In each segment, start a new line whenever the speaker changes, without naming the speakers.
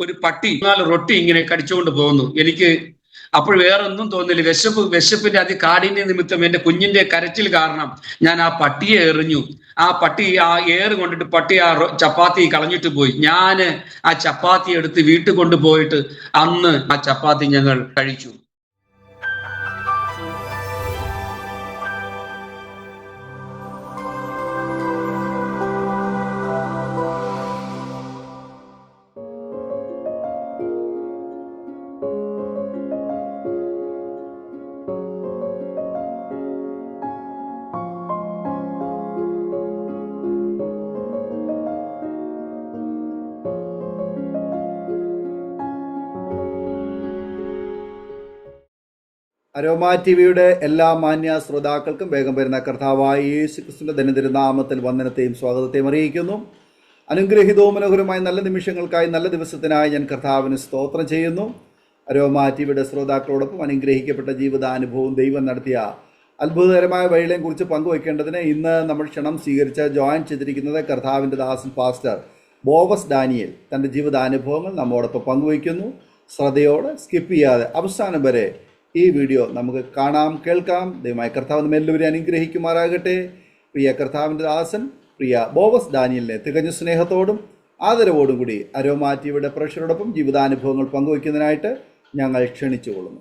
ഒരു പട്ടി 4 റൊട്ടി ഇങ്ങനെ കടിച്ചുകൊണ്ട് പോകുന്നു. എനിക്ക് അപ്പോൾ വേറെ ഒന്നും തോന്നില്ല. വിശപ്പിന്റെ കാഠിന്യ നിമിത്തം എന്റെ കുഞ്ഞിന്റെ കരച്ചിൽ കാരണം ഞാൻ ആ പട്ടിയെ എറിഞ്ഞു. ആ പട്ടി ആ ഏറ് കൊണ്ടിട്ട് പട്ടി ആ ചപ്പാത്തി കളഞ്ഞിട്ട് പോയി. ഞാന് ആ ചപ്പാത്തി എടുത്ത് വീട്ടിൽ കൊണ്ടുപോയിട്ട് അന്ന് ആ ചപ്പാത്തി ഞങ്ങൾ കഴിച്ചു.
അരോമ ടിവിയുടെ എല്ലാ മാന്യ ശ്രോതാക്കൾക്കും വേഗം വരുന്ന കർത്താവായ യേശു ക്രിസ്തുവിന്റെ ദൈനംദിന നാമത്തിൽ വന്ദനത്തെയും സ്വാഗതത്തെയും അറിയിക്കുന്നു. അനുഗ്രഹീതവും മനോഹരമായ നല്ല നിമിഷങ്ങൾക്കായി, നല്ല ദിവസത്തിനായി ഞാൻ കർത്താവിന് സ്തോത്രം ചെയ്യുന്നു. അരോമ ടിവിയുടെ ശ്രോതാക്കളോടൊപ്പം അനുഗ്രഹിക്കപ്പെട്ട ജീവിതാനുഭവവും ദൈവം നടത്തിയ അത്ഭുതകരമായ വഴികളെയും കുറിച്ച് പങ്കുവയ്ക്കേണ്ടതിന് ഇന്ന് നമ്മൾ ക്ഷണം സ്വീകരിച്ച് ജോയിൻ ചെയ്തിരിക്കുന്നത് കർത്താവിൻ്റെ ദാസൻ പാസ്റ്റർ ബോവസ് ഡാനിയൽ തൻ്റെ ജീവിതാനുഭവങ്ങൾ നമ്മോടൊപ്പം പങ്കുവയ്ക്കുന്നു. ശ്രദ്ധയോടെ സ്കിപ്പ് ചെയ്യാതെ അവസാനം വരെ ഈ വീഡിയോ നമുക്ക് കാണാം, കേൾക്കാം. ദൈവമായ കർത്താവ് നമ്മെ എല്ലാവരെയും അനുഗ്രഹിക്കുമാറാകട്ടെ. പ്രിയ കർത്താവിൻ്റെ ദാസൻ പ്രിയ ബോവസ് ഡാനിയലിനെ തികഞ്ഞ സ്നേഹത്തോടും ആദരവോടും കൂടി അരോമ ടിവിയുടെ പ്രേക്ഷകരോടൊപ്പം ജീവിതാനുഭവങ്ങൾ പങ്കുവയ്ക്കുന്നതിനായിട്ട് ഞങ്ങൾ ക്ഷണിച്ചുകൊള്ളുന്നു.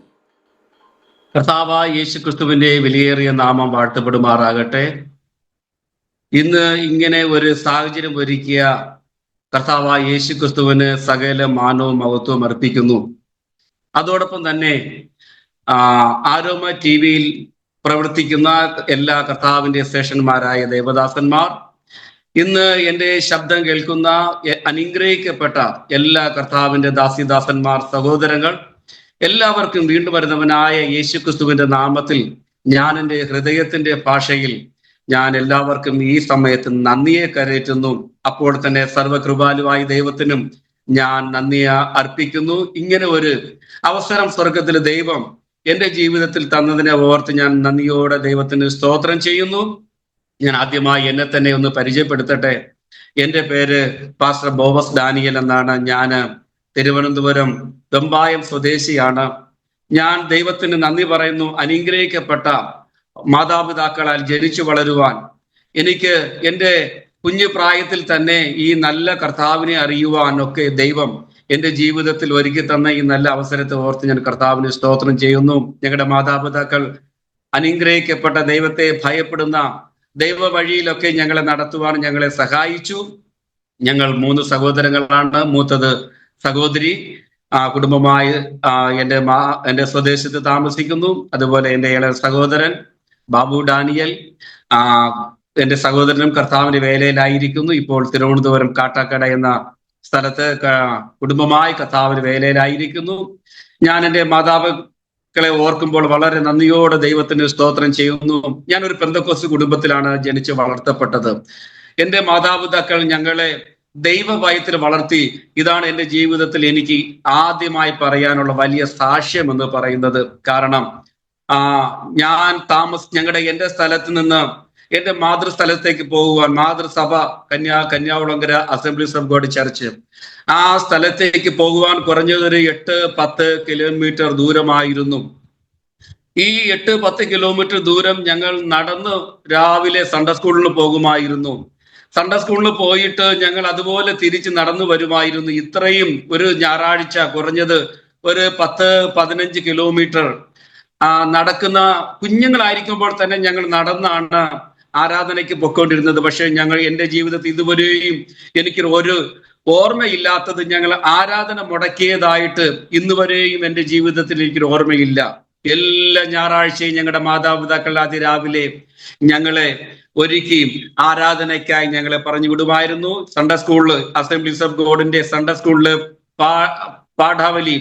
കർത്താവായ യേശു ക്രിസ്തുവിന്റെ വിലയേറിയ നാമം വാഴ്ത്തപ്പെടുമാറാകട്ടെ. ഇന്ന് ഇങ്ങനെ ഒരു സാഹചര്യം ഒരുക്കിയ കർത്താവായ യേശു ക്രിസ്തുവിന് സകല മാനവും മഹത്വവും അർപ്പിക്കുന്നു. അതോടൊപ്പം തന്നെ ആരോമ ടിവിയിൽ പ്രവർത്തിക്കുന്ന എല്ലാ കർത്താവിന്റെ സ്റ്റേഷന്മാരായ ദേവദാസന്മാർ, ഇന്ന് എൻ്റെ ശബ്ദം കേൾക്കുന്ന അനുഗ്രഹിക്കപ്പെട്ട എല്ലാ കർത്താവിന്റെ ദാസിദാസന്മാർ, സഹോദരങ്ങൾ, എല്ലാവർക്കും വീണ്ടും വരുന്നവനായ യേശു ക്രിസ്തുവിന്റെ നാമത്തിൽ ഞാൻ എൻ്റെ ഹൃദയത്തിന്റെ ഭാഷയിൽ ഞാൻ എല്ലാവർക്കും ഈ സമയത്ത് നന്ദിയെ കരയറ്റുന്നു. അപ്പോൾ തന്നെ സർവകൃപാലുവായ ദൈവത്തിനും ഞാൻ നന്ദിയെ അർപ്പിക്കുന്നു. ഇങ്ങനെ ഒരു അവസരം സ്വർഗത്തിലെ ദൈവം എൻ്റെ ജീവിതത്തിൽ തന്നതിനെ ഓർത്ത് ഞാൻ നന്ദിയോടെ ദൈവത്തിന് സ്തോത്രം ചെയ്യുന്നു. ഞാൻ ആദ്യമായി എന്നെ തന്നെ ഒന്ന് പരിചയപ്പെടുത്തട്ടെ. എൻ്റെ പേര് പാസ്റ്റർ ബോവസ് ഡാനിയൽ എന്നാണ്. ഞാൻ തിരുവനന്തപുരം വെമ്പായം സ്വദേശിയാണ്. ഞാൻ ദൈവത്തിന് നന്ദി പറയുന്നു. അനുഗ്രഹിക്കപ്പെട്ട മാതാപിതാക്കളാൽ ജനിച്ചു വളരുവാൻ എനിക്ക് എൻ്റെ കുഞ്ഞു പ്രായത്തിൽ തന്നെ ഈ നല്ല കർത്താവിനെ അറിയുവാൻ ഒക്കെ ദൈവം എൻ്റെ ജീവിതത്തിൽ ഒരുക്കി തന്ന ഈ നല്ല അവസരത്തെ ഓർത്ത് ഞാൻ കർത്താവിന് സ്തോത്രം ചെയ്യുന്നു. ഞങ്ങളുടെ മാതാപിതാക്കൾ അനുഗ്രഹിക്കപ്പെട്ട ദൈവത്തെ ഭയപ്പെടുന്ന ദൈവ വഴിയിലൊക്കെ ഞങ്ങളെ നടത്തുവാൻ ഞങ്ങളെ സഹായിച്ചു. ഞങ്ങൾ 3 സഹോദരങ്ങളാണ്. മൂത്തത് സഹോദരി കുടുംബമായി എൻ്റെ സ്വദേശത്ത് താമസിക്കുന്നു. അതുപോലെ എൻ്റെ ഇളയ സഹോദരൻ ബാബു ഡാനിയൽ, എൻ്റെ സഹോദരനും കർത്താവിന്റെ വേലയിലായിരിക്കുന്നു. ഇപ്പോൾ തിരുവനന്തപുരം കാട്ടാക്കട എന്ന സ്ഥലത്ത് കുടുംബമായി കർത്താവിന്റെ വേലയിലായിരിക്കുന്നു. ഞാൻ എൻ്റെ മാതാപിതാക്കളെ ഓർക്കുമ്പോൾ വളരെ നന്ദിയോടെ ദൈവത്തിന് സ്തോത്രം ചെയ്യുന്നു. ഞാൻ ഒരു പെന്തക്കോസ്ത് കുടുംബത്തിലാണ് ജനിച്ച് വളർത്തപ്പെട്ടത്. എൻ്റെ മാതാപിതാക്കൾ ഞങ്ങളെ ദൈവഭയത്തിൽ വളർത്തി. ഇതാണ് എൻ്റെ ജീവിതത്തിൽ എനിക്ക് ആദ്യമായി പറയാനുള്ള വലിയ സാക്ഷ്യം എന്ന് പറയുന്നത്. കാരണം എൻ്റെ സ്ഥലത്ത് നിന്ന് എൻ്റെ മാതൃസ്ഥലത്തേക്ക് പോകുവാൻ, മാതൃസഭ Kanyakulangara assemblies of God church, ആ സ്ഥലത്തേക്ക് പോകുവാൻ കുറഞ്ഞതൊരു 8-10 കിലോമീറ്റർ ദൂരമായിരുന്നു. ഈ 8-10 കിലോമീറ്റർ ദൂരം ഞങ്ങൾ നടന്ന് രാവിലെ സൺഡേ സ്കൂളിൽ പോകുമായിരുന്നു. സൺഡേ സ്കൂളിൽ പോയിട്ട് ഞങ്ങൾ അതുപോലെ തിരിച്ച് നടന്നു വരുമായിരുന്നു. ഇത്രയും ഒരു ഞായറാഴ്ച കുറഞ്ഞത് ഒരു 10-15 കിലോമീറ്റർ നടക്കുന്ന കുഞ്ഞുങ്ങളായിരിക്കുമ്പോൾ തന്നെ ഞങ്ങൾ നടന്നാണ് ആരാധനയ്ക്ക് പൊയ്ക്കൊണ്ടിരുന്നത്. പക്ഷെ എൻ്റെ ജീവിതത്തിൽ ഇതുവരെയും എനിക്ക് ഒരു ഓർമ്മയില്ലാത്തത് ഞങ്ങൾ ആരാധന മുടക്കിയതായിട്ട് ഇന്നുവരെയും എൻ്റെ ജീവിതത്തിൽ എനിക്കൊരു ഓർമ്മയില്ല. എല്ലാ ഞായറാഴ്ചയും ഞങ്ങളുടെ മാതാപിതാക്കൾ അതിരാവിലെ ഞങ്ങളെ ഒരുക്കി ആരാധനയ്ക്കായി ഞങ്ങളെ പറഞ്ഞു വിടുമായിരുന്നു. സൺഡേ സ്കൂളില്, അസംബ്ലീസ് ഓഫ് ഗോഡിന്റെ സൺഡേ സ്കൂളില് പാഠാവലി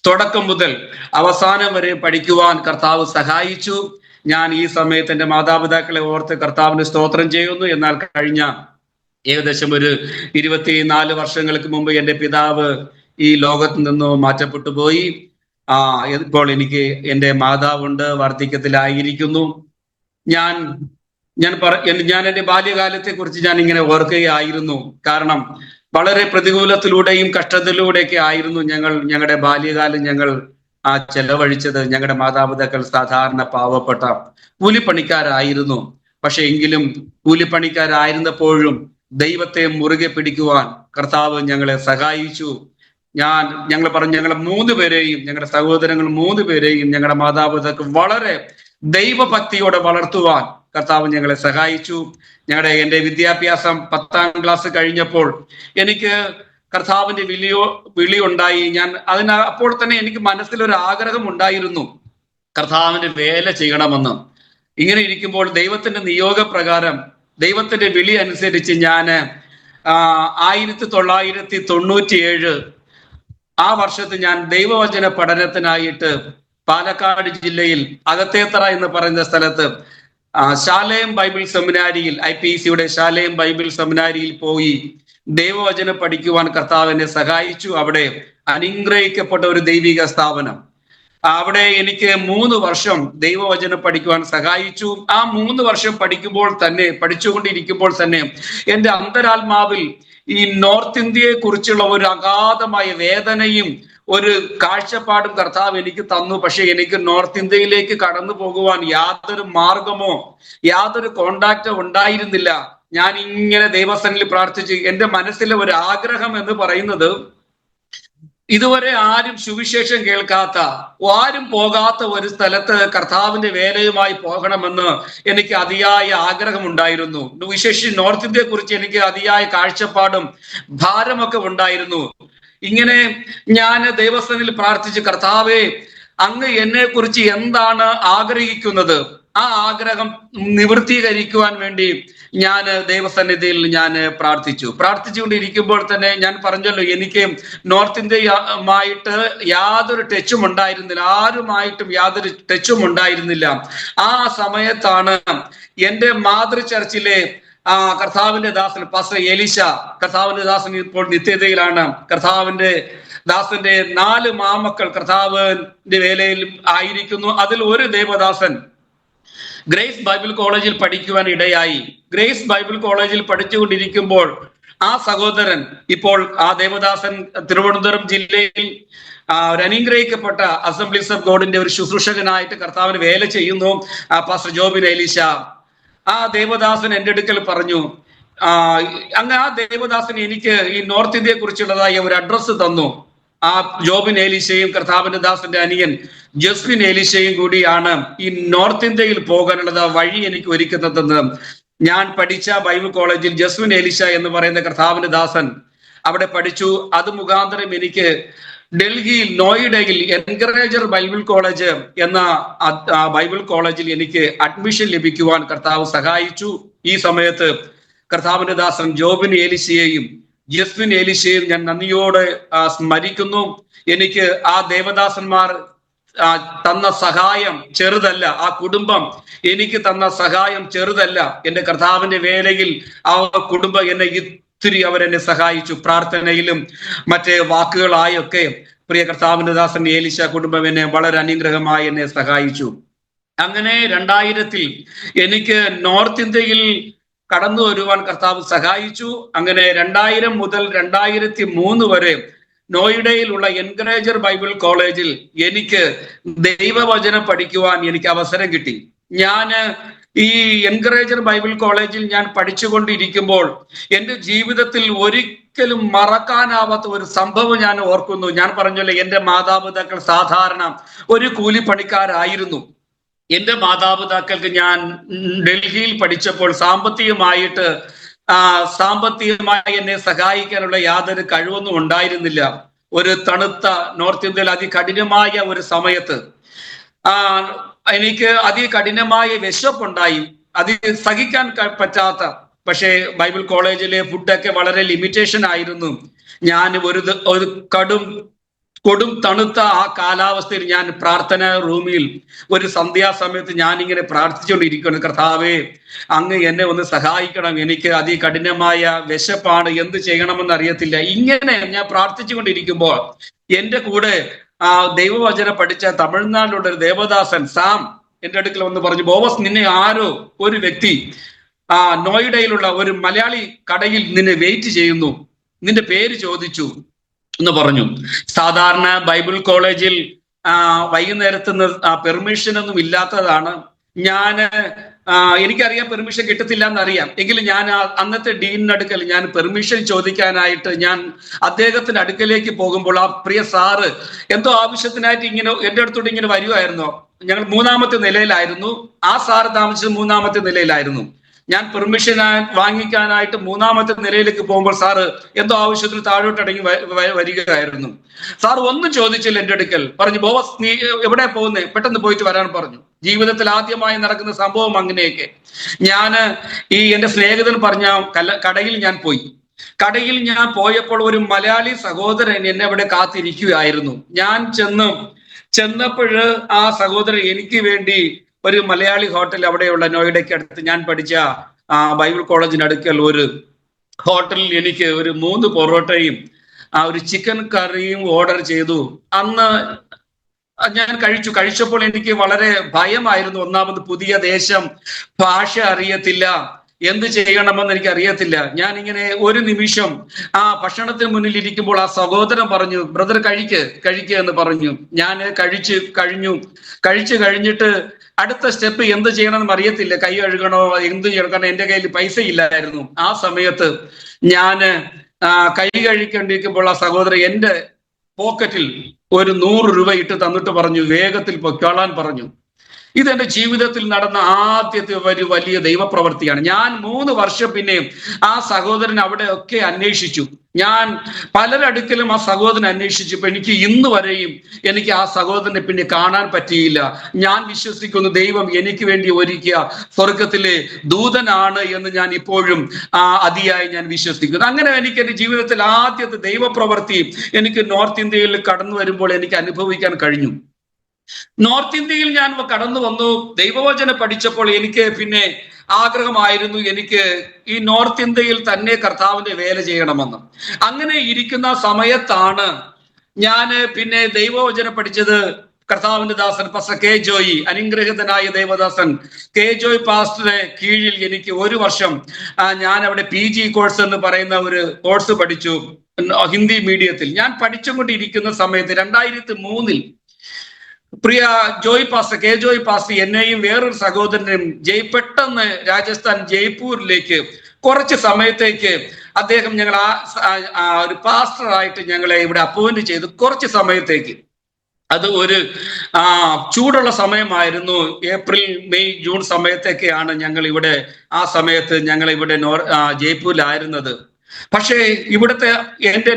തുടക്കം മുതൽ അവസാനം വരെ പഠിക്കുവാൻ കർത്താവ് സഹായിച്ചു. ഞാൻ ഈ സമയത്ത് എൻ്റെ മാതാപിതാക്കളെ ഓർത്ത് കർത്താവിന് സ്തോത്രം ചെയ്യുന്നു. എന്നാൽ കഴിഞ്ഞ ഏകദേശം ഒരു 24 വർഷങ്ങൾക്ക് മുമ്പ് എൻ്റെ പിതാവ് ഈ ലോകത്ത് നിന്ന് മാറ്റപ്പെട്ടു പോയി. ഇപ്പോൾ എനിക്ക് എൻ്റെ മാതാവുണ്ട്, വാർദ്ധക്യത്തിലായിരിക്കുന്നു. ഞാൻ എൻ്റെ ബാല്യകാലത്തെ കുറിച്ച് ഞാൻ ഇങ്ങനെ ഓർക്കുകയായിരുന്നു. കാരണം വളരെ പ്രതികൂലത്തിലൂടെയും കഷ്ടത്തിലൂടെയൊക്കെ ആയിരുന്നു ഞങ്ങളുടെ ബാല്യകാലം ഞങ്ങൾ ചെലവഴിച്ചത്. ഞങ്ങളുടെ മാതാപിതാക്കൾ സാധാരണ പാവപ്പെട്ട കൂലിപ്പണിക്കാരായിരുന്നു. പക്ഷെ എങ്കിലും കൂലിപ്പണിക്കാരായിരുന്നപ്പോഴും ദൈവത്തെ മുറുകെ പിടിക്കുവാൻ കർത്താവ് ഞങ്ങളെ സഹായിച്ചു. ഞങ്ങൾ പറഞ്ഞു, ഞങ്ങളെ 3 പേരെയും, ഞങ്ങളുടെ സഹോദരങ്ങൾ 3 പേരെയും ഞങ്ങളുടെ മാതാപിതാക്കൾ വളരെ ദൈവഭക്തിയോടെ വളർത്തുവാൻ കർത്താവ് ഞങ്ങളെ സഹായിച്ചു. എൻ്റെ വിദ്യാഭ്യാസം 10ാം ക്ലാസ് കഴിഞ്ഞപ്പോൾ എനിക്ക് കർത്താവിന്റെ വിളി ഉണ്ടായി. അപ്പോൾ തന്നെ എനിക്ക് മനസ്സിലൊരു ആഗ്രഹം ഉണ്ടായിരുന്നു, കർത്താവിന്റെ വേല ചെയ്യണമെന്ന്. ഇങ്ങനെ ഇരിക്കുമ്പോൾ ദൈവത്തിന്റെ നിയോഗപ്രകാരം, ദൈവത്തിന്റെ വിളി അനുസരിച്ച് ഞാൻ 1997 ആ വർഷത്ത് ഞാൻ ദൈവവചന പഠനത്തിനായിട്ട് പാലക്കാട് ജില്ലയിൽ അകത്തേത്തറ എന്ന് പറയുന്ന സ്ഥലത്ത് ശാലേം ബൈബിൾ സെമിനാരിയിൽ, IPCയുടെ ശാലേം ബൈബിൾ സെമിനാരിയിൽ പോയി ദൈവവചനം പഠിക്കുവാൻ കർത്താവ് എന്നെ സഹായിച്ചു. അവിടെ അനുഗ്രഹിക്കപ്പെട്ട ഒരു ദൈവിക സ്ഥാപനം. അവിടെ എനിക്ക് 3 വർഷം ദൈവവചനം പഠിക്കുവാൻ സഹായിച്ചു. ആ 3 വർഷം പഠിച്ചുകൊണ്ടിരിക്കുമ്പോൾ തന്നെ എൻ്റെ അന്തരാത്മാവിൽ ഈ നോർത്ത് ഇന്ത്യയെ കുറിച്ചുള്ള ഒരു അഗാധമായ വേദനയും ഒരു കാഴ്ചപ്പാടും കർത്താവ് എനിക്ക് തന്നു. പക്ഷെ എനിക്ക് നോർത്ത് ഇന്ത്യയിലേക്ക് കടന്നു പോകുവാൻ യാതൊരു മാർഗമോ യാതൊരു കോണ്ടാക്റ്റോ ഉണ്ടായിരുന്നില്ല. ഞാൻ ഇങ്ങനെ ദൈവസന്നിധിയിൽ പ്രാർത്ഥിച്ച്, എൻ്റെ മനസ്സിലെ ഒരു ആഗ്രഹം എന്ന് പറയുന്നത്, ഇതുവരെ ആരും സുവിശേഷം കേൾക്കാത്ത, ആരും പോകാത്ത ഒരു സ്ഥലത്ത് കർത്താവിന്റെ വേലയുമായി പോകണമെന്ന് എനിക്ക് അതിയായ ആഗ്രഹമുണ്ടായിരുന്നു. വിശേഷിച്ച് നോർത്ത് ഇന്ത്യയെ കുറിച്ച് എനിക്ക് അതിയായ കാഴ്ചപ്പാടും ഭാരമൊക്കെ ഉണ്ടായിരുന്നു. ഇങ്ങനെ ഞാൻ ദൈവസന്നിധിയിൽ പ്രാർത്ഥിച്ച്, കർത്താവേ, അങ്ങ് എന്നെ കുറിച്ച് എന്താണ് ആഗ്രഹിക്കുന്നത്, ആ ആഗ്രഹം നിവൃത്തീകരിക്കുവാൻ വേണ്ടി ഞാൻ ദൈവസന്നിധിയിൽ ഞാൻ പ്രാർത്ഥിച്ചുകൊണ്ടിരിക്കുമ്പോൾ തന്നെ ഞാൻ പറഞ്ഞല്ലോ, എനിക്ക് നോർത്ത് ഇന്ത്യയുമായിട്ട് യാതൊരു ടച്ചും ഉണ്ടായിരുന്നില്ല, ആരുമായിട്ടും യാതൊരു ടച്ചും ഉണ്ടായിരുന്നില്ല. ആ സമയത്താണ് എൻ്റെ മാതൃ ചർച്ചിലെ കർത്താവിന്റെ ദാസൻ പാസ്റ്റർ എലീശ, കർത്താവിന്റെ ദാസൻ ഇപ്പോൾ നിത്യതയിലാണ്. കർത്താവിന്റെ ദാസന്റെ 4 മാമക്കൾ കർത്താവിന്റെ വേലയിൽ ആയിരിക്കുന്നു. അതിൽ ഒരു ദേവദാസൻ ഗ്രേസ് ബൈബിൾ കോളേജിൽ പഠിക്കുവാൻ ഇടയായി. ഗ്രേസ് ബൈബിൾ കോളേജിൽ പഠിച്ചുകൊണ്ടിരിക്കുമ്പോൾ ആ സഹോദരൻ, ഇപ്പോൾ ആ ദേവദാസൻ തിരുവനന്തപുരം ജില്ലയിൽ ഒരു അനുഗ്രഹിക്കപ്പെട്ട അസംബ്ലീസ് ഓഫ് ഗോഡിന്റെ ഒരു ശുശ്രൂഷകനായിട്ട് കർത്താവിന് വേല ചെയ്യുന്നു, പാസ്റ്റർ ജോബിൻ എലീശ. ആ ദേവദാസൻ എൻ്റെ അടുക്കൽ പറഞ്ഞു, അങ്ങ് ആ ദേവദാസൻ എനിക്ക് ഈ നോർത്ത് ഇന്ത്യയെ കുറിച്ചുള്ളതായ ഒരു അഡ്രസ്സ് തന്നു. ആ ജോബിൻ എലീശയും കർത്താവിന്റെ ദാസന്റെ അനിയൻ ജസ്വിൻ എലീശയും കൂടിയാണ് ഈ നോർത്ത് ഇന്ത്യയിൽ പോകാനുള്ളത് വഴി എനിക്ക് ഒരുക്കുന്നതെന്ന്. ഞാൻ പഠിച്ച ബൈബിൾ കോളേജിൽ ജസ്വിൻ എലീശ എന്ന് പറയുന്ന കർത്താവിന്റെ ദാസൻ അവിടെ പഠിച്ചു. അത് മുഖാന്തരം എനിക്ക് ഡൽഹിയിൽ നോയിഡയിൽ എൻകറേജർ ബൈബിൾ കോളേജ് എന്ന ബൈബിൾ കോളേജിൽ എനിക്ക് അഡ്മിഷൻ ലഭിക്കുവാൻ കർത്താവ് സഹായിച്ചു. ഈ സമയത്ത് കർത്താവിന്റെ ദാസൻ ജോബിൻ എലീശയെയും ജസ്വിൻ എലീശയെയും ഞാൻ നന്ദിയോടെ സ്മരിക്കുന്നു. എനിക്ക് ആ ദേവദാസന്മാർ തന്ന സഹായം ചെറുതല്ല, ആ കുടുംബം എനിക്ക് തന്ന സഹായം ചെറുതല്ല. എൻ്റെ കർത്താവിന്റെ വേലയിൽ ആ കുടുംബം എന്നെ ഒത്തിരി അവരെന്നെ സഹായിച്ചു. പ്രാർത്ഥനയിലും മറ്റേ വാക്കുകളായൊക്കെ പ്രിയ കർത്താവിന്റെ ദാസൻ എലീശ കുടുംബം എന്നെ വളരെ അനുഗ്രഹമായി എന്നെ സഹായിച്ചു. അങ്ങനെ 2000 എനിക്ക് നോർത്ത് ഇന്ത്യയിൽ കടന്നു വരുവാൻ കർത്താവ് സഹായിച്ചു. അങ്ങനെ 2000 മുതൽ 2003 വരെ നോയിഡയിലുള്ള എൻകറേജർ ബൈബിൾ കോളേജിൽ എനിക്ക് ദൈവവചനം പഠിക്കുവാൻ എനിക്ക് അവസരം കിട്ടി. ഞാൻ ഈ എൻകറേജർ ബൈബിൾ കോളേജിൽ ഞാൻ പഠിച്ചുകൊണ്ടിരിക്കുമ്പോൾ എൻ്റെ ജീവിതത്തിൽ ഒരിക്കലും മറക്കാനാവാത്ത ഒരു സംഭവം ഞാൻ ഓർക്കുന്നു. ഞാൻ പറഞ്ഞല്ലോ, എൻ്റെ മാതാപിതാക്കൾ സാധാരണ ഒരു കൂലിപ്പണിക്കാരായിരുന്നു. എൻ്റെ മാതാപിതാക്കൾക്ക് ഞാൻ ഡൽഹിയിൽ പഠിച്ചപ്പോൾ സാമ്പത്തികമായി എന്നെ സഹായിക്കാനുള്ള യാതൊരു കഴിവൊന്നും ഉണ്ടായിരുന്നില്ല. ഒരു തണുത്ത നോർത്ത് ഇന്ത്യയിൽ അതികഠിനമായ ഒരു സമയത്ത് എനിക്ക് അതികഠിനമായ വിശപ്പുണ്ടായി, അത് സഹിക്കാൻ പറ്റാത്ത. പക്ഷേ ബൈബിൾ കോളേജിലെ ഫുഡൊക്കെ വളരെ ലിമിറ്റേഷൻ ആയിരുന്നു. ഞാൻ ഒരു കൊടും തണുത്ത ആ കാലാവസ്ഥയിൽ ഞാൻ പ്രാർത്ഥന റൂമിൽ ഒരു സന്ധ്യാസമയത്ത് ഞാനിങ്ങനെ പ്രാർത്ഥിച്ചുകൊണ്ടിരിക്കുന്നു, കർത്താവേ, അങ്ങ് എന്നെ ഒന്ന് സഹായിക്കണം, എനിക്ക് അതികഠിനമായ വിശപ്പാണ്, എന്ത് ചെയ്യണമെന്ന് അറിയത്തില്ല. ഇങ്ങനെ ഞാൻ പ്രാർത്ഥിച്ചുകൊണ്ടിരിക്കുമ്പോൾ എൻ്റെ കൂടെ ദൈവവചനം പഠിച്ച തമിഴ്നാട്ടിലുള്ള ഒരു ദേവദാസൻ സാം എൻ്റെ അടുക്കൽ വന്ന് പറഞ്ഞു, ബോവസ്, നിന്നെ ആരോ ഒരു വ്യക്തി നോയിഡയിലുള്ള ഒരു മലയാളി കടയിൽ നിന്നെ വെയിറ്റ് ചെയ്യുന്നു. നിന്റെ പേര് ചോദിച്ചു എന്ന് പറഞ്ഞു. സാധാരണ ബൈബിൾ കോളേജിൽ വൈകുന്നേരത്തുനിന്ന് പെർമിഷൻ ഒന്നും ഇല്ലാത്തതാണ്. എനിക്കറിയാം പെർമിഷൻ കിട്ടത്തില്ല എന്നറിയാം. എങ്കിലും ഞാൻ അന്നത്തെ ഡീനിന്റെ അടുക്കൽ ഞാൻ പെർമിഷൻ ചോദിക്കാനായിട്ട് ഞാൻ അദ്ദേഹത്തിന്റെ അടുക്കലേക്ക് പോകുമ്പോൾ ആ പ്രിയ സാറ് എന്തോ ആവശ്യത്തിനായിട്ട് ഇങ്ങനെ എൻ്റെ അടുത്തോട്ട് ഇങ്ങനെ വരുമായിരുന്നു. ഞങ്ങൾ 3-ാമത്തെ നിലയിലായിരുന്നു. ആ സാറ് താമസിച്ചത് 3-ാമത്തെ നിലയിലായിരുന്നു. ഞാൻ പെർമിഷൻ വാങ്ങിക്കാനായിട്ട് 3-ാമത്തെ നിലയിലേക്ക് പോകുമ്പോൾ സാറ് എന്തോ ആവശ്യത്തിന് താഴോട്ടിറങ്ങി വരികയായിരുന്നു. സാർ ഒന്നും ചോദിച്ചില്ല എൻ്റെ അടുക്കൽ. പറഞ്ഞു, ബോസ് നീ എവിടെ പോകുന്നേ, പെട്ടെന്ന് പോയിട്ട് വരാൻ പറഞ്ഞു. ജീവിതത്തിൽ ആദ്യമായി നടക്കുന്ന സംഭവം അങ്ങനെയൊക്കെ. എൻ്റെ സ്നേഹിതൻ പറഞ്ഞ കടയിൽ ഞാൻ പോയി. കടയിൽ ഞാൻ പോയപ്പോൾ ഒരു മലയാളി സഹോദരൻ എന്നെ അവിടെ കാത്തിരിക്കുകയായിരുന്നു. ഞാൻ ചെന്നപ്പോൾ ആ സഹോദരൻ എനിക്ക് വേണ്ടി ഒരു മലയാളി ഹോട്ടൽ അവിടെയുള്ള നോയിഡയ്ക്ക് അടുത്ത് ഞാൻ പഠിച്ച ബൈബിൾ കോളേജിന് അടുക്കൽ ഒരു ഹോട്ടലിൽ എനിക്ക് ഒരു 3 പൊറോട്ടയും ഒരു ചിക്കൻ കറിയും ഓർഡർ ചെയ്തു. അന്ന് ഞാൻ കഴിച്ചപ്പോൾ എനിക്ക് വളരെ ഭയമായിരുന്നു. ഒന്നാമത് പുതിയ ദേശം, ഭാഷ അറിയത്തില്ല, എന്ത് ചെയ്യണമെന്ന് എനിക്ക് അറിയത്തില്ല. ഞാൻ ഇങ്ങനെ ഒരു നിമിഷം ആ ഭക്ഷണത്തിന് മുന്നിൽ ഇരിക്കുമ്പോൾ ആ സഹോദരൻ പറഞ്ഞു, ബ്രദർ കഴിക്കുക എന്ന് പറഞ്ഞു. ഞാൻ കഴിച്ചു കഴിഞ്ഞിട്ട് അടുത്ത സ്റ്റെപ്പ് എന്ത് ചെയ്യണമെന്ന് അറിയത്തില്ല. കൈ കഴുകണോ എന്ത് ചെയ്യണം, കാരണം എൻ്റെ കയ്യിൽ പൈസ ഇല്ലായിരുന്നു. ആ സമയത്ത് ഞാൻ കൈ കഴിക്കേണ്ടിരിക്കുമ്പോൾ ആ സഹോദരൻ എൻ്റെ പോക്കറ്റിൽ ഒരു 100 രൂപ ഇട്ട് തന്നിട്ട് പറഞ്ഞു, വേഗത്തിൽ പൊയ്ക്കോളാൻ പറഞ്ഞു. ഇതെന്റെ ജീവിതത്തിൽ നടന്ന ആദ്യത്തെ ഒരു വലിയ ദൈവപ്രവൃത്തിയാണ്. ഞാൻ 3 വർഷം പിന്നെ ആ സഹോദരൻ അവിടെ ഒക്കെ അന്വേഷിച്ചു. ഞാൻ പലരടുക്കലും ആ സഹോദരൻ അന്വേഷിച്ചപ്പോൾ എനിക്ക് ഇന്ന് വരെയും എനിക്ക് ആ സഹോദരനെ പിന്നെ കാണാൻ പറ്റിയില്ല. ഞാൻ വിശ്വസിക്കുന്നു ദൈവം എനിക്ക് വേണ്ടി ഒരുക്കിയ സ്വർഗത്തിലെ ദൂതനാണ് എന്ന് ഞാൻ ഇപ്പോഴും അതിയായി ഞാൻ വിശ്വസിക്കുന്നു. അങ്ങനെ എനിക്ക് എൻ്റെ ജീവിതത്തിൽ ആദ്യത്തെ ദൈവപ്രവൃത്തി എനിക്ക് നോർത്ത് ഇന്ത്യയിൽ കടന്നു വരുമ്പോൾ എനിക്ക് അനുഭവിക്കാൻ കഴിഞ്ഞു. നോർത്ത് ഇന്ത്യയിൽ ഞാൻ കടന്നു വന്നു. ദൈവവചനം പഠിച്ചപ്പോൾ എനിക്ക് പിന്നെ ആഗ്രഹമായിരുന്നു എനിക്ക് ഈ നോർത്ത് ഇന്ത്യയിൽ തന്നെ കർത്താവിന്റെ വേല ചെയ്യണമെന്ന്. അങ്ങനെ ഇരിക്കുന്ന സമയത്താണ് ഞാൻ പിന്നെ ദൈവവചനം പഠിച്ചത്. കർത്താവിന്റെ ദാസൻ പാസ്റ്റർ കെ ജോയി, അനുഗ്രഹിതനായ ദൈവദാസൻ കെ ജോയ് പാസ്റ്ററെ കീഴിൽ എനിക്ക് 1 വർഷം ഞാൻ അവിടെ PG കോഴ്സ് എന്ന് പറയുന്ന ഒരു കോഴ്സ് പഠിച്ചു ഹിന്ദി മീഡിയത്തിൽ. ഞാൻ പഠിച്ചുകൊണ്ടിരിക്കുന്ന സമയത്ത് 2003 പ്രിയ Joy pastor K Joy pastor എന്നെയും വേറൊരു സഹോദരനും പെട്ടെന്ന് രാജസ്ഥാൻ ജയ്പൂരിലേക്ക് കുറച്ച് സമയത്തേക്ക് അദ്ദേഹം ഞങ്ങൾ ഒരു പാസ്റ്ററായിട്ട് ഞങ്ങളെ ഇവിടെ അപ്പോയിന്റ് ചെയ്തു. കുറച്ച് സമയത്തേക്ക്, അത് ഒരു ചൂടുള്ള സമയമായിരുന്നു. ഏപ്രിൽ മെയ് ജൂൺ സമയത്തൊക്കെയാണ് ഞങ്ങൾ ഇവിടെ ആ സമയത്ത് ഞങ്ങൾ ഇവിടെ ജയ്പൂരിലായിരുന്നത്. പക്ഷേ ഇവിടുത്തെ എൻ്റെ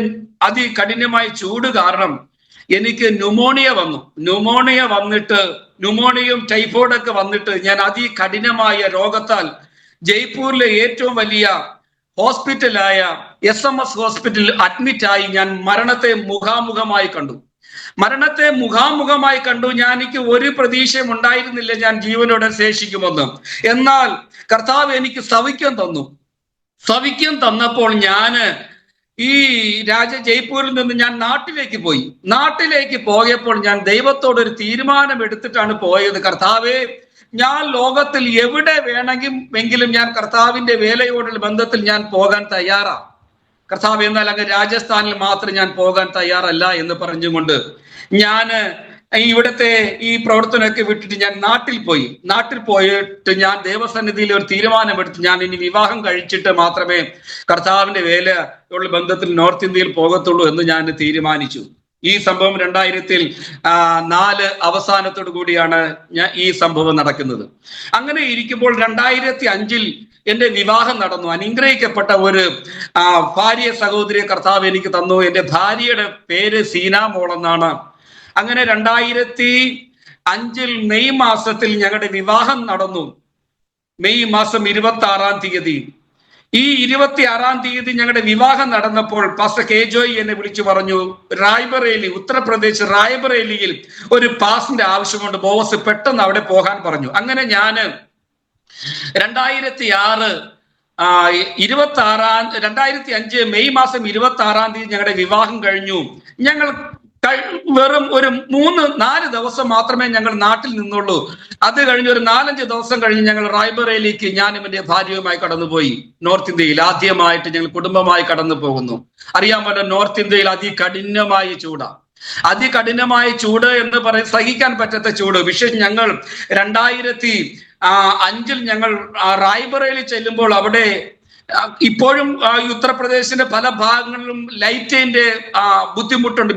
അതികഠിനമായ ചൂട് കാരണം എനിക്ക് ന്യൂമോണിയ വന്നു. ന്യൂമോണിയയും ടൈഫോയിഡൊക്കെ വന്നിട്ട് ഞാൻ അതികഠിനമായ രോഗത്താൽ ജയ്പൂരിലെ ഏറ്റവും വലിയ ഹോസ്പിറ്റലായ SMS ഹോസ്പിറ്റലിൽ അഡ്മിറ്റായി ഞാൻ മരണത്തെ മുഖാമുഖമായി കണ്ടു. എനിക്ക് ഒരു പ്രതീക്ഷയും ഉണ്ടായിരുന്നില്ല ഞാൻ ജീവനോടെ ശേഷിക്കുമെന്ന്. എന്നാൽ കർത്താവ് എനിക്ക് സൗഖ്യം തന്നപ്പോൾ ഞാൻ ഈ ജയ്പൂരിൽ നിന്ന് ഞാൻ നാട്ടിലേക്ക് പോയപ്പോൾ ഞാൻ ദൈവത്തോടൊരു തീരുമാനം എടുത്തിട്ടാണ് പോയത്. കർത്താവേ, ഞാൻ ലോകത്തിൽ എവിടെ വേണമെങ്കിലും ഞാൻ കർത്താവിന്റെ വേലയോടുള്ള ബന്ധത്തിൽ ഞാൻ പോകാൻ തയ്യാറാണ് കർത്താവ്. എന്നാൽ അങ്ങ് രാജസ്ഥാനിൽ മാത്രം ഞാൻ പോകാൻ തയ്യാറല്ല എന്ന് പറഞ്ഞുകൊണ്ട് ഞാൻ ഇവിടുത്തെ ഈ പ്രവർത്തനമൊക്കെ വിട്ടിട്ട് ഞാൻ നാട്ടിൽ പോയിട്ട് ഞാൻ ദേവസന്നിധിയിൽ ഒരു തീരുമാനമെടുത്ത് ഞാൻ ഇനി വിവാഹം കഴിച്ചിട്ട് മാത്രമേ കർത്താവിന്റെ വേലയുള്ള ബന്ധത്തിൽ നോർത്ത് ഇന്ത്യയിൽ പോകത്തുള്ളൂ എന്ന് ഞാൻ തീരുമാനിച്ചു. ഈ സംഭവം 2004 അവസാനത്തോടു കൂടിയാണ് ഈ സംഭവം നടക്കുന്നത്. അങ്ങനെ ഇരിക്കുമ്പോൾ 2005 എൻ്റെ വിവാഹം നടന്നു. അനുഗ്രഹിക്കപ്പെട്ട ഒരു ഭാര്യ സഹോദരിയെ കർത്താവ് എനിക്ക് തന്നു. എൻ്റെ ഭാര്യയുടെ പേര് സീനാമോൾ എന്നാണ്. അങ്ങനെ 2005 മെയ് മാസത്തിൽ ഞങ്ങളുടെ വിവാഹം നടന്നു. മെയ് മാസം 26-ാം തീയതി. ഈ 26-ാം തീയതി ഞങ്ങളുടെ വിവാഹം നടന്നപ്പോൾ പാസ്റ്റർ കെ ജോയ് എന്നെ വിളിച്ചു പറഞ്ഞു, ഉത്തർപ്രദേശ് റായ്ബറേലിയിൽ ഒരു പാസിന്റെ ആവശ്യമുണ്ട്, ബോസ് പെട്ടെന്ന് അവിടെ പോകാൻ പറഞ്ഞു. അങ്ങനെ ഞാൻ 2005 മെയ് മാസം 26-ാം തീയതി ഞങ്ങളുടെ വിവാഹം കഴിഞ്ഞു. ഞങ്ങൾ വെറും ഒരു 3-4 ദിവസം മാത്രമേ ഞങ്ങൾ നാട്ടിൽ നിന്നുള്ളൂ. അത് കഴിഞ്ഞ് ഒരു 4-5 ദിവസം കഴിഞ്ഞ് ഞങ്ങൾ റായ്ബറേലിക്ക് ഞാനും എൻ്റെ ഭാര്യയുമായി കടന്നുപോയി. നോർത്ത് ഇന്ത്യയിൽ ആദ്യമായിട്ട് ഞങ്ങൾ കുടുംബമായി കടന്നു പോകുന്നു. അറിയാമല്ലോ, നോർത്ത് ഇന്ത്യയിൽ അതികഠിനമായ ചൂടാണ്. അതികഠിനമായ ചൂട് എന്ന് സഹിക്കാൻ പറ്റാത്ത ചൂട്. വിശേഷം ഞങ്ങൾ 2005 ഞങ്ങൾ റായ്ബറേലി ചെല്ലുമ്പോൾ അവിടെ ഇപ്പോഴും ഉത്തർപ്രദേശിന്റെ പല ഭാഗങ്ങളിലും ലൈറ്റിന്റെ ബുദ്ധിമുട്ടുണ്ട്,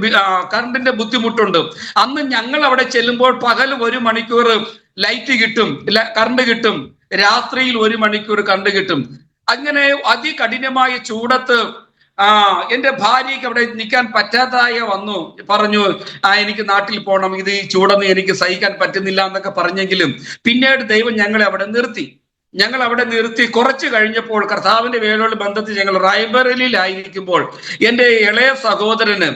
കറണ്ടിന്റെ ബുദ്ധിമുട്ടുണ്ട്. അന്ന് ഞങ്ങൾ അവിടെ ചെല്ലുമ്പോൾ പകൽ 1 മണിക്കൂർ ലൈറ്റ് കിട്ടും, കറണ്ട് കിട്ടും, രാത്രിയിൽ 1 മണിക്കൂർ കറണ്ട് കിട്ടും. അങ്ങനെ അതികഠിനമായ ചൂടത്ത് എന്റെ ഭാര്യയ്ക്ക് അവിടെ നിൽക്കാൻ പറ്റാതായ വന്നു. പറഞ്ഞു, എനിക്ക് നാട്ടിൽ പോകണം, ഇത് ഈ ചൂടൊന്നും എനിക്ക് സഹിക്കാൻ പറ്റുന്നില്ല എന്നൊക്കെ പറഞ്ഞെങ്കിലും പിന്നീട് ദൈവം ഞങ്ങളെ അവിടെ നിർത്തി. കുറച്ച് കഴിഞ്ഞപ്പോൾ കർത്താവിന്റെ വേലയോട് ബന്ധത്തിൽ ഞങ്ങൾ റായ്ബറേലിയിലായിരിക്കുമ്പോൾ എൻ്റെ ഇളയ സഹോദരന്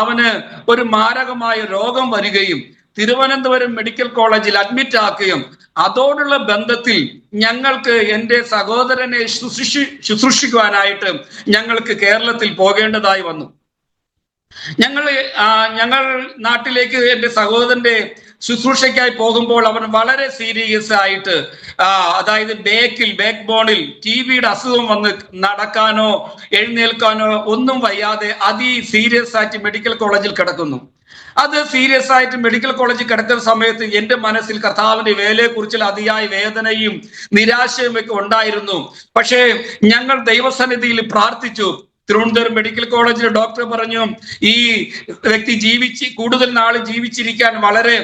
അവന് ഒരു മാരകമായ രോഗം വരികയും തിരുവനന്തപുരം മെഡിക്കൽ കോളേജിൽ അഡ്മിറ്റ് ആക്കുകയും അതോടുള്ള ബന്ധത്തിൽ ഞങ്ങൾക്ക് എൻ്റെ സഹോദരനെ ശുശ്രൂഷിക്കുവാനായിട്ട് ഞങ്ങൾക്ക് കേരളത്തിൽ പോകേണ്ടതായി വന്നു. ഞങ്ങൾ നാട്ടിലേക്ക് എൻ്റെ സഹോദരന്റെ ശുശ്രൂഷയ്ക്കായി പോകുമ്പോൾ അവൻ വളരെ സീരിയസ് ആയിട്ട്, അതായത് ബാക്ക് ബോണിൽ ടിബിയുടെ അസുഖം വന്ന് നടക്കാനോ എഴുന്നേൽക്കാനോ ഒന്നും വയ്യാതെ സീരിയസ് ആയിട്ട് മെഡിക്കൽ കോളേജിൽ കിടക്കുന്നു. അത് സീരിയസ് ആയിട്ട് മെഡിക്കൽ കോളേജിൽ കിടക്കുന്ന സമയത്ത് എൻ്റെ മനസ്സിൽ കർത്താവിന്റെ വേലയെ കുറിച്ചുള്ള അതിയായ വേദനയും നിരാശയും ഒക്കെ ഉണ്ടായിരുന്നു. പക്ഷേ ഞങ്ങൾ ദൈവസന്നിധിയിൽ പ്രാർത്ഥിച്ചു. തിരുവനന്തപുരം മെഡിക്കൽ കോളേജിലെ ഡോക്ടർ പറഞ്ഞു, ഈ വ്യക്തി കൂടുതൽ നാൾ ജീവിച്ചിരിക്കാൻ വളരെ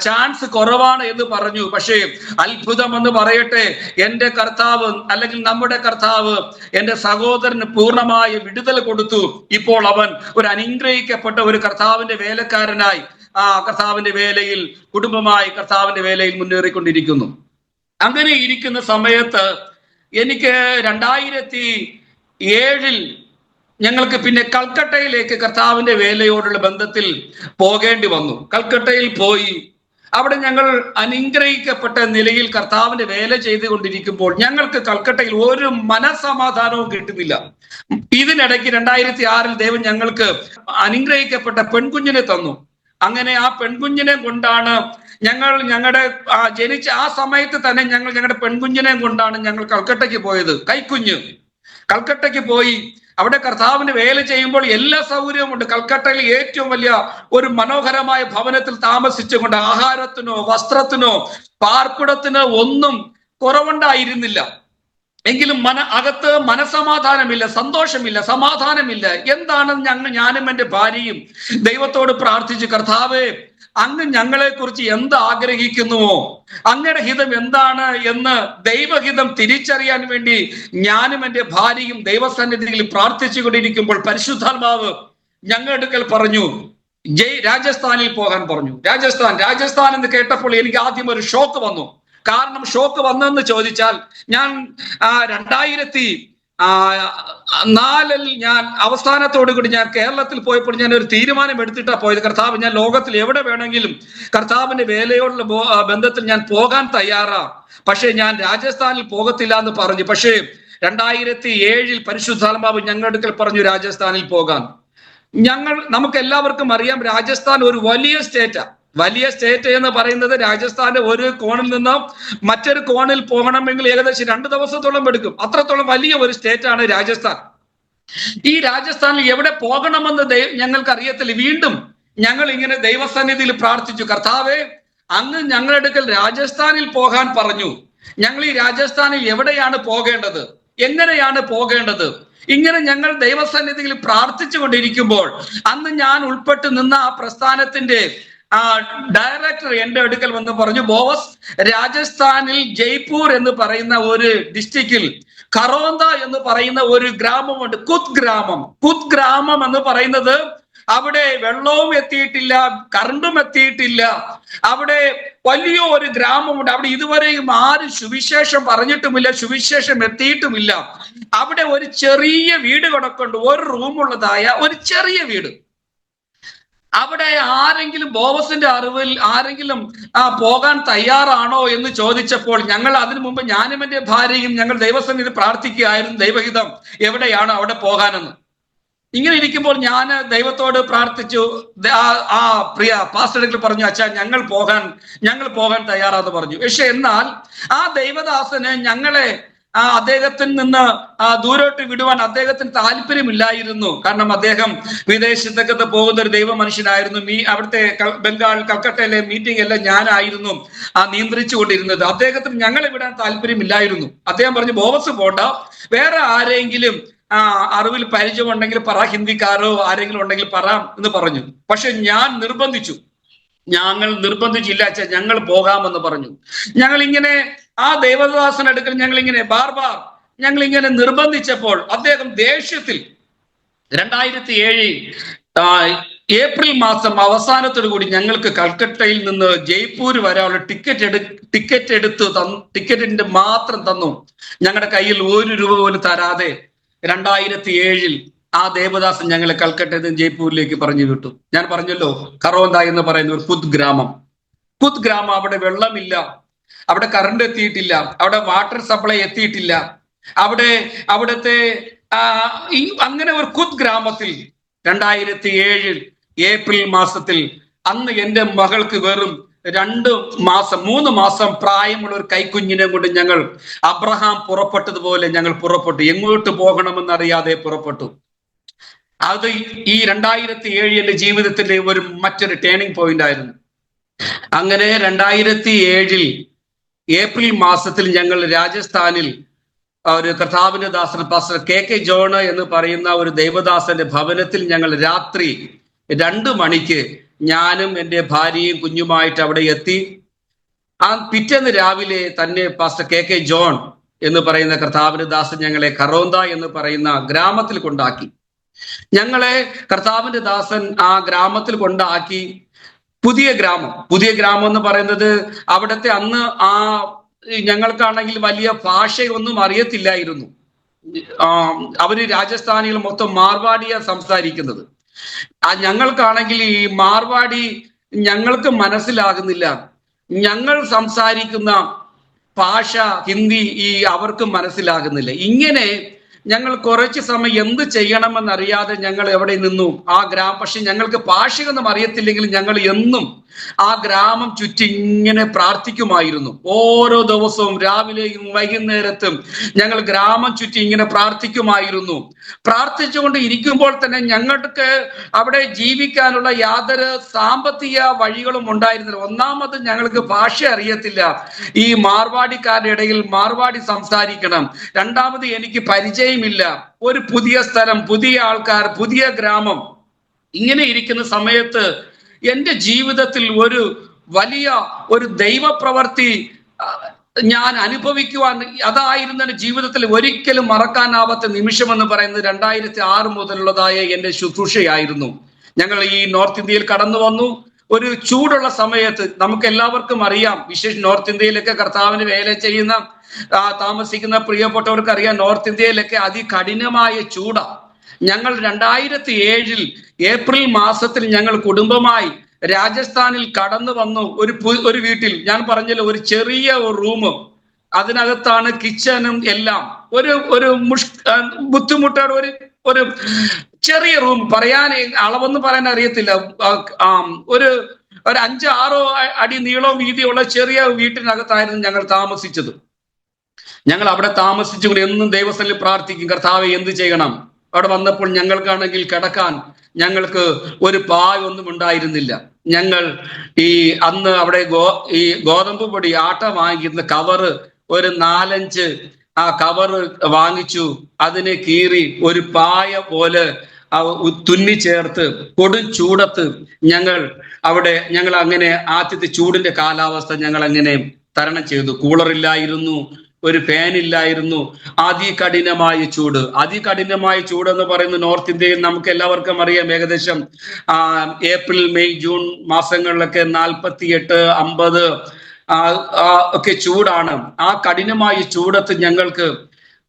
ചാൻസ് കുറവാണ് എന്ന് പറഞ്ഞു. പക്ഷേ അത്ഭുതം എന്ന് പറയട്ടെ, എൻ്റെ കർത്താവ് അല്ലെങ്കിൽ നമ്മുടെ കർത്താവ് എൻ്റെ സഹോദരന് പൂർണ്ണമായ വിടുതൽ കൊടുത്തു. ഇപ്പോൾ അവൻ ഒരു അനുഗ്രഹിക്കപ്പെട്ട ഒരു കർത്താവിന്റെ വേലക്കാരനായി കർത്താവിന്റെ വേലയിൽ കുടുംബമായി കർത്താവിന്റെ വേലയിൽ മുന്നേറിക്കൊണ്ടിരിക്കുന്നു. അങ്ങനെ ഇരിക്കുന്ന സമയത്ത് എനിക്ക് 2007 ഞങ്ങൾക്ക് പിന്നെ കൽക്കട്ടയിലേക്ക് കർത്താവിന്റെ വേലയോടുള്ള ബന്ധത്തിൽ പോകേണ്ടി വന്നു. കൽക്കട്ടയിൽ പോയി അവിടെ ഞങ്ങൾ അനുഗ്രഹിക്കപ്പെട്ട നിലയിൽ കർത്താവിന്റെ വേല ചെയ്തുകൊണ്ടിരിക്കുമ്പോൾ ഞങ്ങൾക്ക് കൽക്കട്ടയിൽ ഒരു മനസമാധാനവും കിട്ടുന്നില്ല. ഇതിനിടയ്ക്ക് 2006 ദൈവം ഞങ്ങൾക്ക് അനുഗ്രഹിക്കപ്പെട്ട പെൺകുഞ്ഞിനെ തന്നു. അങ്ങനെ ആ പെൺകുഞ്ഞിനെ കൊണ്ടാണ് ഞങ്ങളുടെ ജനിച്ച ആ സമയത്ത് തന്നെ ഞങ്ങളുടെ പെൺകുഞ്ഞിനെ കൊണ്ടാണ് ഞങ്ങൾ കൽക്കട്ടയ്ക്ക് പോയത്. കൈക്കുഞ്ഞ് കൽക്കട്ടയ്ക്ക് പോയി അവിടെ കർത്താവിന് വേല ചെയ്യുമ്പോൾ എല്ലാ സൗകര്യവും ഉണ്ട്. കൽക്കട്ടയിൽ ഏറ്റവും വലിയ ഒരു മനോഹരമായ ഭവനത്തിൽ താമസിച്ചുകൊണ്ട് ആഹാരത്തിനോ വസ്ത്രത്തിനോ പാർപ്പിടത്തിനോ ഒന്നും കുറവുണ്ടായിരുന്നില്ല. എങ്കിലും അകത്ത് മനസമാധാനമില്ല, സന്തോഷമില്ല, സമാധാനമില്ല. എന്താണ് ഞാനും എൻ്റെ ഭാര്യയും ദൈവത്തോട് പ്രാർത്ഥിച്ചു, കർത്താവേ, അങ്ങ് ഞങ്ങളെ കുറിച്ച് എന്ത് ആഗ്രഹിക്കുന്നുവോ, അങ്ങയുടെ ഹിതം എന്താണ് എന്ന് ദൈവഹിതം തിരിച്ചറിയാൻ വേണ്ടി ഞാനും എൻ്റെ ഭാര്യയും ദൈവസന്നിധിയിൽ പ്രാർത്ഥിച്ചു കൊണ്ടിരിക്കുമ്പോൾ പരിശുദ്ധാത്മാവ് ഞങ്ങളുടെ അടുക്കൽ പറഞ്ഞു, രാജസ്ഥാനിൽ പോകാൻ പറഞ്ഞു. രാജസ്ഥാൻ എന്ന് കേട്ടപ്പോൾ എനിക്ക് ആദ്യം ഒരു ഷോക്ക് വന്നു. കാരണം ഷോക്ക് വന്നെന്ന് ചോദിച്ചാൽ, ഞാൻ 2004 ഞാൻ അവസാനത്തോടു കൂടി ഞാൻ കേരളത്തിൽ പോയപ്പോൾ ഞാൻ ഒരു തീരുമാനം എടുത്തിട്ടാണ് പോയത്. കർത്താവ്, ഞാൻ ലോകത്തിൽ എവിടെ വേണമെങ്കിലും കർത്താവിന്റെ വേലയോടുള്ള ബന്ധത്തിൽ ഞാൻ പോകാൻ തയ്യാറാ, പക്ഷെ ഞാൻ രാജസ്ഥാനിൽ പോകത്തില്ല എന്ന് പറഞ്ഞു. പക്ഷേ 2007 പരിശുദ്ധാത്മാവ് ഞങ്ങളുടെ അടുക്കൽ പറഞ്ഞു രാജസ്ഥാനിൽ പോകാൻ. നമുക്ക് എല്ലാവർക്കും അറിയാം, രാജസ്ഥാൻ ഒരു വലിയ സ്റ്റേറ്റ് എന്ന് പറയുന്നത് രാജസ്ഥാന്റെ ഒരു കോണിൽ നിന്ന് മറ്റൊരു കോണിൽ പോകണമെങ്കിൽ ഏകദേശം 2 ദിവസത്തോളം എടുക്കും. അത്രത്തോളം വലിയ ഒരു സ്റ്റേറ്റ് ആണ് രാജസ്ഥാൻ. ഈ രാജസ്ഥാനിൽ എവിടെ പോകണമെന്ന് ഞങ്ങൾക്ക് അറിയത്തില്ല. വീണ്ടും ഞങ്ങൾ ഇങ്ങനെ ദൈവസന്നിധിയിൽ പ്രാർത്ഥിച്ചു, കർത്താവേ, അങ്ങ് ഞങ്ങളുടെ അടുക്കൽ രാജസ്ഥാനിൽ പോകാൻ പറഞ്ഞു. ഞങ്ങൾ ഈ രാജസ്ഥാനിൽ എവിടെയാണ് പോകേണ്ടത്, എങ്ങനെയാണ് പോകേണ്ടത്? ഇങ്ങനെ ഞങ്ങൾ ദൈവസന്നിധിയിൽ പ്രാർത്ഥിച്ചു കൊണ്ടിരിക്കുമ്പോൾ അന്ന് ഞാൻ ഉൾപ്പെട്ട് നിന്ന ആ പ്രസ്ഥാനത്തിന്റെ ഡയറക്ടർ എൻ്റെ അടുക്കൽ വന്ന് പറഞ്ഞു, ബോസ്, രാജസ്ഥാനിൽ ജയ്പൂർ എന്ന് പറയുന്ന ഒരു ഡിസ്ട്രിക്റ്റിൽ ഖറോന്ത എന്ന് പറയുന്ന ഒരു ഗ്രാമമുണ്ട്, കുത് ഗ്രാമം എന്ന് പറയുന്നത് അവിടെ വെള്ളവും എത്തിയിട്ടില്ല, കറണ്ടും എത്തിയിട്ടില്ല. അവിടെ വലിയ ഒരു ഗ്രാമമുണ്ട്. അവിടെ ഇതുവരെയും ആരും സുവിശേഷം പറഞ്ഞിട്ടുമില്ല, സുവിശേഷം എത്തിയിട്ടുമില്ല. അവിടെ ഒരു ചെറിയ വീട് കിടക്കുന്നുണ്ട്, ഒരു റൂമുള്ളതായ ഒരു ചെറിയ വീട്. അവിടെ ആരെങ്കിലും ബോവസിന്റെ അറിവിൽ ആരെങ്കിലും പോകാൻ തയ്യാറാണോ എന്ന് ചോദിച്ചപ്പോൾ ഞങ്ങൾ അതിനു മുമ്പ് ഞാനും എൻ്റെ ഭാര്യയും ഞങ്ങൾ ദൈവസന്നിധി പ്രാർത്ഥിക്കുകയായിരുന്നു, ദൈവഹിതം എവിടെയാണോ അവിടെ പോകാനെന്ന്. ഇങ്ങനെ ഇരിക്കുമ്പോൾ ഞാൻ ദൈവത്തോട് പ്രാർത്ഥിച്ചു. ആ പ്രിയ പാസ്റ്റർ പറഞ്ഞു, അച്ഛാ ഞങ്ങൾ പോകാൻ തയ്യാറാന്ന് പറഞ്ഞു. പക്ഷെ എന്നാൽ ആ ദൈവദാസന് ഞങ്ങളെ അദ്ദേഹത്തിൽ നിന്ന് ദൂരോട്ട് വിടുവാൻ അദ്ദേഹത്തിന് താല്പര്യമില്ലായിരുന്നു. കാരണം അദ്ദേഹം വിദേശത്തൊക്കെ പോകുന്ന ഒരു ദൈവ മനുഷ്യനായിരുന്നു. അവിടുത്തെ ബംഗാൾ കൽക്കട്ടയിലെ മീറ്റിംഗ് എല്ലാം ഞാനായിരുന്നു നിയന്ത്രിച്ചു കൊണ്ടിരുന്നത്. അദ്ദേഹത്തിന് ഞങ്ങളെ വിടാൻ താല്പര്യമില്ലായിരുന്നു. അദ്ദേഹം പറഞ്ഞു, ബോവസ് പോണ്ട, വേറെ ആരെങ്കിലും അറിവിൽ പരിചയമുണ്ടെങ്കിൽ പറ, ഹിന്ദിക്കാരോ ആരെങ്കിലും ഉണ്ടെങ്കിൽ പറ എന്ന് പറഞ്ഞു. പക്ഷെ ഞങ്ങൾ നിർബന്ധിച്ചില്ല, അച്ഛാ ഞങ്ങൾ പോകാമെന്ന് പറഞ്ഞു. ഞങ്ങൾ ഇങ്ങനെ ആ ദേവദാസനടുക്കൽ ഞങ്ങൾ ഇങ്ങനെ നിർബന്ധിച്ചപ്പോൾ അദ്ദേഹം ദേഷ്യത്തിൽ 2007 ഏപ്രിൽ മാസം അവസാനത്തോടു കൂടി ഞങ്ങൾക്ക് കൽക്കട്ടയിൽ നിന്ന് ജയ്പൂർ വരാനുള്ള ടിക്കറ്റിന്റെ മാത്രം തന്നു. ഞങ്ങളുടെ കയ്യിൽ 1 രൂപ പോലും തരാതെ 2007 ആ ദേവദാസൻ ഞങ്ങളെ കൽക്കട്ടയിൽ നിന്ന് ജയ്പൂരിലേക്ക് പറഞ്ഞു വിട്ടു. ഞാൻ പറഞ്ഞല്ലോ, കറോന്ത എന്ന് പറയുന്ന ഒരു കുത് ഗ്രാമം. അവിടെ വെള്ളമില്ല, അവിടെ കറണ്ട് എത്തിയിട്ടില്ല, അവിടെ വാട്ടർ സപ്ലൈ എത്തിയിട്ടില്ല, അവിടുത്തെ അങ്ങനെ ഒരു കുത് ഗ്രാമത്തിൽ 2007 ഏപ്രിൽ മാസത്തിൽ അന്ന് എൻ്റെ മകൾക്ക് വെറും 3 മാസം പ്രായമുള്ള ഒരു കൈക്കുഞ്ഞിനെ കൊണ്ട് ഞങ്ങൾ അബ്രഹാം പുറപ്പെട്ടതുപോലെ ഞങ്ങൾ പുറപ്പെട്ടു. എങ്ങോട്ട് പോകണമെന്നറിയാതെ പുറപ്പെട്ടു. അത് ഈ 2007 എൻ്റെ ജീവിതത്തിന്റെ മറ്റൊരു ടേണിംഗ് പോയിന്റ് ആയിരുന്നു. അങ്ങനെ 2007 ഏപ്രിൽ മാസത്തിൽ ഞങ്ങൾ രാജസ്ഥാനിൽ ഒരു കർത്താവിന്റെ ദാസൻ പാസ്റ്റർ കെ ജോൺ എന്ന് പറയുന്ന ഒരു ദൈവദാസന്റെ ഭവനത്തിൽ ഞങ്ങൾ രാത്രി 2 മണിക്ക് ഞാനും എൻ്റെ ഭാര്യയും കുഞ്ഞുമായിട്ട് അവിടെ എത്തി. പിറ്റേന്ന് രാവിലെ തന്നെ പാസ്റ്റർ കെ ജോൺ എന്ന് പറയുന്ന കർത്താവിന്റെ ദാസൻ ഞങ്ങളെ കറോന്ത എന്ന് പറയുന്ന ഗ്രാമത്തിൽ കൊണ്ടാക്കി. ഞങ്ങളെ കർത്താവിന്റെ ദാസൻ ആ ഗ്രാമത്തിൽ കൊണ്ടാക്കി. പുതിയ ഗ്രാമം എന്ന് പറയുന്നത് അവിടുത്തെ അന്ന് ഞങ്ങൾക്കാണെങ്കിൽ വലിയ ഭാഷയൊന്നും അറിയത്തില്ലായിരുന്നു. അവര് രാജസ്ഥാനികൾ മൊത്തം മാർവാടിയാ സംസാരിക്കുന്നത്. ഞങ്ങൾക്കാണെങ്കിൽ ഈ മാർവാടി ഞങ്ങൾക്ക് മനസ്സിലാകുന്നില്ല. ഞങ്ങൾ സംസാരിക്കുന്ന ഭാഷ ഹിന്ദി അവർക്ക് മനസ്സിലാകുന്നില്ല. ഇങ്ങനെ ഞങ്ങൾ കുറച്ച് സമയം എന്ത് ചെയ്യണമെന്നറിയാതെ ഞങ്ങൾ എവിടെ നിന്നു പക്ഷെ ഞങ്ങൾക്ക് ഭാഷയൊന്നും അറിയത്തില്ലെങ്കിൽ ഞങ്ങൾ എന്നും ആ ഗ്രാമം ചുറ്റി ഇങ്ങനെ പ്രാർത്ഥിക്കുമായിരുന്നു. ഓരോ ദിവസവും രാവിലെയും വൈകുന്നേരത്തും ഞങ്ങൾ ഗ്രാമം ചുറ്റി ഇങ്ങനെ പ്രാർത്ഥിക്കുമായിരുന്നു. പ്രാർത്ഥിച്ചുകൊണ്ട് ഇരിക്കുമ്പോൾ തന്നെ ഞങ്ങൾക്ക് അവിടെ ജീവിക്കാനുള്ള യാതൊരു സാമ്പത്തിക വഴികളും ഉണ്ടായിരുന്നില്ല. ഒന്നാമത് ഞങ്ങൾക്ക് ഭാഷ അറിയത്തില്ല. ഈ മാർവാടിക്കാരുടെ ഇടയിൽ മാർവാടി സംസാരിക്കണം. രണ്ടാമത് എനിക്ക് പരിചയമില്ല. ഒരു പുതിയ സ്ഥലം, പുതിയ ആൾക്കാർ, പുതിയ ഗ്രാമം. ഇങ്ങനെ ഇരിക്കുന്ന സമയത്ത് എൻ്റെ ജീവിതത്തിൽ ഒരു വലിയ ഒരു ദൈവപ്രവർത്തി ഞാൻ അനുഭവിക്കുവാൻ, അതായിരുന്നു എൻ്റെ ജീവിതത്തിൽ ഒരിക്കലും മറക്കാനാവാത്ത നിമിഷം എന്ന് പറയുന്നത് 2006 മുതലുള്ളതായ എൻ്റെ ശുശ്രൂഷയായിരുന്നു. ഞങ്ങൾ ഈ നോർത്ത് ഇന്ത്യയിൽ കടന്നു വന്നു. ഒരു ചൂടുള്ള സമയത്ത് നമുക്ക് എല്ലാവർക്കും അറിയാം, വിശേഷം നോർത്ത് ഇന്ത്യയിലൊക്കെ കർത്താവിന് വേല ചെയ്യുന്ന താമസിക്കുന്ന പ്രിയപ്പെട്ടവർക്ക് അറിയാം, നോർത്ത് ഇന്ത്യയിലൊക്കെ അതികഠിനമായ ചൂടാ. ഞങ്ങൾ 2007 ഏപ്രിൽ മാസത്തിൽ ഞങ്ങൾ കുടുംബമായി രാജസ്ഥാനിൽ കടന്നു വന്നു. ഒരു വീട്ടിൽ ഞാൻ പറഞ്ഞല്ലോ, ഒരു ചെറിയ റൂം, അതിനകത്താണ് കിച്ചണും എല്ലാം. ഒരു ബുദ്ധിമുട്ടോടെ ഒരു ചെറിയ റൂം, അളവൊന്നും പറയാൻ അറിയത്തില്ല. ഒരു 5-6 അടി നീളവും വീതിയുള്ള ചെറിയ വീട്ടിനകത്തായിരുന്നു ഞങ്ങൾ താമസിച്ചത്. ഞങ്ങൾ അവിടെ താമസിച്ചുകൊണ്ട് എന്നും ദൈവസ്ഥലിൽ പ്രാർത്ഥിക്കും, കർത്താവെ എന്ത് ചെയ്യണം. അവിടെ വന്നപ്പോൾ ഞങ്ങൾക്കാണെങ്കിൽ കിടക്കാൻ ഞങ്ങൾക്ക് ഒരു പായൊന്നും ഉണ്ടായിരുന്നില്ല. ഞങ്ങൾ അന്ന് അവിടെ ഗോതമ്പ് പൊടി ആട്ട വാങ്ങിക്കുന്ന കവറ് ഒരു 4-5 കവറ് വാങ്ങിച്ചു. അതിനെ കീറി ഒരു പായ പോലെ തുന്നി ചേർത്ത് കൊടും ചൂടത്ത് ഞങ്ങൾ അങ്ങനെ ആദ്യത്തെ ചൂടിന്റെ കാലാവസ്ഥ ഞങ്ങൾ അങ്ങനെ തരണം ചെയ്തു. കൂളറില്ലായിരുന്നു, ഒരു ഫാൻ ഇല്ലായിരുന്നു. അതികഠിനമായ ചൂട് എന്ന് പറയുന്നത് നോർത്ത് ഇന്ത്യയിൽ നമുക്ക് എല്ലാവർക്കും അറിയാം. ഏകദേശം ഏപ്രിൽ, മെയ്, ജൂൺ മാസങ്ങളിലൊക്കെ 48-50 ഒക്കെ ചൂടാണ്. ആ കഠിനമായ ചൂടത്ത് ഞങ്ങൾക്ക്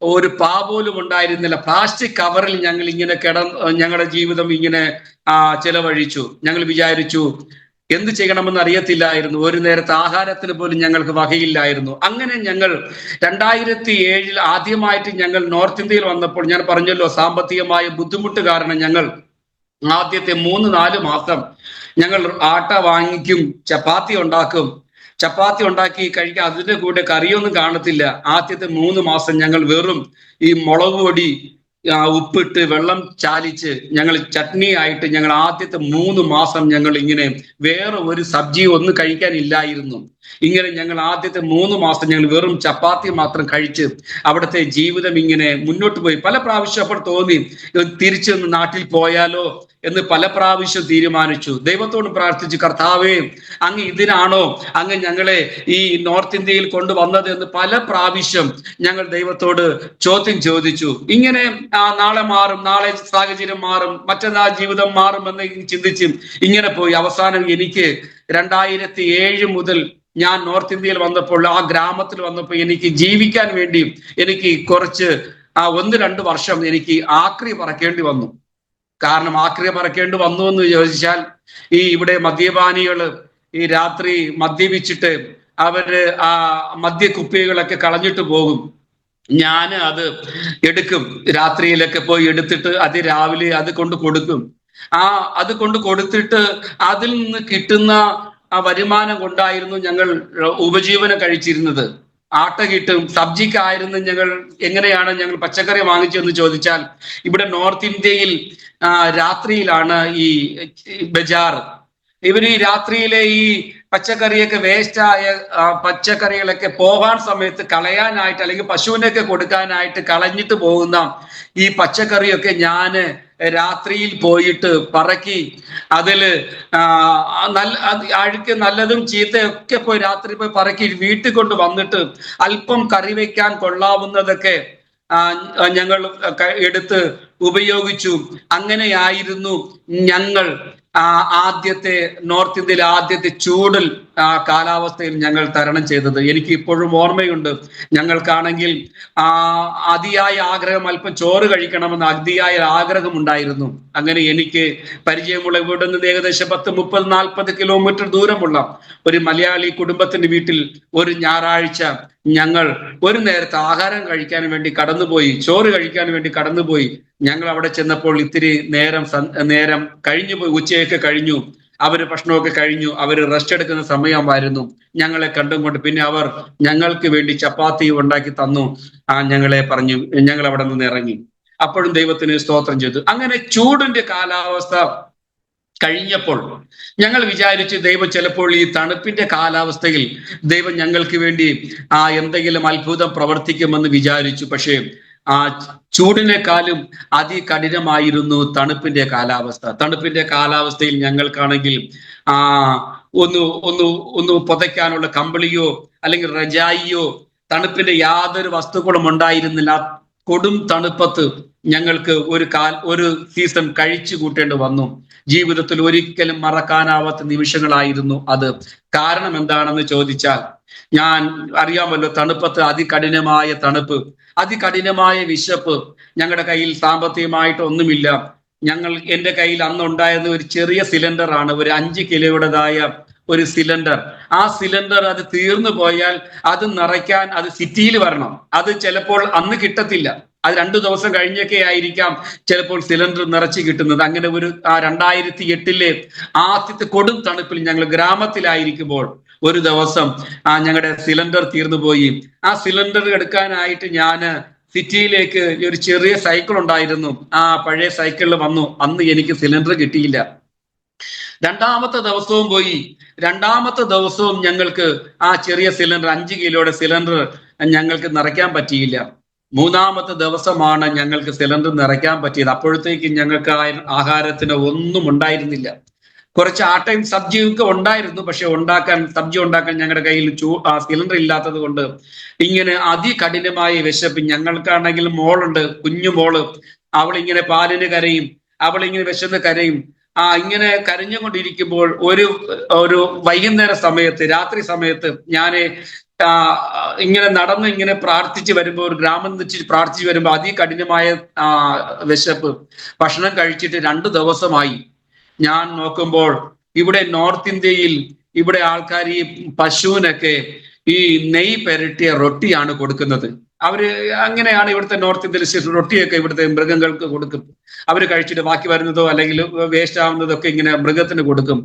ഒരു പാ പോലും ഉണ്ടായിരുന്നില്ല. പ്ലാസ്റ്റിക് കവറിൽ ഞങ്ങൾ ഇങ്ങനെ ഞങ്ങളുടെ ജീവിതം ഇങ്ങനെ ചെലവഴിച്ചു. ഞങ്ങൾ വിചാരിച്ചു എന്ത് ചെയ്യണമെന്ന് അറിയത്തില്ലായിരുന്നു. ഒരു നേരത്തെ ആഹാരത്തിന് പോലും ഞങ്ങൾക്ക് വകയില്ലായിരുന്നു. അങ്ങനെ ഞങ്ങൾ 2007 ആദ്യമായിട്ട് ഞങ്ങൾ നോർത്ത് ഇന്ത്യയിൽ വന്നപ്പോൾ ഞാൻ പറഞ്ഞല്ലോ, സാമ്പത്തികമായ ബുദ്ധിമുട്ട് കാരണം ഞങ്ങൾ ആദ്യത്തെ 3-4 മാസം ഞങ്ങൾ ആട്ട വാങ്ങിക്കും, ചപ്പാത്തി ഉണ്ടാക്കി കഴിക്കാൻ. അതിന്റെ കൂടെ കറിയൊന്നും കാണത്തില്ല. ആദ്യത്തെ 3 മാസം ഞങ്ങൾ വെറും ഈ മുളക് പൊടി ഉപ്പിട്ട് വെള്ളം ചാലിച്ച് ഞങ്ങൾ ചട്നി ആയിട്ട് ഞങ്ങൾ ആദ്യത്തെ 3 മാസം ഞങ്ങൾ ഇങ്ങനെ വേറെ ഒരു സബ്ജി ഒന്നും കഴിക്കാനില്ലായിരുന്നു. ഇങ്ങനെ ഞങ്ങൾ ആദ്യത്തെ 3 മാസം ഞങ്ങൾ വെറും ചപ്പാത്തി മാത്രം കഴിച്ച് അവിടുത്തെ ജീവിതം ഇങ്ങനെ മുന്നോട്ട് പോയി. പല പ്രാവശ്യം അപ്പോൾ തോന്നി തിരിച്ച് നാട്ടിൽ പോയാലോ എന്ന് പല പ്രാവശ്യം തീരുമാനിച്ചു. ദൈവത്തോട് പ്രാർത്ഥിച്ചു, കർത്താവേ, അങ്ങ് ഇതിനാണോ അങ്ങ് ഞങ്ങളെ ഈ നോർത്ത് ഇന്ത്യയിൽ കൊണ്ടുവന്നത് എന്ന് പല പ്രാവശ്യം ഞങ്ങൾ ദൈവത്തോട് ചോദ്യം ചോദിച്ചു. ഇങ്ങനെ നാളെ മാറും, നാളെ സാഹചര്യം മാറും, മറ്റന്നാൾ ജീവിതം മാറും എന്ന് ചിന്തിച്ച് ഇങ്ങനെ പോയി. അവസാനം എനിക്ക് 2007 മുതൽ ഞാൻ നോർത്ത് ഇന്ത്യയിൽ വന്നപ്പോൾ, ആ ഗ്രാമത്തിൽ വന്നപ്പോൾ എനിക്ക് ജീവിക്കാൻ വേണ്ടി എനിക്ക് കുറച്ച് 1-2 വർഷം എനിക്ക് ആക്രി പറക്കേണ്ടി വന്നു. കാരണം ആക്രി പറക്കേണ്ടി വന്നു എന്ന് ചോദിച്ചാൽ, ഈ ഇവിടെ മദ്യപാനികള് ഈ രാത്രി മദ്യപിച്ചിട്ട് അവര് മദ്യക്കുപ്പികളൊക്കെ കളഞ്ഞിട്ട് പോകും. ഞാൻ അത് എടുക്കും, രാത്രിയിലൊക്കെ പോയി എടുത്തിട്ട് അത് രാവിലെ അത് കൊണ്ട് കൊടുക്കും. അത് കൊണ്ട് കൊടുത്തിട്ട് അതിൽ നിന്ന് കിട്ടുന്ന വരുമാനം കൊണ്ടായിരുന്നു ഞങ്ങൾ ഉപജീവനം കഴിച്ചിരുന്നത്. ആട്ട കിട്ടും, സബ്ജിക്കായിരുന്നു ഞങ്ങൾ. എങ്ങനെയാണ് ഞങ്ങൾ പച്ചക്കറി വാങ്ങിച്ചതെന്ന് ചോദിച്ചാൽ, ഇവിടെ നോർത്ത് ഇന്ത്യയിൽ രാത്രിയിലാണ് ഈ ബജാർ. ഇവര് ഈ രാത്രിയിലെ ഈ പച്ചക്കറിയൊക്കെ വേസ്റ്റായ പച്ചക്കറികളൊക്കെ പോകാൻ സമയത്ത് കളയാനായിട്ട്, അല്ലെങ്കിൽ പശുവിനൊക്കെ കൊടുക്കാനായിട്ട് കളഞ്ഞിട്ട് പോകുന്ന ഈ പച്ചക്കറിയൊക്കെ ഞാന് രാത്രിയിൽ പോയിട്ട് പറക്കി അതില് അഴുക്ക് നല്ലതും ചീത്തയൊക്കെ പോയി രാത്രി പോയി പറക്കി വീട്ടിൽ കൊണ്ട് വന്നിട്ട് അല്പം കറി വയ്ക്കാൻ കൊള്ളാവുന്നതൊക്കെ ഞങ്ങൾ എടുത്ത് ഉപയോഗിച്ചു. അങ്ങനെയായിരുന്നു ഞങ്ങൾ ആദ്യത്തെ നോർത്ത് ഇന്ത്യയിലെ ആദ്യത്തെ ചൂടൽ കാലാവസ്ഥയിൽ ഞങ്ങൾ തരണം ചെയ്തത്. എനിക്ക് ഇപ്പോഴും ഓർമ്മയുണ്ട്. ഞങ്ങൾക്കാണെങ്കിൽ അതിയായ ആഗ്രഹം, അല്പം ചോറ് കഴിക്കണമെന്ന് അതിയായ ആഗ്രഹം ഉണ്ടായിരുന്നു. അങ്ങനെ എനിക്ക് പരിചയമുള്ള ഇവിടെ നിന്ന് ഏകദേശം 10-30-40 കിലോമീറ്റർ ദൂരമുള്ള ഒരു മലയാളി കുടുംബത്തിന്റെ വീട്ടിൽ ഒരു ഞായറാഴ്ച ഞങ്ങൾ ഒരു നേരത്തെ ആഹാരം കഴിക്കാൻ വേണ്ടി കടന്നുപോയി, ചോറ് കഴിക്കാൻ വേണ്ടി കടന്നുപോയി. ഞങ്ങൾ അവിടെ ചെന്നപ്പോൾ ഇത്തിരി നേരം കഴിഞ്ഞു പോയി, ഉച്ചയൊക്കെ കഴിഞ്ഞു, അവര് ഭക്ഷണമൊക്കെ കഴിഞ്ഞു, അവര് റെസ്റ്റ് എടുക്കുന്ന സമയമായിരുന്നു. ഞങ്ങളെ കണ്ടുകൊണ്ട് പിന്നെ അവർ ഞങ്ങൾക്ക് വേണ്ടി ചപ്പാത്തി ഉണ്ടാക്കി തന്നു. ഞങ്ങളെ പറഞ്ഞു, ഞങ്ങൾ അവിടെ നിന്ന് ഇറങ്ങി. അപ്പോഴും ദൈവത്തിന് സ്തോത്രം ചെയ്തു. അങ്ങനെ ചൂടിന്റെ കാലാവസ്ഥ കഴിഞ്ഞപ്പോൾ ഞങ്ങൾ വിചാരിച്ചു, ദൈവം ചിലപ്പോൾ ഈ തണുപ്പിന്റെ കാലാവസ്ഥയിൽ ദൈവം ഞങ്ങൾക്ക് വേണ്ടി എന്തെങ്കിലും അത്ഭുതം പ്രവർത്തിക്കുമെന്ന് വിചാരിച്ചു. പക്ഷേ ചൂടിനേക്കാളും അതികഠിനമായിരുന്നു തണുപ്പിന്റെ കാലാവസ്ഥ. തണുപ്പിന്റെ കാലാവസ്ഥയിൽ ഞങ്ങൾക്കാണെങ്കിൽ ഒന്ന് പുതയ്ക്കാനുള്ള കമ്പിളിയോ അല്ലെങ്കിൽ റജായിയോ തണുപ്പിന്റെ യാതൊരു വസ്തുക്കളും ഉണ്ടായിരുന്നില്ല. കൊടും തണുപ്പത്ത് ഞങ്ങൾക്ക് ഒരു സീസൺ കഴിച്ചു കൂട്ടേണ്ടി വന്നു. ജീവിതത്തിൽ ഒരിക്കലും മറക്കാനാവാത്ത നിമിഷങ്ങളായിരുന്നു അത്. കാരണം എന്താണെന്ന് ചോദിച്ചാൽ, ഞാൻ അറിയാമല്ലോ, തണുപ്പത്ത് അതികഠിനമായ തണുപ്പ്, അതികഠിനമായ വിശപ്പ്. ഞങ്ങളുടെ കയ്യിൽ സാമ്പത്തികമായിട്ട് ഒന്നുമില്ല. എൻ്റെ കയ്യിൽ അന്നുണ്ടായത് ഒരു ചെറിയ സിലിണ്ടർ ആണ്, ഒരു 5 കിലോയുടേതായ ഒരു സിലിണ്ടർ. ആ സിലിണ്ടർ അത് തീർന്നു പോയാൽ അത് നിറയ്ക്കാൻ അത് സിറ്റിയിൽ വരണം. അത് ചിലപ്പോൾ അന്ന് കിട്ടത്തില്ല, അത് 2 ദിവസം കഴിഞ്ഞൊക്കെ ആയിരിക്കാം ചിലപ്പോൾ സിലിണ്ടർ നിറച്ച് കിട്ടുന്നത്. അങ്ങനെ ഒരു 2008 ആദ്യത്തെ കൊടും തണുപ്പിൽ ഞങ്ങൾ ഗ്രാമത്തിലായിരിക്കുമ്പോൾ ഒരു ദിവസം ഞങ്ങളുടെ സിലിണ്ടർ തീർന്നു പോയി. ആ സിലിണ്ടർ എടുക്കാനായിട്ട് ഞാൻ സിറ്റിയിലേക്ക് ഒരു ചെറിയ സൈക്കിൾ ഉണ്ടായിരുന്നു, ആ പഴയ സൈക്കിളിൽ വന്നു. അന്ന് എനിക്ക് സിലിണ്ടർ കിട്ടിയില്ല. 2ാമത്തെ ദിവസവും പോയി. 2ാമത്തെ ദിവസവും ഞങ്ങൾക്ക് ആ ചെറിയ സിലിണ്ടർ, 5 കിലോയുടെ സിലിണ്ടർ ഞങ്ങൾക്ക് നിറയ്ക്കാൻ പറ്റിയില്ല. 3ാമത്തെ ദിവസമാണ് ഞങ്ങൾക്ക് സിലിണ്ടർ നിറയ്ക്കാൻ പറ്റിയത്. അപ്പോഴത്തേക്ക് ഞങ്ങൾക്ക് ആഹാരത്തിന് ഒന്നും ഉണ്ടായിരുന്നില്ല. കുറച്ച് ആട്ടയും സബ്ജിയും ഒക്കെ ഉണ്ടായിരുന്നു, പക്ഷെ സബ്ജി ഉണ്ടാക്കാൻ ഞങ്ങളുടെ കയ്യിൽ സിലിണ്ടർ ഇല്ലാത്തത് കൊണ്ട് ഇങ്ങനെ അതികഠിനമായ വിശപ്പ്. ഞങ്ങൾക്കാണെങ്കിൽ മോളുണ്ട്, കുഞ്ഞു മോള്. അവളിങ്ങനെ പാലിന് കരയും, അവളിങ്ങനെ വിശന്ന് കരയും. ഇങ്ങനെ കരഞ്ഞുകൊണ്ടിരിക്കുമ്പോൾ ഒരു വൈകുന്നേര സമയത്ത്, രാത്രി സമയത്ത് ഞാൻ ഇങ്ങനെ നടന്ന് ഇങ്ങനെ പ്രാർത്ഥിച്ച് വരുമ്പോൾ, ഒരു ഗ്രാമം വെച്ച് പ്രാർത്ഥിച്ച് വരുമ്പോൾ അതികഠിനമായ വിശപ്പ്. ഭക്ഷണം കഴിച്ചിട്ട് 2 ദിവസമായി. ഞാൻ നോക്കുമ്പോൾ ഇവിടെ നോർത്ത് ഇന്ത്യയിൽ ഇവിടെ ആൾക്കാർ ഈ പശുവിനൊക്കെ ഈ നെയ് പെരട്ടിയ റൊട്ടിയാണ് കൊടുക്കുന്നത്. അവര് അങ്ങനെയാണ് ഇവിടുത്തെ നോർത്ത് ഇന്ത്യയിൽ റൊട്ടിയൊക്കെ ഇവിടുത്തെ മൃഗങ്ങൾക്ക് കൊടുക്കും. അവര് കഴിച്ചിട്ട് ബാക്കി വരുന്നതോ അല്ലെങ്കിൽ വേസ്റ്റ് ആവുന്നതോ ഒക്കെ ഇങ്ങനെ മൃഗത്തിന് കൊടുക്കും.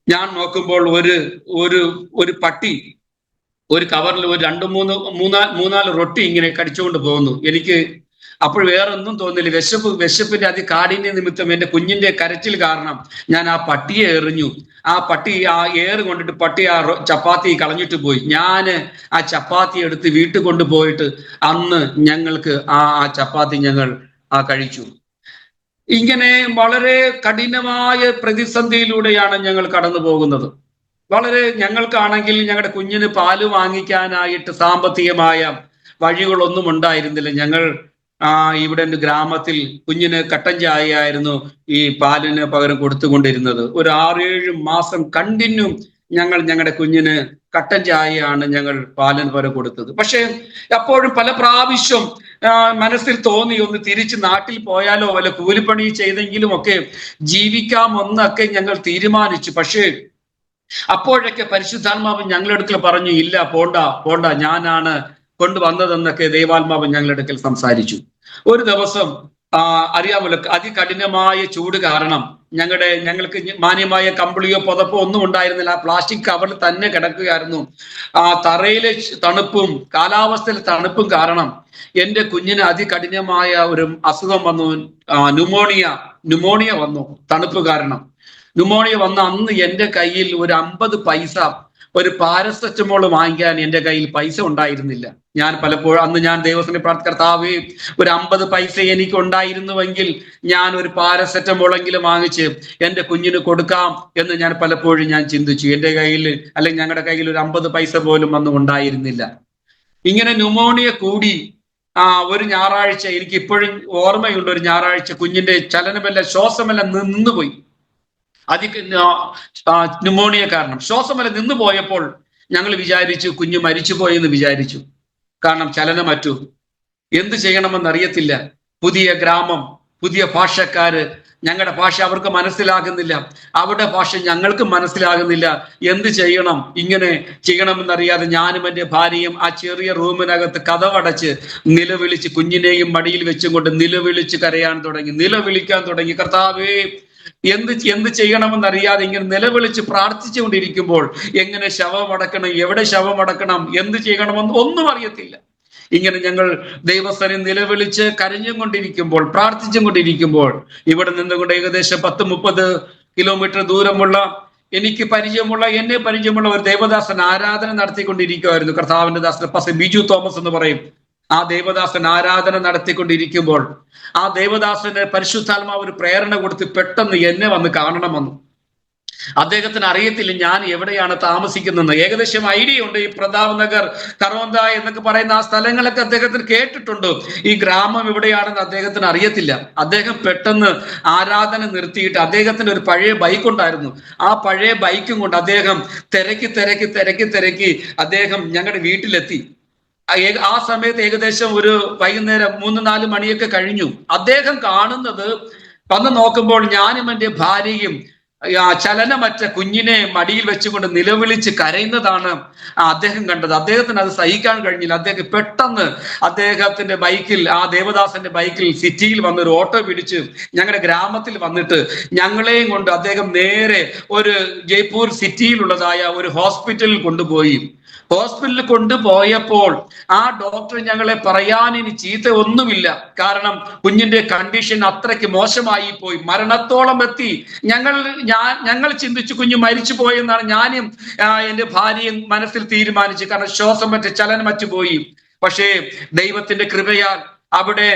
ഞാൻ നോക്കുമ്പോൾ ഒരു പട്ടി ഒരു കവറിൽ ഒരു മൂന്നാല് റൊട്ടി ഇങ്ങനെ കടിച്ചുകൊണ്ട് പോകുന്നു. എനിക്ക് അപ്പോൾ വേറെ ഒന്നും തോന്നില്ല. വിശപ്പിന്റെ അതികാഠിന്യ നിമിത്തം എന്റെ കുഞ്ഞിന്റെ കരച്ചിൽ കാരണം ഞാൻ ആ പട്ടിയെ എറിഞ്ഞു. ആ പട്ടി ആ ഏറ് കൊണ്ടിട്ട് പട്ടി ആ ചപ്പാത്തി കളഞ്ഞിട്ട് പോയി. ഞാൻ ആ ചപ്പാത്തി എടുത്ത് വീട്ടിൽ കൊണ്ടുപോയിട്ട് അന്ന് ഞങ്ങൾക്ക് ആ ചപ്പാത്തി ഞങ്ങൾ കഴിച്ചു. ഇങ്ങനെ വളരെ കഠിനമായ പ്രതിസന്ധിയിലൂടെയാണ് ഞങ്ങൾ കടന്നു പോകുന്നത്. വളരെ ഞങ്ങൾക്കാണെങ്കിൽ ഞങ്ങളുടെ കുഞ്ഞിന് പാല് വാങ്ങിക്കാനായിട്ട് സാമ്പത്തികമായ വഴികളൊന്നും ഉണ്ടായിരുന്നില്ല. ഞങ്ങൾ ഇവിടെ ഗ്രാമത്തിൽ കുഞ്ഞിന് കട്ടൻ ചായയായിരുന്നു ഈ പാലിന് പകരം കൊടുത്തുകൊണ്ടിരുന്നത്. ഒരു 6-7 മാസം കണ്ടിന്യൂ ഞങ്ങളുടെ കുഞ്ഞിന് കട്ടൻ ചായയാണ് ഞങ്ങൾ പാലിന് പകരം കൊടുത്തത്. പക്ഷെ അപ്പോഴും പല പ്രാവശ്യം മനസ്സിൽ തോന്നി ഒന്ന് തിരിച്ച് നാട്ടിൽ പോയാലോ വല്ല കൂലിപ്പണി ചെയ്തെങ്കിലും ഒക്കെ ജീവിക്കാമെന്നൊക്കെ ഞങ്ങൾ തീരുമാനിച്ചു. പക്ഷേ അപ്പോഴൊക്കെ പരിശുദ്ധാത്മാവ് ഞങ്ങളുടെ അടുക്കൽ പറഞ്ഞു, ഇല്ല, പോണ്ട, ഞാനാണ് കൊണ്ടുവന്നതെന്നൊക്കെ ദൈവാത്മാവ് ഞങ്ങളുടെ അടുക്കൽ സംസാരിച്ചു. ഒരു ദിവസം അറിയാമല്ലോ, അതികഠിനമായ ചൂട് കാരണം ഞങ്ങൾക്ക് മാന്യമായ കമ്പിളിയോ പുതപ്പോ ഒന്നും ഉണ്ടായിരുന്നില്ല. ആ പ്ലാസ്റ്റിക് കവറിൽ തന്നെ കിടക്കുകയായിരുന്നു. തറയിലെ തണുപ്പും കാലാവസ്ഥയിലെ തണുപ്പും കാരണം എന്റെ കുഞ്ഞിന് അതികഠിനമായ ഒരു അസുഖം വന്നു. ന്യൂമോണിയ വന്നു. തണുപ്പ് കാരണം ന്യൂമോണിയ വന്ന അന്ന് എന്റെ കയ്യിൽ ഒരു 50 പൈസ, ഒരു പാരസെറ്റമോൾ വാങ്ങിക്കാൻ എന്റെ കയ്യിൽ പൈസ ഉണ്ടായിരുന്നില്ല. ഞാൻ പലപ്പോഴും അന്ന് ഞാൻ ദൈവത്തിനെ കർത്താവേ, ഒരു 50 പൈസ എനിക്ക് ഉണ്ടായിരുന്നുവെങ്കിൽ ഞാൻ ഒരു പാരസെറ്റമോളെങ്കിലും വാങ്ങിച്ച് എന്റെ കുഞ്ഞിന് കൊടുക്കാം എന്ന് ഞാൻ പലപ്പോഴും ചിന്തിച്ചു. എന്റെ കയ്യിൽ അല്ലെങ്കിൽ ഞങ്ങളുടെ കയ്യിൽ ഒരു 50 പൈസ പോലും അന്ന് ഉണ്ടായിരുന്നില്ല. ഇങ്ങനെ ന്യൂമോണിയ കൂടി ഒരു ഞായറാഴ്ച, എനിക്ക് ഇപ്പോഴും ഓർമ്മയുണ്ട്, ഒരു ഞായറാഴ്ച കുഞ്ഞിന്റെ ചലനമെല്ലാം ശ്വാസമെല്ലാം നിന്നുപോയി. ന്യൂമോണിയ കാരണം ശ്വാസമെല്ലാം നിന്നു പോയപ്പോൾ ഞങ്ങൾ വിചാരിച്ചു കുഞ്ഞ് മരിച്ചുപോയെന്ന് വിചാരിച്ചു. കാരണം ചലനമറ്റു. എന്ത് ചെയ്യണമെന്നറിയത്തില്ല. പുതിയ ഗ്രാമം, പുതിയ ഭാഷക്കാര്, ഞങ്ങളുടെ ഭാഷ അവർക്ക് മനസ്സിലാകുന്നില്ല, അവരുടെ ഭാഷ ഞങ്ങൾക്ക് മനസ്സിലാകുന്നില്ല. എന്ത് ചെയ്യണം? ഇങ്ങനെ ചെയ്യണമെന്നറിയാതെ ഞാനും എൻ്റെ ഭാര്യയും ആ ചെറിയ റൂമിനകത്ത് കതവടച്ച് നിലവിളിച്ച്, കുഞ്ഞിനെയും മടിയിൽ വെച്ചും കൊണ്ട് നിലവിളിച്ച് നിലവിളിക്കാൻ തുടങ്ങി. കർത്താവേ, എന്ത് ചെയ്യണമെന്നറിയാതെ ഇങ്ങനെ നിലവിളിച്ച് പ്രാർത്ഥിച്ചുകൊണ്ടിരിക്കുമ്പോൾ എങ്ങനെ ശവമടക്കണം, എവിടെ ശവമടക്കണം, എന്ത് ചെയ്യണമെന്ന് ഒന്നും അറിയത്തില്ല. ഇങ്ങനെ ഞങ്ങൾ ദൈവസ്ഥനെ നിലവിളിച്ച് കരഞ്ഞും കൊണ്ടിരിക്കുമ്പോൾ, പ്രാർത്ഥിച്ചും കൊണ്ടിരിക്കുമ്പോൾ, ഇവിടെ നിന്നുകൊണ്ട് ഏകദേശം 10-30 കിലോമീറ്റർ ദൂരമുള്ള എന്നെ പരിചയമുള്ള ഒരു ദേവദാസൻ ആരാധന നടത്തിക്കൊണ്ടിരിക്കുമായിരുന്നു. കർത്താവിന്റെ ദാസൻ പാസ്റ്റർ ബിജു തോമസ് എന്ന് പറയും. ആ ദേവദാസൻ ആരാധന നടത്തിക്കൊണ്ടിരിക്കുമ്പോൾ ആ ദേവദാസന് പരിശുദ്ധാത്മാവ് ഒരു പ്രേരണ കൊടുത്ത് പെട്ടെന്ന് എന്നെ വന്ന് കാണണമെന്ന്. അദ്ദേഹത്തിന് അറിയത്തില്ല ഞാൻ എവിടെയാണ് താമസിക്കുന്നതെന്ന്. ഏകദേശം ഐഡിയ ഉണ്ട്. ഈ പ്രതാപ് നഗർ, കറോന്ത എന്നൊക്കെ പറയുന്ന ആ സ്ഥലങ്ങളൊക്കെ അദ്ദേഹത്തിന് കേട്ടിട്ടുണ്ട്. ഈ ഗ്രാമം എവിടെയാണെന്ന് അദ്ദേഹത്തിന് അറിയത്തില്ല. അദ്ദേഹം പെട്ടെന്ന് ആരാധന നിർത്തിയിട്ട്, അദ്ദേഹത്തിന് ഒരു പഴയ ബൈക്ക് ഉണ്ടായിരുന്നു. ആ പഴയ ബൈക്കും കൊണ്ട് അദ്ദേഹം തിരക്കി അദ്ദേഹം ഞങ്ങളുടെ വീട്ടിലെത്തി. ആ സമയത്ത് ഏകദേശം ഒരു വൈകുന്നേരം 3-4 മണിയൊക്കെ കഴിഞ്ഞു. അദ്ദേഹം കാണുന്നത്, വന്ന് നോക്കുമ്പോൾ ഞാനും എൻ്റെ ഭാര്യയും ചലനമറ്റ കുഞ്ഞിനെ മടിയിൽ വെച്ചുകൊണ്ട് നിലവിളിച്ച് കരയുന്നതാണ് അദ്ദേഹം കണ്ടത്. അദ്ദേഹത്തിന് അത് സഹിക്കാൻ കഴിഞ്ഞില്ല. അദ്ദേഹം പെട്ടെന്ന് അദ്ദേഹത്തിന്റെ ബൈക്കിൽ, ആ ദേവദാസന്റെ ബൈക്കിൽ സിറ്റിയിൽ വന്ന് ഒരു ഓട്ടോ പിടിച്ച് ഞങ്ങളുടെ ഗ്രാമത്തിൽ വന്നിട്ട് ഞങ്ങളെയും കൊണ്ട് അദ്ദേഹം നേരെ ഒരു ജയ്പൂർ സിറ്റിയിലുള്ളതായ ഒരു ഹോസ്പിറ്റലിൽ കൊണ്ടുപോയി. ഹോസ്പിറ്റലിൽ കൊണ്ടുപോയപ്പോൾ ആ ഡോക്ടർ ഞങ്ങളെ പറയാൻ ഇനി ചീത്ത ഒന്നുമില്ല. കാരണം കുഞ്ഞിന്റെ കണ്ടീഷൻ അത്രയ്ക്ക് മോശമായി പോയി, മരണത്തോളം എത്തി. ഞങ്ങൾ ചിന്തിച്ചു കുഞ്ഞ് മരിച്ചു പോയെന്നാണ് ഞാനും എൻ്റെ ഭാര്യയും മനസ്സിൽ തീരുമാനിച്ചു. കാരണം ശ്വാസം ചലനം പോയി. പക്ഷേ ദൈവത്തിന്റെ കൃപയാൽ അവിടെ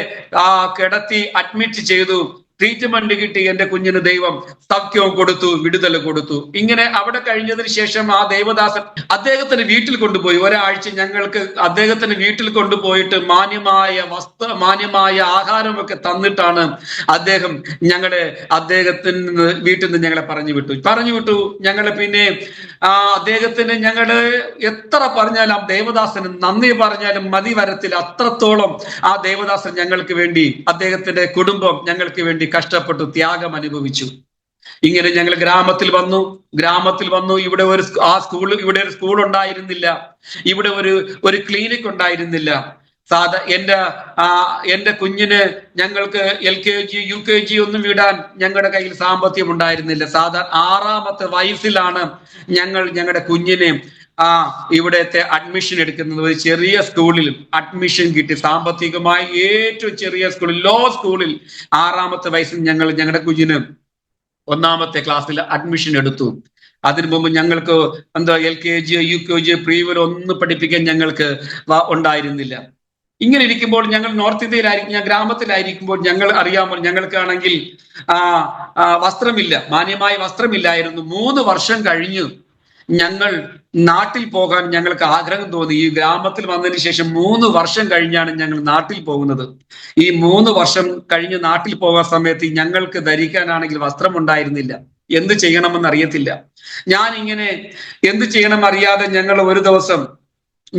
കിടത്തി അഡ്മിറ്റ് ചെയ്തു. ട്രീറ്റ്മെന്റ് കിട്ടി. എൻ്റെ കുഞ്ഞിന് ദൈവം സൗഖ്യവും കൊടുത്തു, വിടുതൽ കൊടുത്തു. ഇങ്ങനെ അവിടെ കഴിഞ്ഞതിന് ശേഷം ആ ദേവദാസൻ അദ്ദേഹത്തിന് വീട്ടിൽ കൊണ്ടുപോയി. ഒരാഴ്ച ഞങ്ങൾക്ക് അദ്ദേഹത്തിന് വീട്ടിൽ കൊണ്ടുപോയിട്ട് മാന്യമായ ആഹാരമൊക്കെ തന്നിട്ടാണ് അദ്ദേഹം അദ്ദേഹത്തിന് വീട്ടിൽ നിന്ന് ഞങ്ങളെ പറഞ്ഞു വിട്ടു. ഞങ്ങളെ പിന്നെ അദ്ദേഹത്തിന് ഞങ്ങള് എത്ര പറഞ്ഞാലും, ആ ദേവദാസന് നന്ദി പറഞ്ഞാലും മതി വരത്തില്ല. അത്രത്തോളം ആ ദേവദാസൻ ഞങ്ങൾക്ക് വേണ്ടി, അദ്ദേഹത്തിന്റെ കുടുംബം ഞങ്ങൾക്ക് വേണ്ടി കഷ്ടപ്പെട്ടു, ത്യാഗം അനുഭവിച്ചു. ഇങ്ങനെ ഞങ്ങൾ ഗ്രാമത്തിൽ വന്നു. ഇവിടെ ഇവിടെ ഒരു സ്കൂൾ ഉണ്ടായിരുന്നില്ല, ഇവിടെ ഒരു ക്ലിനിക് ഉണ്ടായിരുന്നില്ല. എന്റെ കുഞ്ഞിന് ഞങ്ങൾക്ക് LKG UKG ഒന്നും വിടാൻ ഞങ്ങളുടെ കയ്യിൽ സാമ്പത്തികം ഉണ്ടായിരുന്നില്ല. സാധാരണ 6ാമത്തെ വയസ്സിലാണ് ഞങ്ങളുടെ കുഞ്ഞിനെ ഇവിടത്തെ അഡ്മിഷൻ എടുക്കുന്നത്. ഒരു ചെറിയ സ്കൂളിൽ അഡ്മിഷൻ കിട്ടി, സാമ്പത്തികമായി ഏറ്റവും ചെറിയ സ്കൂളിൽ, ലോ സ്കൂളിൽ 6ാമത്തെ വയസ്സിൽ ഞങ്ങളുടെ കുഞ്ഞിന് 1ാമത്തെ ക്ലാസ്സിൽ അഡ്മിഷൻ എടുത്തു. അതിനു മുമ്പ് ഞങ്ങൾക്ക് LKG UKG പ്രീവൽ ഒന്നും പഠിപ്പിക്കാൻ ഞങ്ങൾക്ക് ഉണ്ടായിരുന്നില്ല. ഇങ്ങനെ ഇരിക്കുമ്പോൾ ഞങ്ങൾ നോർത്ത് ഇന്ത്യയിലായിരിക്കും, ഞാൻ ഗ്രാമത്തിലായിരിക്കുമ്പോൾ അറിയാമോ, ഞങ്ങൾക്കാണെങ്കിൽ വസ്ത്രമില്ല, മാന്യമായ വസ്ത്രമില്ലായിരുന്നു. 3 വർഷം കഴിഞ്ഞു ഞങ്ങൾ നാട്ടിൽ പോകാൻ ഞങ്ങൾക്ക് ആഗ്രഹം തോന്നി. ഈ ഗ്രാമത്തിൽ വന്നതിന് ശേഷം 3 വർഷം കഴിഞ്ഞാണ് ഞങ്ങൾ നാട്ടിൽ പോകുന്നത്. ഈ 3 വർഷം കഴിഞ്ഞ് നാട്ടിൽ പോകാൻ സമയത്ത് ഞങ്ങൾക്ക് ധരിക്കാനാണെങ്കിൽ വസ്ത്രം ഉണ്ടായിരുന്നില്ല. എന്ത് ചെയ്യണമെന്ന് അറിയത്തില്ല. ഞാൻ ഇങ്ങനെ എന്ത് ചെയ്യണം അറിയാതെ ഞങ്ങൾ ഒരു ദിവസം,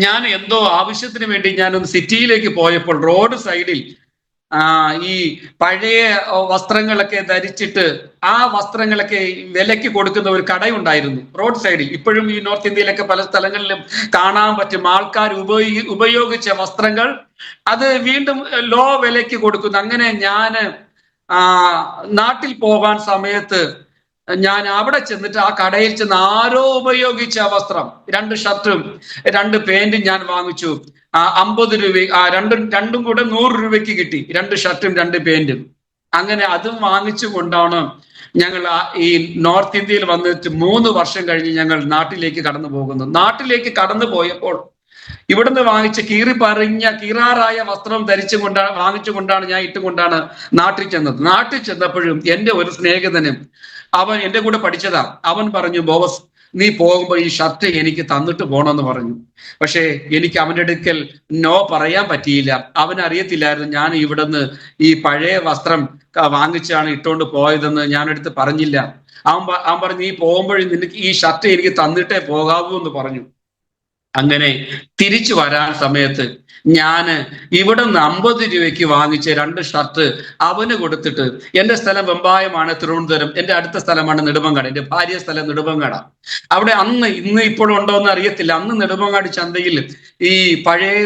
ഞാൻ എന്തോ ആവശ്യത്തിന് വേണ്ടി ഞാനൊന്ന് സിറ്റിയിലേക്ക് പോയപ്പോൾ റോഡ് സൈഡിൽ ഈ പഴയ വസ്ത്രങ്ങളൊക്കെ ധരിച്ചിട്ട് ആ വസ്ത്രങ്ങളൊക്കെ വിലയ്ക്ക് കൊടുക്കുന്ന ഒരു കടയുണ്ടായിരുന്നു റോഡ് സൈഡിൽ. ഇപ്പോഴും ഈ നോർത്ത് ഇന്ത്യയിലൊക്കെ പല സ്ഥലങ്ങളിലും കാണാൻ പറ്റും. ആൾക്കാർ ഉപയോഗിച്ച വസ്ത്രങ്ങൾ അത് വീണ്ടും ലോ വിലയ്ക്ക് കൊടുക്കുന്നു. അങ്ങനെ ഞാൻ നാട്ടിൽ പോകാൻ സമയത്ത് ഞാൻ അവിടെ ചെന്നിട്ട് ആ കടയിൽ ചെന്ന് ആരോ ഉപയോഗിച്ച വസ്ത്രം, 2 ഷർട്ടും 2 പാന്റും ഞാൻ വാങ്ങിച്ചു. 50 രൂപ, രണ്ടും കൂടെ 100 രൂപയ്ക്ക് കിട്ടി. 2 ഷർട്ടും 2 പാന്റും. അങ്ങനെ അതും വാങ്ങിച്ചു കൊണ്ടാണ് ഞങ്ങൾ ഈ നോർത്ത് ഇന്ത്യയിൽ വന്നിട്ട് 3 വർഷം കഴിഞ്ഞ് ഞങ്ങൾ നാട്ടിലേക്ക് കടന്നു പോകുന്നത്. നാട്ടിലേക്ക് കടന്നു പോയപ്പോൾ ഇവിടുന്ന് വാങ്ങിച്ച കീറാറായ വസ്ത്രം വാങ്ങിച്ചുകൊണ്ടാണ് ഞാൻ ഇട്ടുകൊണ്ടാണ് നാട്ടിൽ ചെന്നത്. നാട്ടിൽ ചെന്നപ്പോഴും എൻ്റെ ഒരു സ്നേഹിതനും, അവൻ എൻ്റെ കൂടെ പഠിച്ചതാ, അവൻ പറഞ്ഞു, ബോസ് നീ പോകുമ്പോൾ ഈ ഷർട്ട് എനിക്ക് തന്നിട്ട് പോകണമെന്ന് പറഞ്ഞു. പക്ഷേ എനിക്ക് അവൻ്റെ അടുക്കൽ നോ പറയാൻ പറ്റിയില്ല. അവനറിയത്തില്ലായിരുന്നു ഞാൻ ഇവിടുന്ന് ഈ പഴയ വസ്ത്രം വാങ്ങിച്ചാണ് ഇട്ടുകൊണ്ട് പോയതെന്ന് ഞാനെടുത്ത് പറഞ്ഞില്ല. അവൻ പറഞ്ഞു, നീ പോകുമ്പോഴും നിനക്ക് ഈ ഷർട്ട് എനിക്ക് തന്നിട്ടേ പോകാവൂ എന്ന് പറഞ്ഞു. അങ്ങനെ തിരിച്ചു വരാൻ സമയത്ത് ഞാൻ ഇവിടുന്ന് 50 രൂപയ്ക്ക് വാങ്ങിച്ച 2 ഷർട്ട് അവന് കൊടുത്തിട്ട്, എൻ്റെ സ്ഥലം വെമ്പായമാണ്, തിരുവനന്തപുരം, എൻ്റെ അടുത്ത സ്ഥലമാണ് നെടുമങ്ങാട്, എൻ്റെ ഭാര്യ സ്ഥലം നെടുമങ്ങാട്. അവിടെ ഇന്ന് ഇപ്പോഴും ഉണ്ടോ എന്ന് അറിയത്തില്ല, അന്ന് നെടുമങ്ങാട് ചന്തയിൽ ഈ പഴയ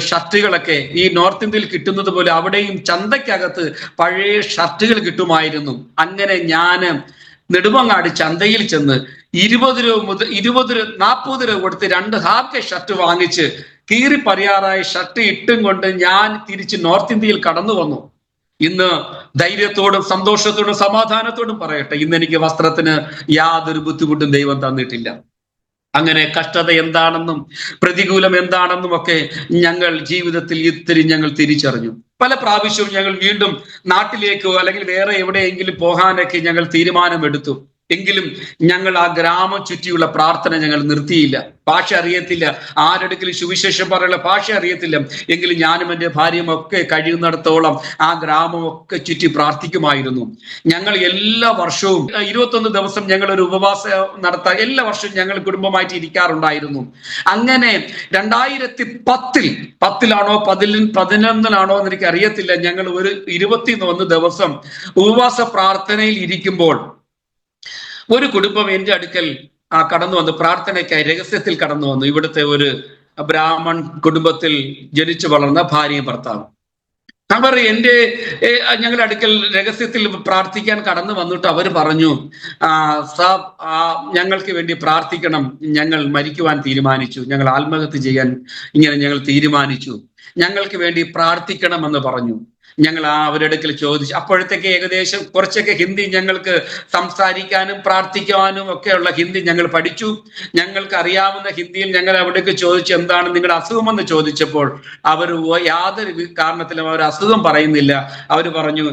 ഷർട്ടുകളൊക്കെ ഈ നോർത്ത് ഇന്ത്യയിൽ കിട്ടുന്നത് പോലെ അവിടെയും ചന്തയ്ക്കകത്ത് പഴയ ഷർട്ടുകൾ കിട്ടുമായിരുന്നു. അങ്ങനെ ഞാൻ നെടുമങ്ങാട് ചന്തയിൽ ചെന്ന് 20 രൂപ മുതൽ 40 രൂപ കൊടുത്ത് 2 ഹാഫ് ഷർട്ട് വാങ്ങിച്ച് കീറിപ്പറിയാറായ ഷർട്ട് ഇട്ടും കൊണ്ട് ഞാൻ തിരിച്ച് നോർത്ത് ഇന്ത്യയിൽ കടന്നു വന്നു. ഇന്ന് ധൈര്യത്തോടും സന്തോഷത്തോടും സമാധാനത്തോടും പറയട്ടെ, ഇന്ന് എനിക്ക് വസ്ത്രത്തിന് യാതൊരു ബുദ്ധിമുട്ടും ദൈവം തന്നിട്ടില്ല. അങ്ങനെ കഷ്ടത എന്താണെന്നും പ്രതികൂലം എന്താണെന്നും ഒക്കെ ഞങ്ങൾ ജീവിതത്തിൽ ഞങ്ങൾ തിരിച്ചറിഞ്ഞു. പല പ്രാവശ്യവും ഞങ്ങൾ വീണ്ടും നാട്ടിലേക്കോ അല്ലെങ്കിൽ വേറെ എവിടെയെങ്കിലും പോകാനൊക്കെ ഞങ്ങൾ തീരുമാനമെടുത്തു. എങ്കിലും ഞങ്ങൾ ആ ഗ്രാമം ചുറ്റിയുള്ള പ്രാർത്ഥന ഞങ്ങൾ നിർത്തിയില്ല. ഭാഷ അറിയത്തില്ല, ആരെടുക്കലും സുവിശേഷം പറയാനുള്ള ഭാഷ അറിയത്തില്ല. എങ്കിലും ഞാനും എൻ്റെ ഭാര്യയും ഒക്കെ കഴിയുന്നിടത്തോളം ആ ഗ്രാമമൊക്കെ ചുറ്റി പ്രാർത്ഥിക്കുമായിരുന്നു. ഞങ്ങൾ എല്ലാ വർഷവും 21 ദിവസം ഞങ്ങൾ ഒരു ഉപവാസം നടത്താൻ എല്ലാ വർഷവും ഞങ്ങൾ കുടുംബമായിട്ട് ഇരിക്കാറുണ്ടായിരുന്നു. അങ്ങനെ 2010-ലാണോ 11-ലാണോ എന്ന് എനിക്ക് അറിയത്തില്ല, ഞങ്ങൾ ഒരു 21 ദിവസം ഉപവാസ പ്രാർത്ഥനയിൽ ഇരിക്കുമ്പോൾ ഒരു കുടുംബം എൻ്റെ അടുക്കൽ കടന്നു വന്നു, പ്രാർത്ഥനയ്ക്കായി രഹസ്യത്തിൽ കടന്നു വന്നു. ഇവിടുത്തെ ഒരു ബ്രാഹ്മൺ കുടുംബത്തിൽ ജനിച്ചു വളർന്ന ഭാര്യയും ഭർത്താവും. അവർ ഞങ്ങളുടെ അടുക്കൽ രഹസ്യത്തിൽ പ്രാർത്ഥിക്കാൻ കടന്നു വന്നിട്ട് അവർ പറഞ്ഞു, സാബ് ഞങ്ങൾക്ക് വേണ്ടി പ്രാർത്ഥിക്കണം, ഞങ്ങൾ മരിക്കുവാൻ തീരുമാനിച്ചു, ഞങ്ങൾ ആത്മഹത്യ ചെയ്യാൻ ഞങ്ങൾ തീരുമാനിച്ചു, ഞങ്ങൾക്ക് വേണ്ടി പ്രാർത്ഥിക്കണമെന്ന് പറഞ്ഞു. ഞങ്ങൾ അവരുടെ അടുക്കൽ ചോദിച്ചു. അപ്പോഴത്തേക്ക് ഏകദേശം കുറച്ചൊക്കെ ഹിന്ദി ഞങ്ങൾക്ക് സംസാരിക്കാനും പ്രാർത്ഥിക്കുവാനും ഒക്കെയുള്ള ഹിന്ദി ഞങ്ങൾ പഠിച്ചു. ഞങ്ങൾക്ക് അറിയാവുന്ന ഹിന്ദിയിൽ ഞങ്ങൾ അവിടേക്ക് ചോദിച്ചു, എന്താണ് നിങ്ങളുടെ അസുഖമെന്ന് ചോദിച്ചപ്പോൾ അവർ യാതൊരു കാരണത്തിലും അവർ അസുഖം പറയുന്നില്ല. അവർ പറഞ്ഞു,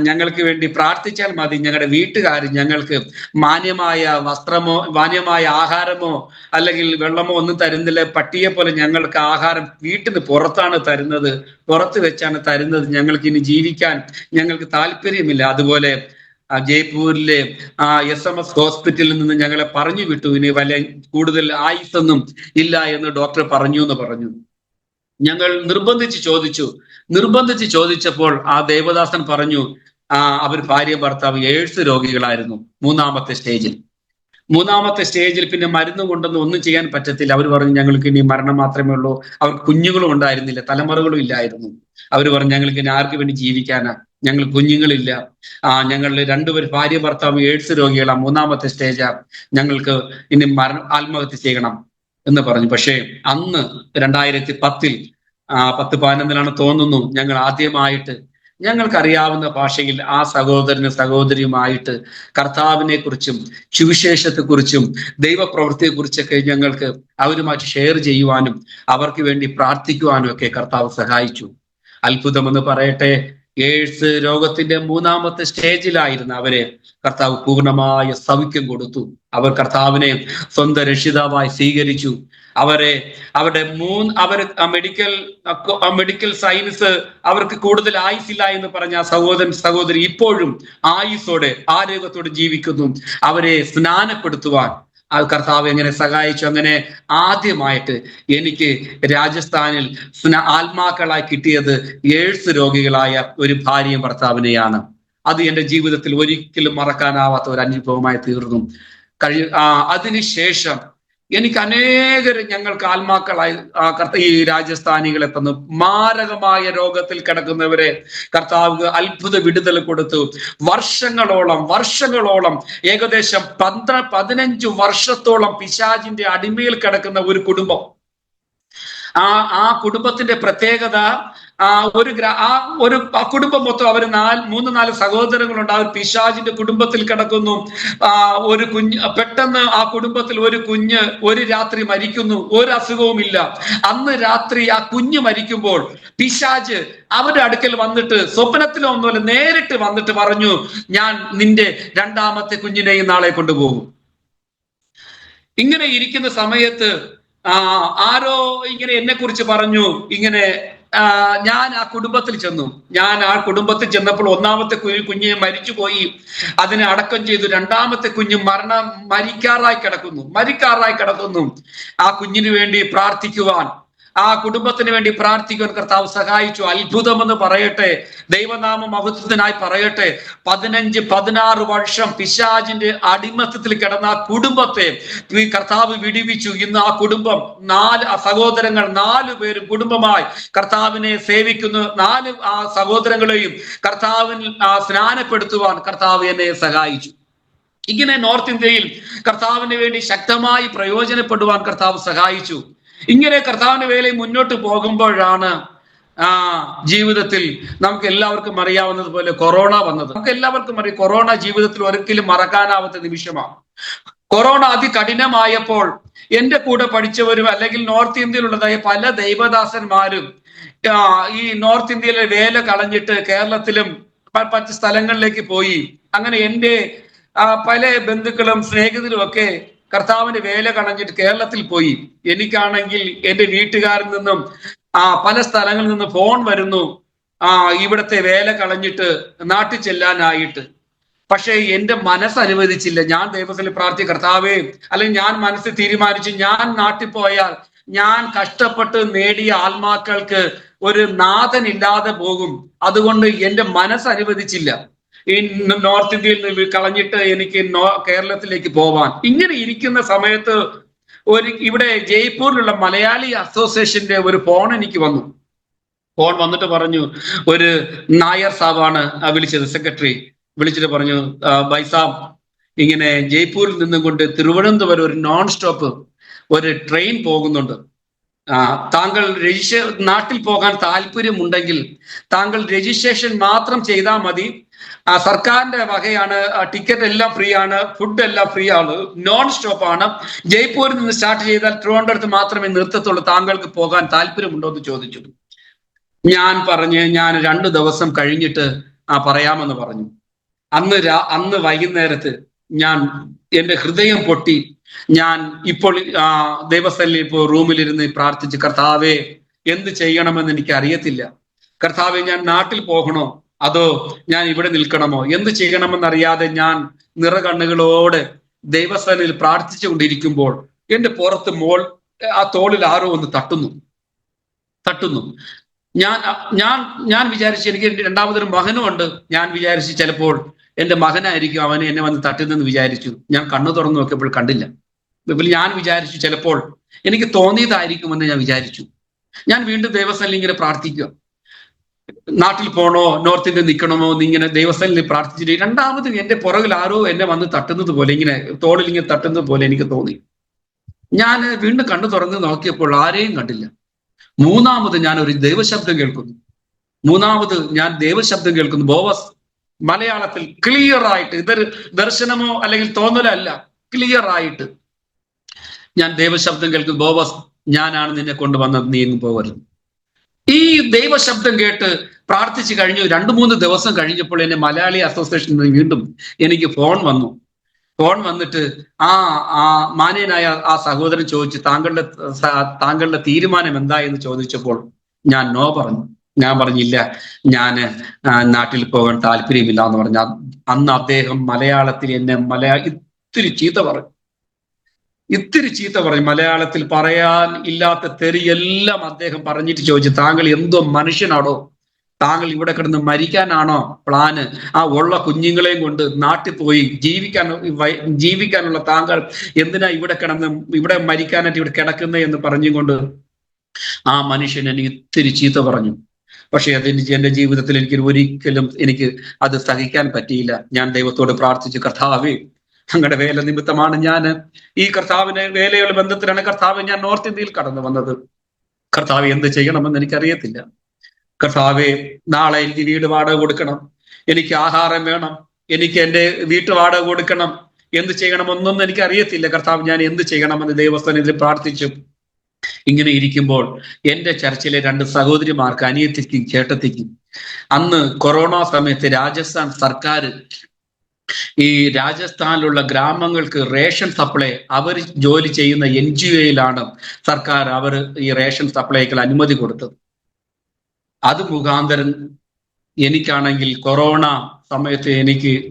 ഞങ്ങൾക്ക് വേണ്ടി പ്രാർത്ഥിച്ചാൽ മതി, ഞങ്ങളുടെ വീട്ടുകാർ ഞങ്ങൾക്ക് മാന്യമായ വസ്ത്രമോ മാന്യമായ ആഹാരമോ അല്ലെങ്കിൽ വെള്ളമോ ഒന്നും തരുന്നില്ല, പട്ടിയെ പോലെ ഞങ്ങൾക്ക് ആഹാരം വീട്ടിൽ നിന്ന് പുറത്താണ് തരുന്നത്, പുറത്ത് വെച്ചാണ് തരുന്നത്, ഞങ്ങൾക്ക് ഇനി ജീവിക്കാൻ ഞങ്ങൾക്ക് താല്പര്യമില്ല. അതുപോലെ ജയ്പൂരിലെ SMS ഹോസ്പിറ്റലിൽ നിന്ന് ഞങ്ങളെ പറഞ്ഞു വിട്ടു, ഇനി കൂടുതൽ ആയുസ്സൊന്നും ഇല്ല എന്ന് ഡോക്ടർ പറഞ്ഞു എന്ന് പറഞ്ഞു. ഞങ്ങൾ നിർബന്ധിച്ച് ചോദിച്ചപ്പോൾ ആ ദേവദാസൻ പറഞ്ഞു, അവർ ഭാര്യ ഭർത്താവ് എയ്ഡ്സ് രോഗികളായിരുന്നു. മൂന്നാമത്തെ സ്റ്റേജിൽ പിന്നെ മരുന്ന് കൊണ്ടൊന്നും ഒന്നും ചെയ്യാൻ പറ്റത്തില്ല. അവർ പറഞ്ഞു ഞങ്ങൾക്ക് ഇനി മരണം മാത്രമേ ഉള്ളൂ. അവർക്ക് കുഞ്ഞുങ്ങളും ഉണ്ടായിരുന്നില്ല, തലമുറകളും ഇല്ലായിരുന്നു. അവർ പറഞ്ഞു ഞങ്ങൾക്ക് ഇനി ആർക്ക് വേണ്ടി ജീവിക്കാനാ, ഞങ്ങൾ കുഞ്ഞുങ്ങളില്ല, ഞങ്ങൾ രണ്ടുപേർ ഭാര്യ ഭർത്താവ് എയ്ഡ്സ് രോഗികളാ, മൂന്നാമത്തെ സ്റ്റേജാ, ഞങ്ങൾക്ക് ഇനി ആത്മഹത്യ ചെയ്യണം എന്ന് പറഞ്ഞു. പക്ഷേ അന്ന് 2010 10-11 തോന്നുന്നു, ഞങ്ങൾ ആദ്യമായിട്ട് ഞങ്ങൾക്കറിയാവുന്ന ഭാഷയിൽ ആ സഹോദരിയുമായിട്ട് കർത്താവിനെ കുറിച്ചും സുവിശേഷത്തെക്കുറിച്ചും ദൈവപ്രവൃത്തിയെക്കുറിച്ചൊക്കെ ഞങ്ങൾക്ക് അവരുമായിട്ട് ഷെയർ ചെയ്യുവാനും അവർക്ക് വേണ്ടി പ്രാർത്ഥിക്കുവാനും ഒക്കെ കർത്താവ് സഹായിച്ചു. അത്ഭുതമെന്ന് പറയട്ടെ, എയ്ഡ്സ് രോഗത്തിന്റെ മൂന്നാമത്തെ സ്റ്റേജിലായിരുന്നു അവരെ കർത്താവ് പൂർണ്ണമായ സൗഖ്യം കൊടുത്തു. അവർ കർത്താവിനെ സ്വന്തം രക്ഷിതാവായി സ്വീകരിച്ചു. അവരുടെ മെഡിക്കൽ സയൻസ് അവർക്ക് കൂടുതൽ ആയുസില്ല എന്ന് പറഞ്ഞ സഹോദരി ഇപ്പോഴും ആയുസോടെ ആരോഗ്യത്തോടെ ജീവിക്കുന്നു. അവരെ സ്നാനപ്പെടുത്തുവാൻ കർത്താവ് എങ്ങനെ സഹായിച്ചു. അങ്ങനെ ആദ്യമായിട്ട് എനിക്ക് രാജസ്ഥാനിൽ ആത്മാക്കളായി കിട്ടിയത് എയ്ഡ്സ് രോഗികളായ ഒരു ഭാര്യയും ഭർത്താവിനെയാണ്. അത് എൻ്റെ ജീവിതത്തിൽ ഒരിക്കലും മറക്കാനാവാത്ത ഒരു അനുഭവമായി തീർന്നു. അതിനുശേഷം എനിക്ക് ഞങ്ങൾക്ക് ആത്മാക്കളായി ഈ രാജസ്ഥാനികളെ തന്നു. മാരകമായ രോഗത്തിൽ കിടക്കുന്നവരെ കർത്താവ് അത്ഭുത വിടുതൽ കൊടുത്തു. വർഷങ്ങളോളം ഏകദേശം 15 വർഷത്തോളം പിശാചിന്റെ അടിമയിൽ കിടക്കുന്ന ഒരു കുടുംബം. ആ കുടുംബത്തിന്റെ പ്രത്യേകത, ഒരു കുടുംബം മൊത്തം അവർ 3-4 സഹോദരങ്ങളുണ്ട്. ആ ഒരു പിശാചിന്റെ കുടുംബത്തിൽ കിടക്കുന്നു. ഒരു കുഞ്ഞ് പെട്ടെന്ന് ആ കുടുംബത്തിൽ ഒരു കുഞ്ഞ് ഒരു രാത്രി മരിക്കുന്നു. ഒരു അസുഖവുമില്ല. അന്ന് രാത്രി ആ കുഞ്ഞ് മരിക്കുമ്പോൾ പിശാച് അവരുടെ അടുക്കൽ വന്നിട്ട് സ്വപ്നത്തിലൊന്നുമല്ല, നേരിട്ട് വന്നിട്ട് പറഞ്ഞു, ഞാൻ നിന്റെ രണ്ടാമത്തെ കുഞ്ഞിനെയും നാളെ കൊണ്ടുപോകും. ഇങ്ങനെ ഇരിക്കുന്ന സമയത്ത് ആരോ ഇങ്ങനെ എന്നെ കുറിച്ച് പറഞ്ഞു. ഇങ്ങനെ ഞാൻ ആ കുടുംബത്തിൽ ചെന്നപ്പോൾ ഒന്നാമത്തെ കുഞ്ഞ് മരിച്ചുപോയി, അതിനെ അടക്കം ചെയ്തു. രണ്ടാമത്തെ കുഞ്ഞ് മരിക്കാറായി കിടക്കുന്നു. ആ കുഞ്ഞിന് വേണ്ടി പ്രാർത്ഥിക്കുവാൻ, ആ കുടുംബത്തിന് വേണ്ടി പ്രാർത്ഥിക്കുവാൻ കർത്താവ് സഹായിച്ചു. അത്ഭുതമെന്ന് പറയട്ടെ, ദൈവനാമ മഹത്വത്തിനായി പറയട്ടെ, 15-16 വർഷം പിശാചിന്റെ അടിമത്തത്തിൽ കിടന്ന ആ കുടുംബത്തെ കർത്താവ് വിടിവിച്ചു. ഇന്ന് ആ കുടുംബം 4 സഹോദരങ്ങൾ 4 പേരും കുടുംബമായി കർത്താവിനെ സേവിക്കുന്നു. 4 സഹോദരങ്ങളെയും കർത്താവിൽ സ്നാനപ്പെടുത്തുവാൻ കർത്താവ് എന്നെ സഹായിച്ചു. ഇങ്ങനെ നോർത്ത് ഇന്ത്യയിൽ കർത്താവിന് വേണ്ടി ശക്തമായി പ്രയോജനപ്പെടുവാൻ കർത്താവ് സഹായിച്ചു. ഇങ്ങനെ കർത്താവിന്റെ വേലയിൽ മുന്നോട്ട് പോകുമ്പോഴാണ് ജീവിതത്തിൽ നമുക്ക് എല്ലാവർക്കും അറിയാവുന്നതുപോലെ കൊറോണ വന്നത്. നമുക്ക് എല്ലാവർക്കും അറിയാം, കൊറോണ ജീവിതത്തിൽ ഒരിക്കലും മറക്കാനാവാത്ത നിമിഷമാണ്. കൊറോണ അതികഠിനമായപ്പോൾ എൻ്റെ കൂടെ പഠിച്ചവരും അല്ലെങ്കിൽ നോർത്ത് ഇന്ത്യയിലുള്ളതായ പല ദൈവദാസന്മാരും ഈ നോർത്ത് ഇന്ത്യയിലെ വേല കളഞ്ഞിട്ട് കേരളത്തിലും മറ്റ് സ്ഥലങ്ങളിലേക്ക് പോയി. അങ്ങനെ എൻ്റെ പല ബന്ധുക്കളും സ്നേഹിതരും ഒക്കെ കർത്താവിന്റെ വേല കളഞ്ഞിട്ട് കേരളത്തിൽ പോയി. എനിക്കാണെങ്കിൽ എൻ്റെ വീട്ടുകാരിൽ നിന്നും പല സ്ഥലങ്ങളിൽ നിന്ന് ഫോൺ വരുന്നു, ഇവിടുത്തെ വേല കളഞ്ഞിട്ട് നാട്ടിൽ ചെല്ലാനായിട്ട്. പക്ഷേ എൻ്റെ മനസ്സ് അനുവദിച്ചില്ല. ഞാൻ ദൈവത്തിൽ പ്രാർത്ഥിച്ച കർത്താവേ, അല്ലെങ്കിൽ ഞാൻ മനസ്സിൽ തീരുമാനിച്ചു, ഞാൻ നാട്ടിൽ പോയാൽ ഞാൻ കഷ്ടപ്പെട്ട് നേടിയ ആത്മാക്കൾക്ക് ഒരു നാഥൻ ഇല്ലാതെ പോകും. അതുകൊണ്ട് എൻ്റെ മനസ്സ് അനുവദിച്ചില്ല ഈ നോർത്ത് ഇന്ത്യയിൽ നിന്ന് കളഞ്ഞിട്ട് എനിക്ക് കേരളത്തിലേക്ക് പോവാൻ. ഇങ്ങനെ ഇരിക്കുന്ന സമയത്ത് ഇവിടെ ജയ്പൂരിലുള്ള മലയാളി അസോസിയേഷന്റെ ഒരു ഫോൺ എനിക്ക് വന്നു. ഫോൺ വന്നിട്ട് പറഞ്ഞു, ഒരു നായർ സാബാണ് വിളിച്ചത്, സെക്രട്ടറി വിളിച്ചിട്ട് പറഞ്ഞു, ബൈസാബ് ഇങ്ങനെ ജയ്പൂരിൽ നിന്നും കൊണ്ട് തിരുവനന്തപുരം ഒരു നോൺ സ്റ്റോപ്പ് ഒരു ട്രെയിൻ പോകുന്നുണ്ട്. താങ്കൾ നാട്ടിൽ പോകാൻ താല്പര്യമുണ്ടെങ്കിൽ താങ്കൾ രജിസ്ട്രേഷൻ മാത്രം ചെയ്താൽ മതി. സർക്കാരിന്റെ വകയാണ്, ടിക്കറ്റ് എല്ലാം ഫ്രീ ആണ്, ഫുഡ് എല്ലാം ഫ്രീ ആണ്, നോൺ സ്റ്റോപ്പ് ആണ്. ജയ്പൂരിൽ നിന്ന് സ്റ്റാർട്ട് ചെയ്താൽ ട്രിവാൻഡ്രത്ത് മാത്രമേ നിർത്തത്തുള്ളൂ. താങ്കൾക്ക് പോകാൻ താല്പര്യമുണ്ടോ എന്ന് ചോദിച്ചു. ഞാൻ 2 ദിവസം കഴിഞ്ഞിട്ട് പറയാമെന്ന് പറഞ്ഞു. അന്ന് വൈകുന്നേരത്ത് എൻ്റെ ഹൃദയം പൊട്ടി. ഞാൻ ഇപ്പോൾ ദൈവസ്ഥലിൽ ഇപ്പോൾ റൂമിലിരുന്ന് പ്രാർത്ഥിച്ച്, കർത്താവേ എന്ത് ചെയ്യണമെന്ന് എനിക്ക് അറിയത്തില്ല. കർത്താവെ, ഞാൻ നാട്ടിൽ പോകണോ അതോ ഞാൻ ഇവിടെ നിൽക്കണമോ, എന്ത് ചെയ്യണമെന്നറിയാതെ ഞാൻ നിറകണ്ണുകളോടെ ദൈവസ്ഥലിൽ പ്രാർത്ഥിച്ചു കൊണ്ടിരിക്കുമ്പോൾ എൻ്റെ പുറത്ത് തോളിൽ ആരോ ഒന്ന് തട്ടുന്നു. ഞാൻ ഞാൻ ഞാൻ വിചാരിച്ചു എനിക്ക് രണ്ടാമതൊരു മകനും ഉണ്ട്. ഞാൻ വിചാരിച്ചു ചിലപ്പോൾ എന്റെ മകനായിരിക്കും അവന് എന്നെ വന്ന് തട്ടുന്നെന്ന് വിചാരിച്ചു. ഞാൻ കണ്ണു തുറന്നു നോക്കിയപ്പോൾ കണ്ടില്ല. ഞാൻ വിചാരിച്ചു ചിലപ്പോൾ എനിക്ക് തോന്നിയതായിരിക്കുമെന്ന് ഞാൻ വിചാരിച്ചു. ഞാൻ വീണ്ടും ദൈവസ്ഥലിൽ ഇങ്ങനെ പ്രാർത്ഥിക്കുക, നാട്ടിൽ പോണോ നോർത്ത് ഇന്ത്യ നിൽക്കണമോ എന്നിങ്ങനെ ദൈവസ്ഥലിൽ പ്രാർത്ഥിച്ചിട്ട് രണ്ടാമത് എന്റെ പുറകിൽ ആരോ എന്നെ വന്ന് തട്ടുന്നത് പോലെ, ഇങ്ങനെ തോളിൽ ഇങ്ങനെ തട്ടുന്നത് പോലെ എനിക്ക് തോന്നി. ഞാൻ വീണ്ടും കണ്ണു തുറന്ന് നോക്കിയപ്പോൾ ആരെയും കണ്ടില്ല. മൂന്നാമത് ഞാൻ ഒരു ദൈവശബ്ദം കേൾക്കുന്നു. ബോവസ് മലയാളത്തിൽ ക്ലിയർ ആയിട്ട്, ഇതൊരു ദർശനമോ അല്ലെങ്കിൽ തോന്നലല്ല, ക്ലിയർ ആയിട്ട് ഞാൻ ദൈവശബ്ദം കേൾക്കുന്നു. ബോവസ്, ഞാനാണ് നിന്നെ കൊണ്ടുവന്നത്, നീ എങ്ങും പോകരുത്. ഈ ദൈവശബ്ദം കേട്ട് പ്രാർത്ഥിച്ചു കഴിഞ്ഞു. 2-3 ദിവസം കഴിഞ്ഞപ്പോൾ എന്നെ മലയാളി അസോസിയേഷനിൽ നിന്ന് വീണ്ടും എനിക്ക് ഫോൺ വന്നിട്ട് ആ മാന്യനായ ആ സഹോദരൻ ചോദിച്ചു, താങ്കളുടെ തീരുമാനം എന്താ എന്ന് ചോദിച്ചപ്പോൾ ഞാൻ നോ പറഞ്ഞു. ഞാൻ പറഞ്ഞില്ല, ഞാന് നാട്ടിൽ പോകാൻ താല്പര്യമില്ല എന്ന് പറഞ്ഞ. അന്ന് അദ്ദേഹം മലയാളത്തിൽ എന്നെ ഇത്തിരി ചീത്ത പറഞ്ഞു. മലയാളത്തിൽ പറയാൻ ഇല്ലാത്ത തെറിയെല്ലാം അദ്ദേഹം പറഞ്ഞിട്ട് ചോദിച്ചു, താങ്കൾ എന്തോ മനുഷ്യനാണോ? താങ്കൾ ഇവിടെ കിടന്ന് മരിക്കാനാണോ പ്ലാന്? ആ ഉള്ള കുഞ്ഞുങ്ങളെയും കൊണ്ട് നാട്ടിൽ പോയി ജീവിക്കാനുള്ള താങ്കൾ എന്തിനാ ഇവിടെ മരിക്കാനായിട്ട് ഇവിടെ കിടക്കുന്നത് എന്ന് പറഞ്ഞുകൊണ്ട് ആ മനുഷ്യൻ എനിക്ക് ഇത്തിരി ചീത്ത പറഞ്ഞു. പക്ഷെ എന്റെ ജീവിതത്തിൽ ഒരിക്കലും എനിക്ക് അത് സഹിക്കാൻ പറ്റിയില്ല. ഞാൻ ദൈവത്തോട് പ്രാർത്ഥിച്ചു, കർത്താവേ, അങ്ങയുടെ വേല നിമിത്തമാണ് ഞാൻ ഈ കർത്താവിനെ വേലയുള്ള ബന്ധത്തിലാണ് കർത്താവ് ഞാൻ നോർത്ത് ഇന്ത്യയിൽ കടന്നു വന്നത്. കർത്താവ് എന്ത് ചെയ്യണമെന്ന് എനിക്കറിയത്തില്ല. കർത്താവെ, നാളെ എനിക്ക് വീട് വാടക കൊടുക്കണം, എനിക്ക് ആഹാരം വേണം, എനിക്ക് എൻ്റെ വീട്ടു വാടക കൊടുക്കണം, എന്ത് ചെയ്യണമെന്നൊന്നും എനിക്ക് അറിയത്തില്ല. കർത്താവ്, ഞാൻ എന്ത് ചെയ്യണമെന്ന് ദൈവസ്ഥാനത്തിൽ പ്രാർത്ഥിച്ചു. ഇങ്ങനെ ഇരിക്കുമ്പോൾ എൻ്റെ ചർച്ചിലെ 2 സഹോദരിമാർക്ക്, അനിയത്തിക്കും ചേട്ടത്തിക്കും, അന്ന് കൊറോണ സമയത്ത് രാജസ്ഥാൻ സർക്കാർ ഈ രാജസ്ഥാനിലുള്ള ഗ്രാമങ്ങൾക്ക് റേഷൻ സപ്ലൈ അവർ ജോലി ചെയ്യുന്ന NGOയിലാണ് സർക്കാർ ഈ റേഷൻ സപ്ലൈക്ക് അനുമതി കൊടുത്തത്. അത് മുഖാന്തരം എനിക്കാണെങ്കിൽ കൊറോണ സമയത്ത്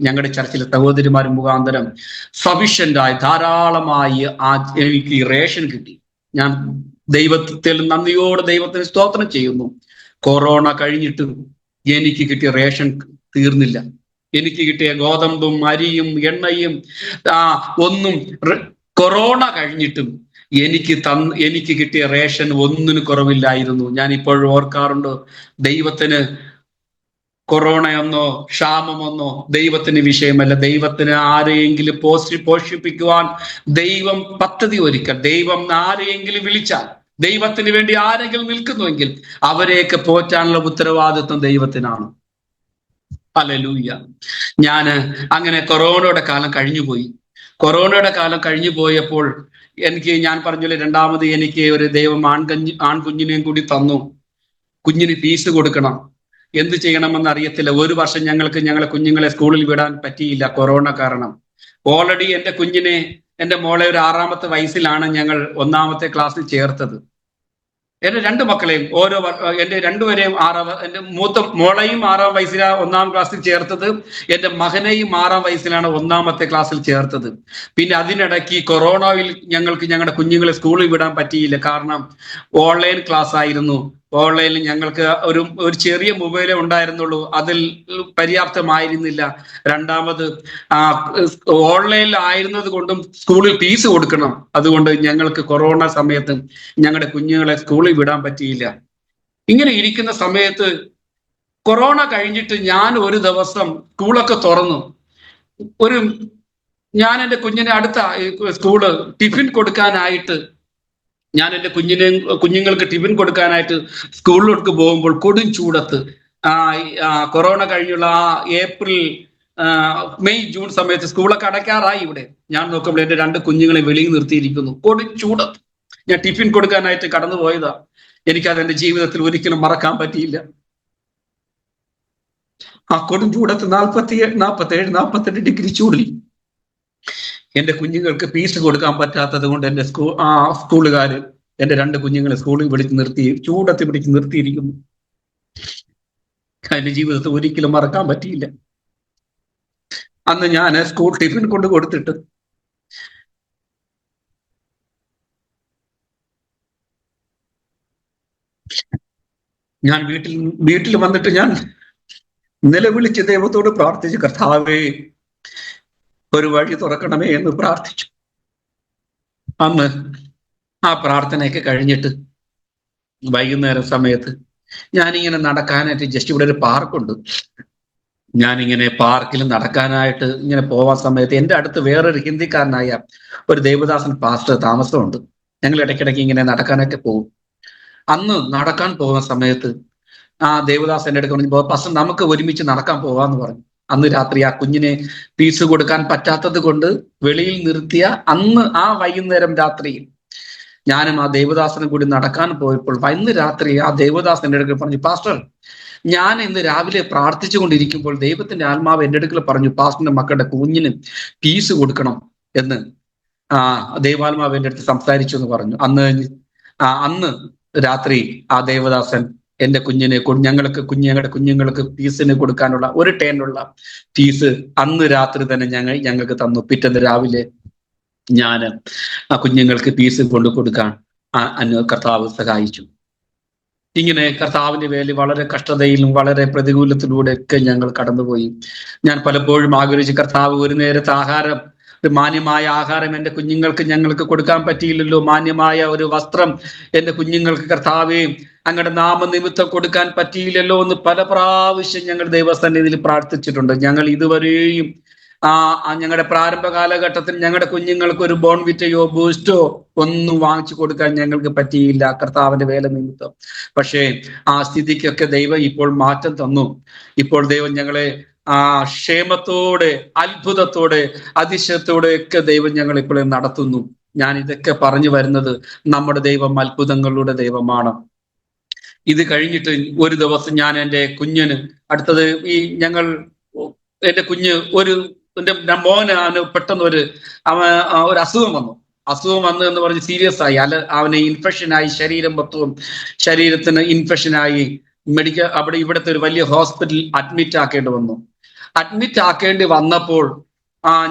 ഞങ്ങളുടെ ചർച്ചിലെ സഹോദരിമാർ മുഖാന്തരം സഫിഷ്യൻ്റായി ധാരാളമായി എനിക്ക് റേഷൻ കിട്ടി. ഞാൻ ദൈവത്തിൽ നന്ദിയോടെ ദൈവത്തിന് സ്തോത്രം ചെയ്യുന്നു. കൊറോണ കഴിഞ്ഞിട്ട് എനിക്ക് കിട്ടിയ റേഷൻ തീർന്നില്ല. എനിക്ക് കിട്ടിയ ഗോതമ്പും അരിയും എണ്ണയും ഒന്നും കൊറോണ കഴിഞ്ഞിട്ടും എനിക്ക് കിട്ടിയ റേഷൻ ഒന്നിനും കുറവില്ലായിരുന്നു. ഞാൻ ഇപ്പോഴും ഓർക്കാറുണ്ട്, ദൈവത്തിന് കൊറോണയൊന്നോ ക്ഷാമമൊന്നോ ദൈവത്തിന് വിഷയമല്ല. ദൈവത്തിന് ആരെയെങ്കിലും പോഷിപ്പിക്കുവാൻ ദൈവം പദ്ധതി ഒരുക്കൽ. ദൈവം ആരെയെങ്കിലും വിളിച്ചാൽ, ദൈവത്തിന് വേണ്ടി ആരെങ്കിലും നിൽക്കുന്നുവെങ്കിൽ അവരെയൊക്കെ പോറ്റാനുള്ള ഉത്തരവാദിത്വം ദൈവത്തിനാണ്. ഹല്ലേലൂയ. അങ്ങനെ കൊറോണയുടെ കാലം കഴിഞ്ഞുപോയി. പോയപ്പോൾ ഞാൻ പറഞ്ഞില്ലേ, രണ്ടാമത് എനിക്ക് ഒരു ദൈവം ആൺകുഞ്ഞിനെയും കൂടി തന്നു. കുഞ്ഞിന് ഫീസ് കൊടുക്കണം, എന്ത് ചെയ്യണമെന്ന് അറിയത്തില്ല. 1 വർഷം ഞങ്ങളെ കുഞ്ഞുങ്ങളെ സ്കൂളിൽ വിടാൻ പറ്റിയില്ല കൊറോണ കാരണം. ഓൾറെഡി എൻ്റെ മോളെ ഒരു 6ാമത്തെ വയസ്സിലാണ് ഞങ്ങൾ 1ാമത്തെ ക്ലാസ്സിൽ ചേർത്തത്. എൻ്റെ 2 മക്കളെയും എൻ്റെ രണ്ടുപേരെയും എൻ്റെ മൂത്ത മോളെയും 6ാം വയസ്സിലാണ് 1ാം ക്ലാസ്സിൽ ചേർത്തത്. എൻ്റെ മകനെയും 6ാം വയസ്സിലാണ് 1ാമത്തെ ക്ലാസ്സിൽ ചേർത്തത്. പിന്നെ അതിനിടയ്ക്ക് കൊറോണയിൽ ഞങ്ങളുടെ കുഞ്ഞുങ്ങളെ സ്കൂളിൽ വിടാൻ പറ്റിയില്ല. കാരണം ഓൺലൈൻ ക്ലാസ് ആയിരുന്നു. ഓൺലൈനിൽ ഞങ്ങൾക്ക് ഒരു ചെറിയ മൊബൈലേ ഉണ്ടായിരുന്നുള്ളൂ, അതിൽ പര്യാപ്തമായിരുന്നില്ല. രണ്ടാമത് ഓൺലൈനിൽ ആയിരുന്നത് കൊണ്ടും സ്കൂളിൽ ഫീസ് കൊടുക്കണം. അതുകൊണ്ട് ഞങ്ങൾക്ക് കൊറോണ സമയത്ത് ഞങ്ങളുടെ കുഞ്ഞുങ്ങളെ സ്കൂളിൽ വിടാൻ പറ്റിയില്ല. ഇങ്ങനെ ഇരിക്കുന്ന സമയത്ത് കൊറോണ കഴിഞ്ഞിട്ട് ഞാൻ ഒരു ദിവസം സ്കൂളൊക്കെ തുറന്നു. ഞാൻ എൻ്റെ കുഞ്ഞിനെ അടുത്ത സ്കൂള് ടിഫിൻ കൊടുക്കാനായിട്ട് ഞാൻ എൻ്റെ കുഞ്ഞുങ്ങൾക്ക് ടിഫിൻ കൊടുക്കാനായിട്ട് സ്കൂളിലേക്ക് പോകുമ്പോൾ കൊടും ചൂടത്ത് കൊറോണ കഴിഞ്ഞുള്ള ഏപ്രിൽ മെയ് ജൂൺ സമയത്ത് സ്കൂളൊക്കെ അടയ്ക്കാറായി. ഇവിടെ ഞാൻ നോക്കുമ്പോൾ എൻ്റെ 2 കുഞ്ഞുങ്ങളെ വെളിയിൽ നിർത്തിയിരിക്കുന്നു കൊടും ചൂടത്ത്. ഞാൻ ടിഫിൻ കൊടുക്കാനായിട്ട് കടന്നു പോയതാ. എനിക്കത് എൻ്റെ ജീവിതത്തിൽ ഒരിക്കലും മറക്കാൻ പറ്റിയില്ല. ആ കൊടും ചൂടത്ത് 47, 48 ഡിഗ്രി ചൂടിൽ എൻ്റെ കുഞ്ഞുങ്ങൾക്ക് ഫീസ് കൊടുക്കാൻ പറ്റാത്തത് കൊണ്ട് എൻ്റെ സ്കൂളുകാര് എൻ്റെ 2 കുഞ്ഞുങ്ങളെ സ്കൂളിൽ ചൂടത്ത് പിടിച്ച് നിർത്തിയിരിക്കുന്നു. എൻ്റെ ജീവിതത്തിൽ ഒരിക്കലും മറക്കാൻ പറ്റിയില്ല. അന്ന് ഞാൻ സ്കൂൾ ടിഫിൻ കൊണ്ട് കൊടുത്തിട്ട് ഞാൻ വീട്ടിൽ വന്നിട്ട് ഞാൻ നിലവിളിച്ച് ദൈവത്തോട് പ്രാർത്ഥിച്ചു, കർത്താവേ ഒരു വഴി തുറക്കണമേ എന്ന് പ്രാർത്ഥിച്ചു. അന്ന് ആ പ്രാർത്ഥനയൊക്കെ കഴിഞ്ഞിട്ട് വൈകുന്നേരം സമയത്ത് ഞാനിങ്ങനെ നടക്കാനായിട്ട്, ജസ്റ്റ് ഇവിടെ ഒരു പാർക്കുണ്ട്, ഞാനിങ്ങനെ പാർക്കിൽ നടക്കാനായിട്ട് ഇങ്ങനെ പോവാൻ സമയത്ത് എൻ്റെ അടുത്ത് വേറൊരു ഹിന്ദിക്കാരനായ ഒരു ദേവദാസൻ പാസ്റ്റർ താമസമുണ്ട്. ഞങ്ങൾ ഇടയ്ക്കിടയ്ക്ക് ഇങ്ങനെ നടക്കാനൊക്കെ പോകും. അന്ന് നടക്കാൻ പോകുന്ന സമയത്ത് ആ ദേവദാസ് എൻ്റെ അടുത്ത് പറഞ്ഞു, പാസ്റ്റർ നമുക്ക് ഒരുമിച്ച് നടക്കാൻ പോവാന്ന് പറഞ്ഞു. അന്ന് രാത്രി ആ കുഞ്ഞിനെ ഫീസ് കൊടുക്കാൻ പറ്റാത്തത് കൊണ്ട് വെളിയിൽ നിർത്തിയ അന്ന് ആ വൈകുന്നേരം രാത്രിയിൽ ഞാനും ആ ദേവദാസനും കൂടി നടക്കാൻ പോയപ്പോൾ ഇന്ന് രാത്രി ആ ദേവദാസ് എൻ്റെ അടുക്കൽ പറഞ്ഞു, പാസ്റ്റർ ഞാൻ ഇന്ന് രാവിലെ പ്രാർത്ഥിച്ചു കൊണ്ടിരിക്കുമ്പോൾ ദൈവത്തിന്റെ ആത്മാവ് എൻ്റെ അടുക്കൽ പറഞ്ഞു, പാസ്റ്ററിന്റെ മക്കളുടെ കുഞ്ഞിന് ഫീസ് കൊടുക്കണം എന്ന് ദൈവാത്മാവ് എൻ്റെ അടുത്ത് സംസാരിച്ചു എന്ന് പറഞ്ഞു. അന്ന് രാത്രി ആ ദേവദാസൻ എൻ്റെ ഞങ്ങളുടെ കുഞ്ഞുങ്ങൾക്ക് ഫീസിന് കൊടുക്കാനുള്ള ഒരു ടേനുള്ള ഫീസ് അന്ന് രാത്രി തന്നെ ഞങ്ങൾക്ക് തന്നു. പിറ്റേന്ന് രാവിലെ ഞാൻ ആ കുഞ്ഞുങ്ങൾക്ക് ഫീസ് കൊടുക്കാൻ കർത്താവ് സഹായിച്ചു. ഇങ്ങനെ കർത്താവിന്റെ വേലി വളരെ കഷ്ടതയിലും വളരെ പ്രതികൂലത്തിലൂടെയൊക്കെ ഞങ്ങൾ കടന്നുപോയി. ഞാൻ പലപ്പോഴും ആഗ്രഹിച്ചു, കർത്താവ് ഒരു നേരത്തെ ആഹാരം, മാന്യമായ ആഹാരം എൻ്റെ കുഞ്ഞുങ്ങൾക്ക് ഞങ്ങൾക്ക് കൊടുക്കാൻ പറ്റിയില്ലല്ലോ, മാന്യമായ ഒരു വസ്ത്രം എൻ്റെ കുഞ്ഞുങ്ങൾക്ക് കർത്താവേ അങ്ങയുടെ നാമനിമിത്തം കൊടുക്കാൻ പറ്റിയില്ലല്ലോ എന്ന് പല പ്രാവശ്യം ഞങ്ങൾ ദൈവസന്നിധിയിൽ പ്രാർത്ഥിച്ചിട്ടുണ്ട്. ഞങ്ങൾ ഇതുവരെയും ഞങ്ങളുടെ പ്രാരംഭ കാലഘട്ടത്തിൽ ഞങ്ങളുടെ കുഞ്ഞുങ്ങൾക്ക് ഒരു ബോൺവിറ്റയോ ബൂസ്റ്റോ ഒന്നും വാങ്ങിച്ചു കൊടുക്കാൻ ഞങ്ങൾക്ക് പറ്റിയില്ല കർത്താവിന്റെ വേല നിമിത്തം. പക്ഷേ ആ സ്ഥിതിക്കൊക്കെ ദൈവം ഇപ്പോൾ മാറ്റം തന്നു. ഇപ്പോൾ ദൈവം ഞങ്ങളെ ക്ഷേമത്തോടെ, അത്ഭുതത്തോടെ, അതിശയത്തോടെ ഒക്കെ ദൈവം ഞങ്ങൾ ഇപ്പോൾ നടത്തുന്നു. ഞാൻ ഇതൊക്കെ പറഞ്ഞു വരുന്നത് നമ്മുടെ ദൈവം അത്ഭുതങ്ങളുടെ ദൈവമാണ്. ഇത് കഴിഞ്ഞിട്ട് ഒരു ദിവസം ഞാൻ എൻ്റെ കുഞ്ഞിന് അടുത്തത് എൻ്റെ കുഞ്ഞ് എൻ്റെ മോന് പെട്ടെന്ന് ഒരു അസുഖം വന്നു എന്ന് പറഞ്ഞ് സീരിയസ് ആയി. അവന് ഇൻഫെക്ഷനായി, ശരീരം മൊത്തവും ശരീരത്തിന് ഇൻഫെക്ഷനായി ഇവിടുത്തെ ഒരു വലിയ ഹോസ്പിറ്റലിൽ അഡ്മിറ്റ് ആക്കേണ്ടി വന്നപ്പോൾ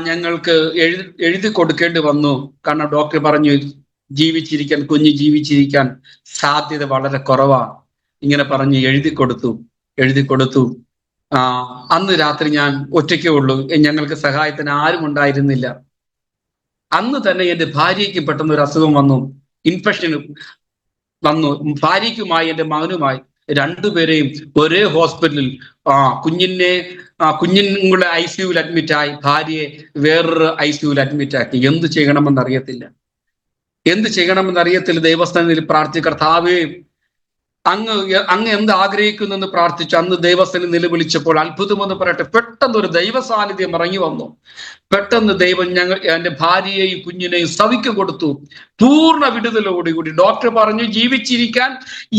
ഞങ്ങൾക്ക് എഴുതി കൊടുക്കേണ്ടി വന്നു. കാരണം ഡോക്ടർ പറഞ്ഞു കുഞ്ഞ് ജീവിച്ചിരിക്കാൻ സാധ്യത വളരെ കുറവാണ്. ഇങ്ങനെ പറഞ്ഞ് എഴുതി കൊടുത്തു. അന്ന് രാത്രി ഞാൻ ഒറ്റയ്ക്കേ ഉള്ളൂ, ഞങ്ങൾക്ക് സഹായത്തിന് ആരും ഉണ്ടായിരുന്നില്ല. അന്ന് തന്നെ എൻ്റെ ഭാര്യയ്ക്ക് പെട്ടെന്ന് ഒരു അസുഖം വന്നു, ഇൻഫെക്ഷൻ വന്നു. ഭാര്യയ്ക്കുമായി എൻ്റെ മകനുമായി രണ്ടുപേരെയും ഒരേ ഹോസ്പിറ്റലിൽ കുഞ്ഞുങ്ങളെ ICUവിൽ അഡ്മിറ്റായി, ഭാര്യയെ വേറൊരു ICUവിൽ അഡ്മിറ്റാക്കി. എന്ത് ചെയ്യണമെന്നറിയത്തില്ല. ദൈവസ്ഥാനത്തിൽ പ്രാർത്ഥിച്ച കർത്താവേ അങ്ങ് എന്ത് ആഗ്രഹിക്കുന്നു എന്ന് പ്രാർത്ഥിച്ചു. അന്ന് ദൈവസ്ഥനിൽ നിലവിളിച്ചപ്പോൾ അത്ഭുതമെന്ന് പറയട്ടെ, പെട്ടെന്ന് ഒരു ദൈവ സാന്നിധ്യം ഇറങ്ങി വന്നു. പെട്ടെന്ന് ദൈവം എൻ്റെ ഭാര്യയെയും കുഞ്ഞിനെയും സവിക്ക് കൊടുത്തു, പൂർണ്ണ വിടുതലോടുകൂടി. ഡോക്ടർ പറഞ്ഞു ജീവിച്ചിരിക്കാൻ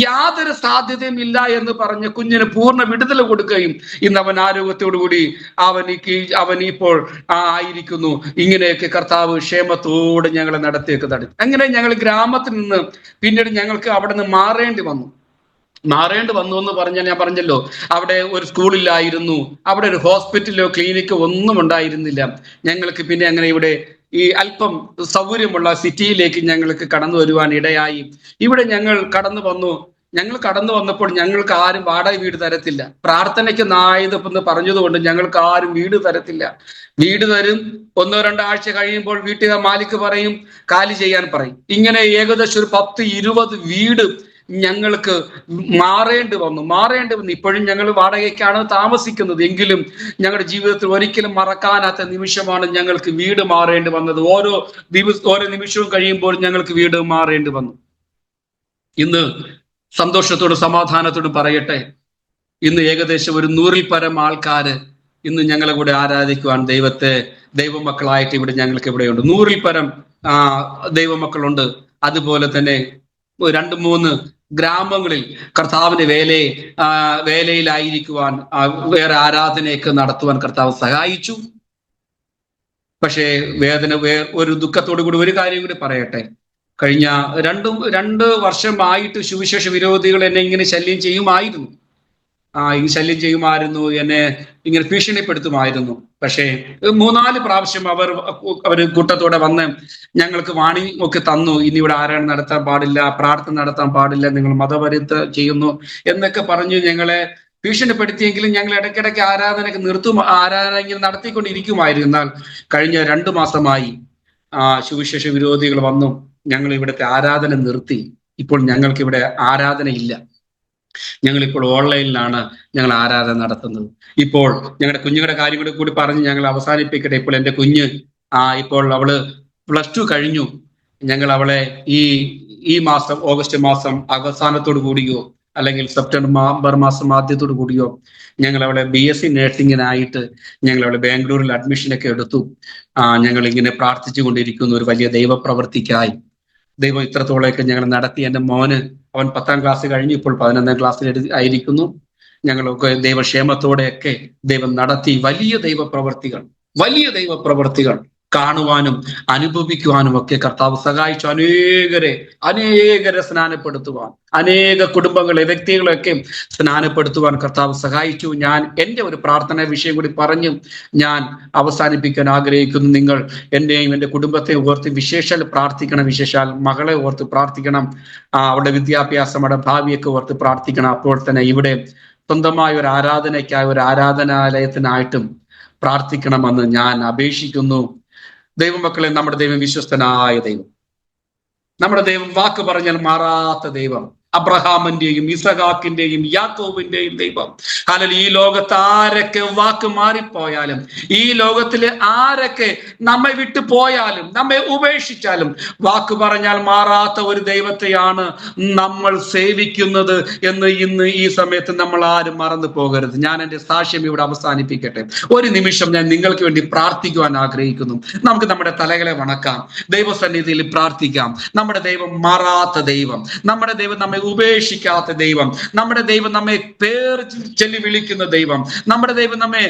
യാതൊരു സാധ്യതയും ഇല്ല എന്ന് പറഞ്ഞ് കുഞ്ഞിന് പൂർണ്ണ വിടുതൽ കൊടുക്കുകയും ഇന്ന് അവൻ ആരോഗ്യത്തോടുകൂടി അവൻ ഇപ്പോൾ ആയിരിക്കുന്നു. ഇങ്ങനെയൊക്കെ കർത്താവ് ക്ഷേമത്തോടെ ഞങ്ങളെ നടത്തിയൊക്കെ തടഞ്ഞു. അങ്ങനെ ഞങ്ങൾ ഗ്രാമത്തിൽ നിന്ന് പിന്നീട് ഞങ്ങൾക്ക് അവിടെ നിന്ന് മാറേണ്ടി വന്നു എന്ന് പറഞ്ഞാൽ ഞാൻ പറഞ്ഞല്ലോ, അവിടെ ഒരു സ്കൂളില്ലായിരുന്നു, അവിടെ ഒരു ഹോസ്പിറ്റലോ ക്ലിനിക്കോ ഒന്നും ഉണ്ടായിരുന്നില്ല. ഞങ്ങൾക്ക് പിന്നെ അങ്ങനെ ഇവിടെ ഈ അല്പം സൗകര്യമുള്ള സിറ്റിയിലേക്ക് ഞങ്ങൾക്ക് കടന്നു വരുവാൻ ഇടയായി. ഇവിടെ ഞങ്ങൾ കടന്നു വന്നപ്പോൾ ഞങ്ങൾക്ക് ആരും വാടക വീട് തരത്തില്ല. പ്രാർത്ഥനയ്ക്ക് നായതെന്ന് പറഞ്ഞതുകൊണ്ട് ഞങ്ങൾക്ക് ആരും വീട് തരത്തില്ല. വീട് തരും, 1-2 ആഴ്ച കഴിയുമ്പോൾ വീട്ടുകാർ മാലിക്ക് പറയും, കാലി ചെയ്യാൻ പറയും. ഇങ്ങനെ ഏകദേശം ഒരു 10-20 വീട് ഞങ്ങൾക്ക് മാറേണ്ടി വന്നു. ഇപ്പോഴും ഞങ്ങൾ വാടകയ്ക്കാണ് താമസിക്കുന്നത്. എങ്കിലും ഞങ്ങളുടെ ജീവിതത്തിൽ ഒരിക്കലും മറക്കാനാത്ത നിമിഷമാണ് ഞങ്ങൾക്ക് വീട് മാറേണ്ടി വന്നത്. ഓരോ നിമിഷവും കഴിയുമ്പോൾ ഞങ്ങൾക്ക് വീട് മാറേണ്ടി വന്നു. ഇന്ന് സന്തോഷത്തോടും സമാധാനത്തോടും പറയട്ടെ, ഇന്ന് ഏകദേശം ഒരു 100-ൽ പരം ആൾക്കാര് ഇന്ന് ഞങ്ങളെ കൂടെ ആരാധിക്കുവാൻ ദൈവമക്കളായിട്ട് ഞങ്ങൾക്ക് ഇവിടെയുണ്ട്. 100-ൽ പരം ദൈവമക്കളുണ്ട്. അതുപോലെ തന്നെ 2-3 ഗ്രാമങ്ങളിൽ കർത്താവിന്റെ വേലയിലായിരിക്കുവാൻ, വേറെ ആരാധനയൊക്കെ നടത്തുവാൻ കർത്താവ് സഹായിച്ചു. പക്ഷേ ഒരു ദുഃഖത്തോടു കൂടി ഒരു കാര്യം കൂടി പറയട്ടെ. കഴിഞ്ഞ 2 വർഷമായിട്ട് സുവിശേഷ വിരോധികൾ എന്നെ ഇങ്ങനെ ശല്യം ചെയ്യുമായിരുന്നു, എന്നെ ഇങ്ങനെ ഭീഷണിപ്പെടുത്തുമായിരുന്നു. പക്ഷേ 3-4 പ്രാവശ്യം അവർ കൂട്ടത്തോടെ വന്ന് ഞങ്ങൾക്ക് വാണി ഒക്കെ തന്നു. ഇനി ഇവിടെ ആരാധന നടത്താൻ പാടില്ല, പ്രാർത്ഥന നടത്താൻ പാടില്ല, നിങ്ങൾ മതപരിത ചെയ്യുന്നു എന്നൊക്കെ പറഞ്ഞു ഞങ്ങളെ ഭീഷണിപ്പെടുത്തിയെങ്കിലും ഞങ്ങൾ ഇടയ്ക്കിടയ്ക്ക് ആരാധന ഇങ്ങനെ നടത്തിക്കൊണ്ടിരിക്കുമായിരുന്നു. എന്നാൽ കഴിഞ്ഞ 2 മാസമായി സുവിശേഷ വിരോധികൾ വന്നു ഞങ്ങൾ ഇവിടുത്തെ ആരാധന നിർത്തി. ഇപ്പോൾ ഞങ്ങൾക്ക് ഇവിടെ ആരാധനയില്ല. ഞങ്ങളിപ്പോൾ ഓൺലൈനിലാണ് ഞങ്ങൾ ആരാധന നടത്തുന്നത്. ഇപ്പോൾ ഞങ്ങളുടെ കുഞ്ഞുങ്ങളുടെ കാര്യം കൂടി പറഞ്ഞ് ഞങ്ങൾ അവസാനിപ്പിക്കട്ടെ. ഇപ്പോൾ എൻ്റെ കുഞ്ഞ് ഇപ്പോൾ അവള് +2 കഴിഞ്ഞു. ഞങ്ങൾ അവളെ ഈ മാസം ഓഗസ്റ്റ് മാസം അവസാനത്തോടു കൂടിയോ അല്ലെങ്കിൽ സെപ്റ്റംബർ മാസം ആദ്യത്തോടു കൂടിയോ ഞങ്ങൾ അവളെ BSc നഴ്സിംഗിനായിട്ട് ഞങ്ങൾ അവളെ ബാംഗ്ലൂരിൽ അഡ്മിഷനൊക്കെ എടുത്തു. ഞങ്ങൾ ഇങ്ങനെ പ്രാർത്ഥിച്ചു കൊണ്ടിരിക്കുന്നു ഒരു വലിയ ദൈവപ്രവൃത്തിക്കായി. ദൈവം ഇത്രത്തോളമൊക്കെ ഞങ്ങൾ നടത്തി. എൻ്റെ മോന് അവൻ 10ാം ക്ലാസ് കഴിഞ്ഞ് ഇപ്പോൾ 11ാം ക്ലാസ്സിൽ ആയിരിക്കുന്നു. ഞങ്ങളൊക്കെ ദൈവക്ഷേമത്തോടെയൊക്കെ ദൈവം നടത്തി വലിയ ദൈവപ്രവർത്തികൾ കാണുവാനും അനുഭവിക്കുവാനും ഒക്കെ കർത്താവ് സഹായിച്ചു. അനേകരെ സ്നാനപ്പെടുത്തുവാൻ, അനേക കുടുംബങ്ങളെ വ്യക്തികളെയൊക്കെ സ്നാനപ്പെടുത്തുവാൻ കർത്താവ് സഹായിച്ചു. ഞാൻ എൻ്റെ ഒരു പ്രാർത്ഥന വിഷയം കൂടി പറഞ്ഞ് ഞാൻ അവസാനിപ്പിക്കാൻ ആഗ്രഹിക്കുന്നു. നിങ്ങൾ എൻ്റെയും എൻ്റെ കുടുംബത്തെ ഓർത്ത് വിശേഷാൽ പ്രാർത്ഥിക്കണം. വിശേഷാൽ മകളെ ഓർത്ത് പ്രാർത്ഥിക്കണം. അവരുടെ വിദ്യാഭ്യാസം, അവരുടെ ഭാവിയൊക്കെ ഓർത്ത് പ്രാർത്ഥിക്കണം. അപ്പോൾ തന്നെ ഇവിടെ സ്വന്തമായ ഒരു ആരാധനയ്ക്കായി ഒരു ആരാധനാലയത്തിനായിട്ടും പ്രാർത്ഥിക്കണമെന്ന് ഞാൻ അപേക്ഷിക്കുന്നു. ദൈവമക്കളെ, നമ്മുടെ ദൈവം വിശ്വസ്തനായ ദൈവം, നമ്മുടെ ദൈവം വാക്ക് പറഞ്ഞാൽ മാറാത്ത ദൈവം, അബ്രഹാമിന്റെയും ഇസഹാക്കിന്റെയും യാക്കോബിന്റെയും ദൈവം. അല്ലെങ്കിൽ ഈ ലോകത്ത് ആരൊക്കെ വാക്ക് മാറിപ്പോയാലും, ഈ ലോകത്തിലെ ആരൊക്കെ നമ്മെ വിട്ടു പോയാലും, നമ്മെ ഉപേക്ഷിച്ചാലും, വാക്ക് പറഞ്ഞാൽ മാറാത്ത ഒരു ദൈവത്തെയാണ് നമ്മൾ സേവിക്കുന്നത് എന്ന് ഇന്ന് ഈ സമയത്ത് നമ്മൾ ആരും മറന്നു പോകരുത്. ഞാൻ എൻ്റെ സാക്ഷ്യം ഇവിടെ അവസാനിപ്പിക്കട്ടെ. ഒരു നിമിഷം ഞാൻ നിങ്ങൾക്ക് വേണ്ടി പ്രാർത്ഥിക്കുവാൻ ആഗ്രഹിക്കുന്നു. നമുക്ക് നമ്മുടെ തലകളെ വണക്കാം, ദൈവസന്നിധിയിൽ പ്രാർത്ഥിക്കാം. നമ്മുടെ ദൈവം മാറാത്ത ദൈവം, നമ്മുടെ ദൈവം നമ്മെ ഉപേക്ഷിക്കാത്ത ദൈവം, നമ്മുടെ ദൈവം നമ്മെ പേർ ചൊല്ലി വിളിക്കുന്ന ദൈവം, നമ്മുടെ ദൈവം നമ്മെ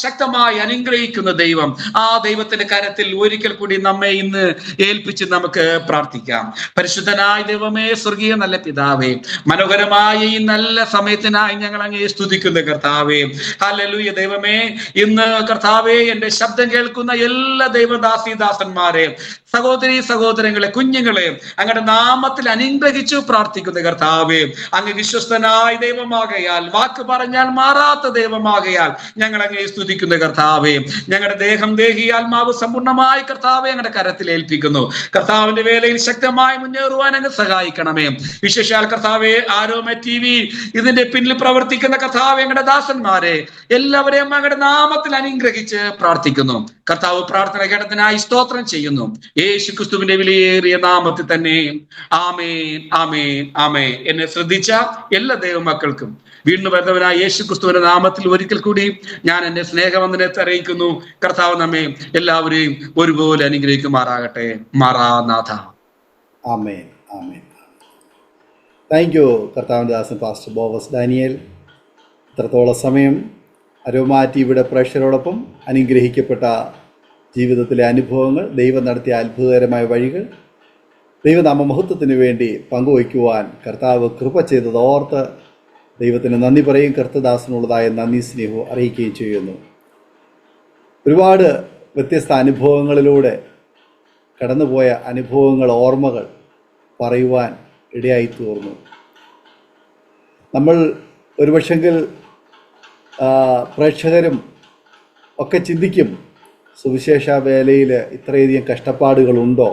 ശക്തമായി അനുഗ്രഹിക്കുന്ന ദൈവം. ആ ദൈവത്തിന്റെ കരത്തിൽ ഒരിക്കൽ കൂടി നമ്മെ ഇന്ന് ഏൽപ്പിച്ച് നമുക്ക് പ്രാർത്ഥിക്കാം. പരിശുദ്ധനായ ദൈവമേ, സ്വർഗീയ നല്ല പിതാവേ, മനോഹരമായ ഈ നല്ല സമയത്തിനായി ഞങ്ങൾ അങ്ങേ സ്തുതിക്കുന്ന കർത്താവേ. ഹല്ലേലൂയ ദൈവമേ, ഇന്ന് കർത്താവേ എൻ്റെ ശബ്ദം കേൾക്കുന്ന എല്ലാ ദൈവദാസന്മാരെ, സഹോദരങ്ങളെ, കുഞ്ഞുങ്ങളെ അങ്ങയുടെ നാമത്തിൽ അനുഗ്രഹിച്ചു പ്രാർത്ഥിക്കുന്ന കർത്താവേ. അങ്ങ് വിശ്വസ്തനായ ദൈവമാകയാൽ, വാക്ക് പറഞ്ഞാൽ മാറാത്ത ദൈവമാകയാൽ ഞങ്ങൾ അങ്ങേ സ്തുതിക്കുന്ന കർത്താവേ. ഞങ്ങളുടെ ദേഹി ആത്മാവ് സമ്പൂർണ്ണമായി കർത്താവെ ഞങ്ങളുടെ കരത്തിൽ ഏൽപ്പിക്കുന്നു. കർത്താവിന്റെ വേലയിൽ ശക്തമായി മുന്നേറുവാൻ അങ്ങ് സഹായിക്കണമേ. വിശേഷാൽ കർത്താവെ, ആരോമ TV ഇതിന്റെ പിന്നിൽ പ്രവർത്തിക്കുന്ന കർത്താവെ, ഞങ്ങളുടെ ദാസന്മാരെ എല്ലാവരെയും അങ്ങയുടെ നാമത്തിൽ അനുഗ്രഹിച്ച് പ്രാർത്ഥിക്കുന്നു. കർത്താവ് പ്രാർത്ഥന കേട്ടതിനായി സ്തോത്രം ചെയ്യുന്നു. യേശു ക്രിസ്തുവിന്റെ വിലയേറിയ നാമത്തിൽ തന്നെ ആമേൻ, ആമേൻ, ആമേൻ. എന്നെ ശ്രദ്ധിച്ച എല്ലാ ദൈവമക്കൾക്കും വീണ്ടും വരുന്നവനായ യേശു ക്രിസ്തുവിന്റെ നാമത്തിൽ ഒരിക്കൽ കൂടി ഞാൻ എൻ്റെ സ്നേഹവന്ദനത്തെ അറിയിക്കുന്നു. കർത്താവ് നമ്മെ എല്ലാവരെയും ഒരുപോലെ അനുഗ്രഹിക്കുമാറാകട്ടെ. മാറാനാഥ.
ആമേൻ, ആമേൻ. താങ്ക് യു കർത്താവിൻ്റെ ദാസൻ പാസ്റ്റർ ബോവസ് ഡാനിയേൽ. ഇത്രത്തോളം സമയം അരോമ TVയുടെ പ്രേക്ഷകരോടൊപ്പം അനുഗ്രഹിക്കപ്പെട്ട ജീവിതത്തിലെ അനുഭവങ്ങൾ, ദൈവം നടത്തിയ അത്ഭുതകരമായ വഴികൾ, ദൈവനാമ മഹത്വത്തിന് വേണ്ടി പങ്കുവയ്ക്കുവാൻ കർത്താവ് കൃപ ചെയ്തത് ഓർത്ത് ദൈവത്തിന് നന്ദി പറയും. കർത്തദാസനുള്ളതായ നന്ദി സ്നേഹവും അറിയിക്കുകയും ചെയ്യുന്നു. ഒരുപാട് വ്യത്യസ്ത അനുഭവങ്ങളിലൂടെ കടന്നുപോയ അനുഭവങ്ങൾ, ഓർമ്മകൾ പറയുവാൻ ഇടയായി തീർന്നു. നമ്മൾ ഒരുപക്ഷെങ്കിൽ പ്രേക്ഷകരും ഒക്കെ ചിന്തിക്കും, സുവിശേഷ വേലയിൽ ഇത്രയധികം കഷ്ടപ്പാടുകളുണ്ടോ?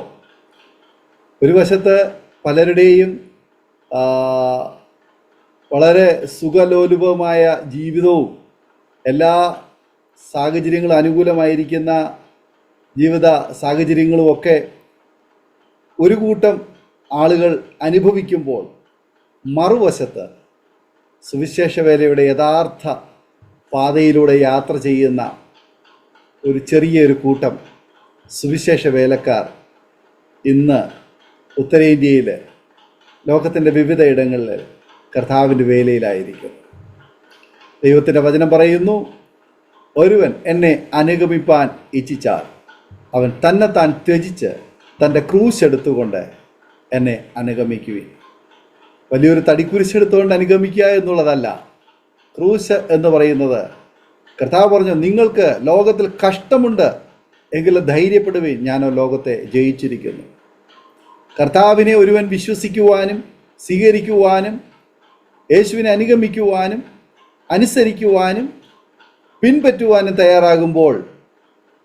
ഒരു വശത്ത് പലരുടെയും വളരെ സുഖലോലുപമായ ജീവിതവും എല്ലാ സാഹചര്യങ്ങളും അനുകൂലമായിരിക്കുന്ന ജീവിത സാഹചര്യങ്ങളുമൊക്കെ ഒരു കൂട്ടം ആളുകൾ അനുഭവിക്കുമ്പോൾ, മറുവശത്ത് സുവിശേഷ വേലയുടെ യഥാർത്ഥ പാതയിലൂടെ യാത്ര ചെയ്യുന്ന ഒരു ചെറിയൊരു കൂട്ടം സുവിശേഷ വേലക്കാർ ഇന്ന് ഉത്തരേന്ത്യയിൽ, ലോകത്തിൻ്റെ വിവിധ ഇടങ്ങളിൽ കർത്താവിൻ്റെ വേലയിലായിരിക്കും. ദൈവത്തിൻ്റെ വചനം പറയുന്നു, ഒരുവൻ എന്നെ അനുഗമിപ്പാൻ ഇച്ഛിച്ചാൽ അവൻ തന്നെത്താൻ ത്യജിച്ച് തൻ്റെ ക്രൂശ് എടുത്തുകൊണ്ട് എന്നെ അനുഗമിക്കുവിൻ. വലിയൊരു തടിക്കുരിശെടുത്തുകൊണ്ട് അനുഗമിക്കുക എന്നുള്ളതല്ല. ക്രൂശ് എന്ന് പറയുന്നത് കർത്താവ് പറഞ്ഞു, നിങ്ങൾക്ക് ലോകത്തിൽ കഷ്ടമുണ്ട്, എങ്കിലും ധൈര്യപ്പെടുവീൻ, ഞാനോ ലോകത്തെ ജയിച്ചിരിക്കുന്നു. കർത്താവിനെ ഒരുവൻ വിശ്വസിക്കുവാനും സ്വീകരിക്കുവാനും യേശുവിനെ അനുഗമിക്കുവാനും അനുസരിക്കുവാനും പിൻപറ്റുവാനും തയ്യാറാകുമ്പോൾ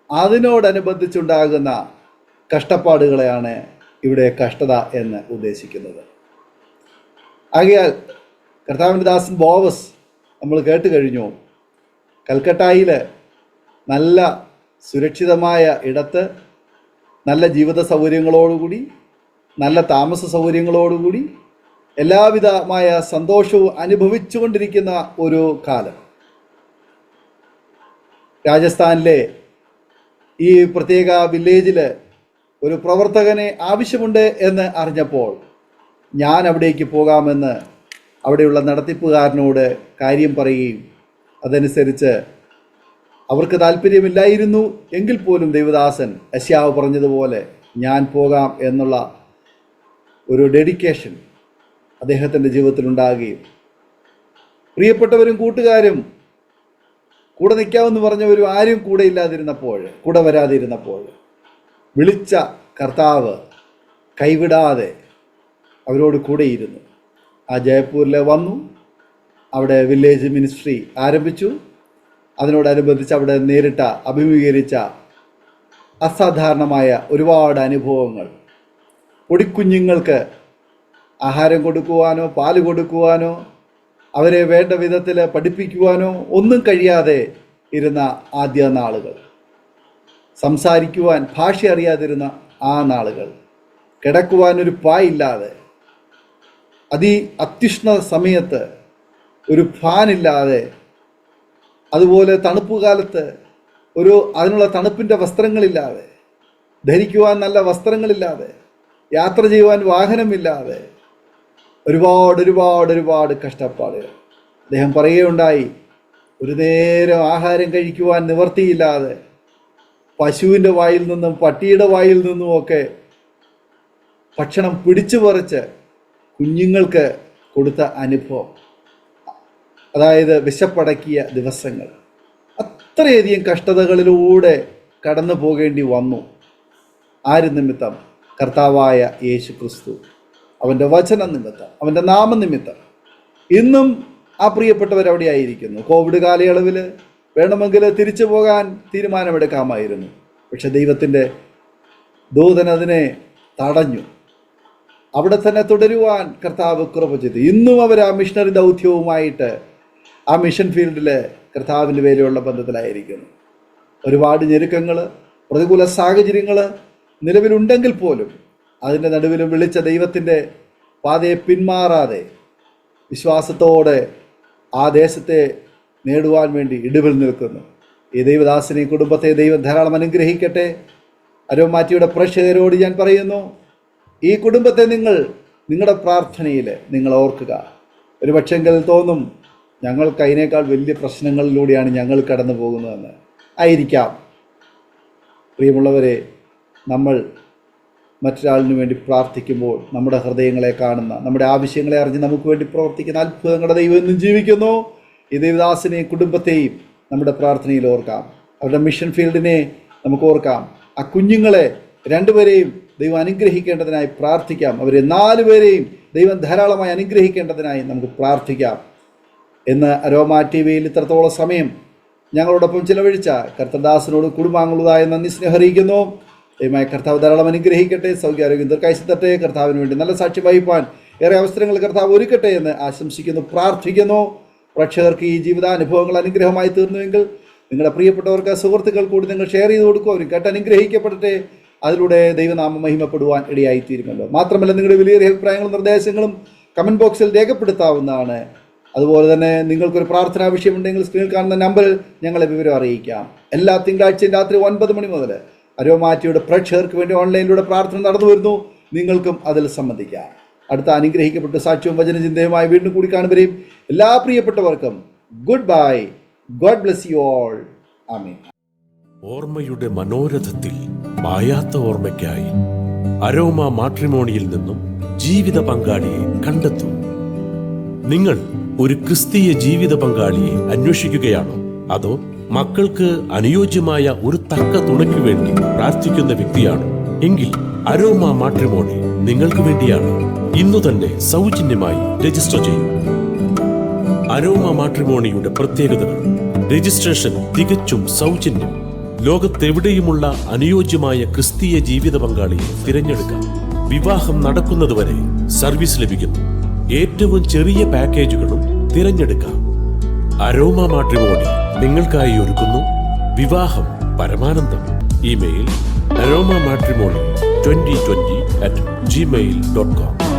അതിനോടനുബന്ധിച്ചുണ്ടാകുന്ന കഷ്ടപ്പാടുകളെയാണ് ഇവിടെ കഷ്ടത എന്ന് ഉദ്ദേശിക്കുന്നത്. ആകയാൽ കർത്താവിൻ്റെ ദാസൻ ബോവസ് നമ്മൾ കേട്ട് കഴിഞ്ഞു. കൽക്കട്ടയിൽ നല്ല സുരക്ഷിതമായ ഇടത്ത് നല്ല ജീവിത സൗകര്യങ്ങളോടുകൂടി നല്ല താമസ സൗകര്യങ്ങളോടുകൂടി എല്ലാവിധമായ സന്തോഷവും അനുഭവിച്ചുകൊണ്ടിരിക്കുന്ന ഒരു കാലം. രാജസ്ഥാനിലെ ഈ പ്രത്യേക വില്ലേജിൽ ഒരു പ്രവർത്തകനെ ആവശ്യമുണ്ട് എന്ന് അറിഞ്ഞപ്പോൾ ഞാൻ അവിടേക്ക് പോകാമെന്ന് അവിടെയുള്ള നടത്തിപ്പുകാരനോട് കാര്യം പറയുകയും അതനുസരിച്ച് അവർക്ക് താല്പര്യമില്ലായിരുന്നു എങ്കിൽ പോലും ദൈവദാസൻ യെശയ്യാവ് പറഞ്ഞതുപോലെ ഞാൻ പോകാം എന്നുള്ള ഒരു ഡെഡിക്കേഷൻ അദ്ദേഹത്തിൻ്റെ ജീവിതത്തിലുണ്ടാകുകയും പ്രിയപ്പെട്ടവരും കൂട്ടുകാരും കൂടെ നിൽക്കാമെന്ന് പറഞ്ഞവരും ആരും കൂടെ ഇല്ലാതിരുന്നപ്പോൾ, കൂടെ വരാതിരുന്നപ്പോൾ വിളിച്ച കർത്താവ് കൈവിടാതെ അവരോട് കൂടെയിരുന്നു. ആ ജയ്പൂരിൽ വന്നു, അവിടെ വില്ലേജ് മിനിസ്ട്രി ആരംഭിച്ചു. അതിനോടനുബന്ധിച്ച് അവിടെ അഭിമുഖീകരിച്ച അസാധാരണമായ ഒരുപാട് അനുഭവങ്ങൾ, പൊടിക്കുഞ്ഞുങ്ങൾക്ക് ആഹാരം കൊടുക്കുവാനോ പാല് കൊടുക്കുവാനോ അവരെ വേണ്ട വിധത്തിൽ പഠിപ്പിക്കുവാനോ ഒന്നും കഴിയാതെ ഇരുന്ന ആദ്യ നാളുകൾ, സംസാരിക്കുവാൻ ഭാഷ അറിയാതിരുന്ന ആ നാളുകൾ, കിടക്കുവാൻ ഒരു പായില്ലാതെ, അത്യുഷ്ണ സമയത്ത് ഒരു ഫാനില്ലാതെ, അതുപോലെ തണുപ്പ് കാലത്ത് അതിനുള്ള തണുപ്പിൻ്റെ വസ്ത്രങ്ങളില്ലാതെ, ധരിക്കുവാൻ നല്ല വസ്ത്രങ്ങളില്ലാതെ, യാത്ര ചെയ്യുവാൻ വാഹനമില്ലാതെ, ഒരുപാട് കഷ്ടപ്പാടുകൾ. അദ്ദേഹം പറയുകയുണ്ടായി, ഒരു നേരം ആഹാരം കഴിക്കുവാൻ നിവർത്തിയില്ലാതെ പശുവിൻ്റെ വായിൽ നിന്നും പട്ടിയുടെ വായിൽ നിന്നുമൊക്കെ ഭക്ഷണം പിടിച്ചു പറിച്ച് കുഞ്ഞുങ്ങൾക്ക് കൊടുത്ത അനുഭവം, അതായത് വിശപ്പടക്കിയ ദിവസങ്ങൾ. അത്രയധികം കഷ്ടതകളിലൂടെ കടന്നു പോകേണ്ടി വന്നു. ആര് നിമിത്തം? കർത്താവായ യേശു ക്രിസ്തു, അവൻ്റെ വചനം നിമിത്തം, അവൻ്റെ നാമനിമിത്തം. ഇന്നും ആ പ്രിയപ്പെട്ടവർ അവിടെ ആയിരിക്കുന്നു. കോവിഡ് കാലയളവിൽ വേണമെങ്കിൽ തിരിച്ചു പോകാൻ തീരുമാനമെടുക്കാമായിരുന്നു. പക്ഷെ ദൈവത്തിൻ്റെ ദൂതൻ അതിനെ തടഞ്ഞു. അവിടെ തന്നെ തുടരുവാൻ കർത്താവ് കൃപ ചെയ്തു. ഇന്നും അവർ ആ മിഷണറി ദൗത്യവുമായിട്ട് ആ മിഷൻ ഫീൽഡിൽ കർത്താവിൻ്റെ വേലയുള്ള ബന്ധത്തിലായിരിക്കുന്നു. ഒരുപാട് ഞെരുക്കങ്ങൾ, പ്രതികൂല സാഹചര്യങ്ങൾ നിലവിലുണ്ടെങ്കിൽ പോലും അതിൻ്റെ നടുവിലും വിളിച്ച ദൈവത്തിൻ്റെ പാതയെ പിന്മാറാതെ വിശ്വാസത്തോടെ ആ ദേശത്തെ നേടുവാൻ വേണ്ടി ഇടിവിൽ നിൽക്കുന്നു. ഈ ദൈവദാസനെ കുടുംബത്തെ ദൈവം ധാരാളം അനുഗ്രഹിക്കട്ടെ. അരോമാറ്റിയുടെ പ്രേക്ഷകരോട് ഞാൻ പറയുന്നു, ഈ കുടുംബത്തെ നിങ്ങളുടെ പ്രാർത്ഥനയിൽ നിങ്ങൾ ഓർക്കുക. ഒരു പക്ഷെങ്കിൽ തോന്നും ഞങ്ങൾക്ക് അതിനേക്കാൾ വലിയ പ്രശ്നങ്ങളിലൂടെയാണ് ഞങ്ങൾ കടന്നു പോകുന്നതെന്ന്. ആയിരിക്കാം. പ്രിയമുള്ളവരെ, നമ്മൾ മറ്റൊരാളിന് വേണ്ടി പ്രാർത്ഥിക്കുമ്പോൾ നമ്മുടെ ഹൃദയങ്ങളെ കാണുന്ന, നമ്മുടെ ആവശ്യങ്ങളെ അറിഞ്ഞ് നമുക്ക് വേണ്ടി പ്രവർത്തിക്കുന്ന അത്ഭുതങ്ങളുടെ ദൈവം എന്നും ജീവിക്കുന്നു. ഈ ദൈവദാസനെയും കുടുംബത്തെയും നമ്മുടെ പ്രാർത്ഥനയിൽ ഓർക്കാം. അവരുടെ മിഷൻ ഫീൽഡിനെ നമുക്ക് ഓർക്കാം. ആ കുഞ്ഞുങ്ങളെ രണ്ടുപേരെയും ദൈവം അനുഗ്രഹിക്കേണ്ടതിനായി പ്രാർത്ഥിക്കാം. അവരെ 4 പേരെയും ദൈവം ധാരാളമായി അനുഗ്രഹിക്കേണ്ടതിനായി നമുക്ക് പ്രാർത്ഥിക്കാം. എന്ന് അരോമാ TV-യിൽ ഇത്രത്തോളം സമയം ഞങ്ങളോടൊപ്പം ചിലവഴിച്ച കർത്തദാസനോട് കുടുംബാംഗങ്ങളുടേതായ നന്ദി സ്നേഹം അറിയിക്കുന്നു. ദൈവമായ കർത്താവ് ധാരാളം അനുഗ്രഹിക്കട്ടെ. സൗഖ്യാരോഗ്യം ദീർഘായുസ്സ് തരട്ടെ. കർത്താവിന് വേണ്ടി നല്ല സാക്ഷ്യം വഹിപ്പാൻ ഏറെ അവസരങ്ങൾ കർത്താവ് ഒരുക്കട്ടെ എന്ന് ആശംസിക്കുന്നു, പ്രാർത്ഥിക്കുന്നു. പ്രേക്ഷകർക്ക് ഈ ജീവിതാനുഭവങ്ങൾ അനുഗ്രഹമായി തീർന്നുവെങ്കിൽ നിങ്ങളുടെ പ്രിയപ്പെട്ടവർക്ക്, സുഹൃത്തുക്കൾ കൂടി നിങ്ങൾ ഷെയർ ചെയ്ത് കൊടുക്കുക. അവർ കേട്ട് അനുഗ്രഹിക്കപ്പെടട്ടെ. അതിലൂടെ ദൈവനാമം മഹിമപ്പെടുവാൻ ഇടയായിത്തീരുമല്ലോ. മാത്രമല്ല, നിങ്ങളുടെ വിലയേറിയ അഭിപ്രായങ്ങളും നിർദ്ദേശങ്ങളും കമൻറ്റ് ബോക്സിൽ രേഖപ്പെടുത്താവുന്നതാണ്. അതുപോലെ തന്നെ നിങ്ങൾക്കൊരു പ്രാർത്ഥനാ വിഷയമുണ്ടെങ്കിൽ സ്ക്രീനിൽ കാണുന്ന നമ്പറിൽ ഞങ്ങളെ വിവരം അറിയിക്കാം. എല്ലാ തിങ്കളാഴ്ചയും രാത്രി 9 മണി മുതൽ അരോമാറ്റിയുടെ പ്രേക്ഷകർക്ക് വേണ്ടി ഓൺലൈനിലൂടെ പ്രാർത്ഥന നടന്നു വരുന്നു. നിങ്ങൾക്കും അതിൽ സംബന്ധിക്കാം. അടുത്ത അനുഗ്രഹിക്കപ്പെട്ട സാക്ഷ്യവും വചനചിന്തയുമായി വീണ്ടും കൂടി കാണുവരെയും എല്ലാ പ്രിയപ്പെട്ടവർക്കും good bye. God bless you all. Amen.
ഓർമ്മയുടെ മനോരഥത്തിൽ മായാത്ത ഓർമ്മയ്ക്കായി അരോമ മാട്രിമോണിയിൽ നിന്നും ജീവിത പങ്കാളിയെ കണ്ടെത്തൂ. നിങ്ങൾ ഒരു ക്രിസ്തീയ ജീവിത പങ്കാളിയെ അന്വേഷിക്കുകയാണോ? അതോ മക്കൾക്ക് അനുയോജ്യമായ ഒരു തക്ക തുണയ്ക്ക് വേണ്ടി പ്രാർത്ഥിക്കുന്ന വ്യക്തിയാണ് എങ്കിൽ അരോമ മാട്രിമോണി നിങ്ങൾക്ക് വേണ്ടിയാണ്. ഇന്നു തന്നെ സൗജന്യമായി രജിസ്റ്റർ ചെയ്യൂ. അരോമ മാട്രിമോണിയുടെ പ്രത്യേകതകൾ: രജിസ്ട്രേഷൻ തികച്ചും സൗജന്യം. ലോകത്തെവിടെയുമുള്ള അനുയോജ്യമായ ക്രിസ്തീയ ജീവിത പങ്കാളിയെ തിരഞ്ഞെടുക്കാം. വിവാഹം നടക്കുന്നതുവരെ സർവീസ് ലഭിക്കുന്നു. ഏറ്റവും ചെറിയ പാക്കേജുകളും തിരഞ്ഞെടുക്കാം. അരോമ മാട്രിമോണി നിങ്ങൾക്കായി ഒരുക്കുന്നു വിവാഹം പരമാനന്ദം. Email aroma matrimony2020@gmail.com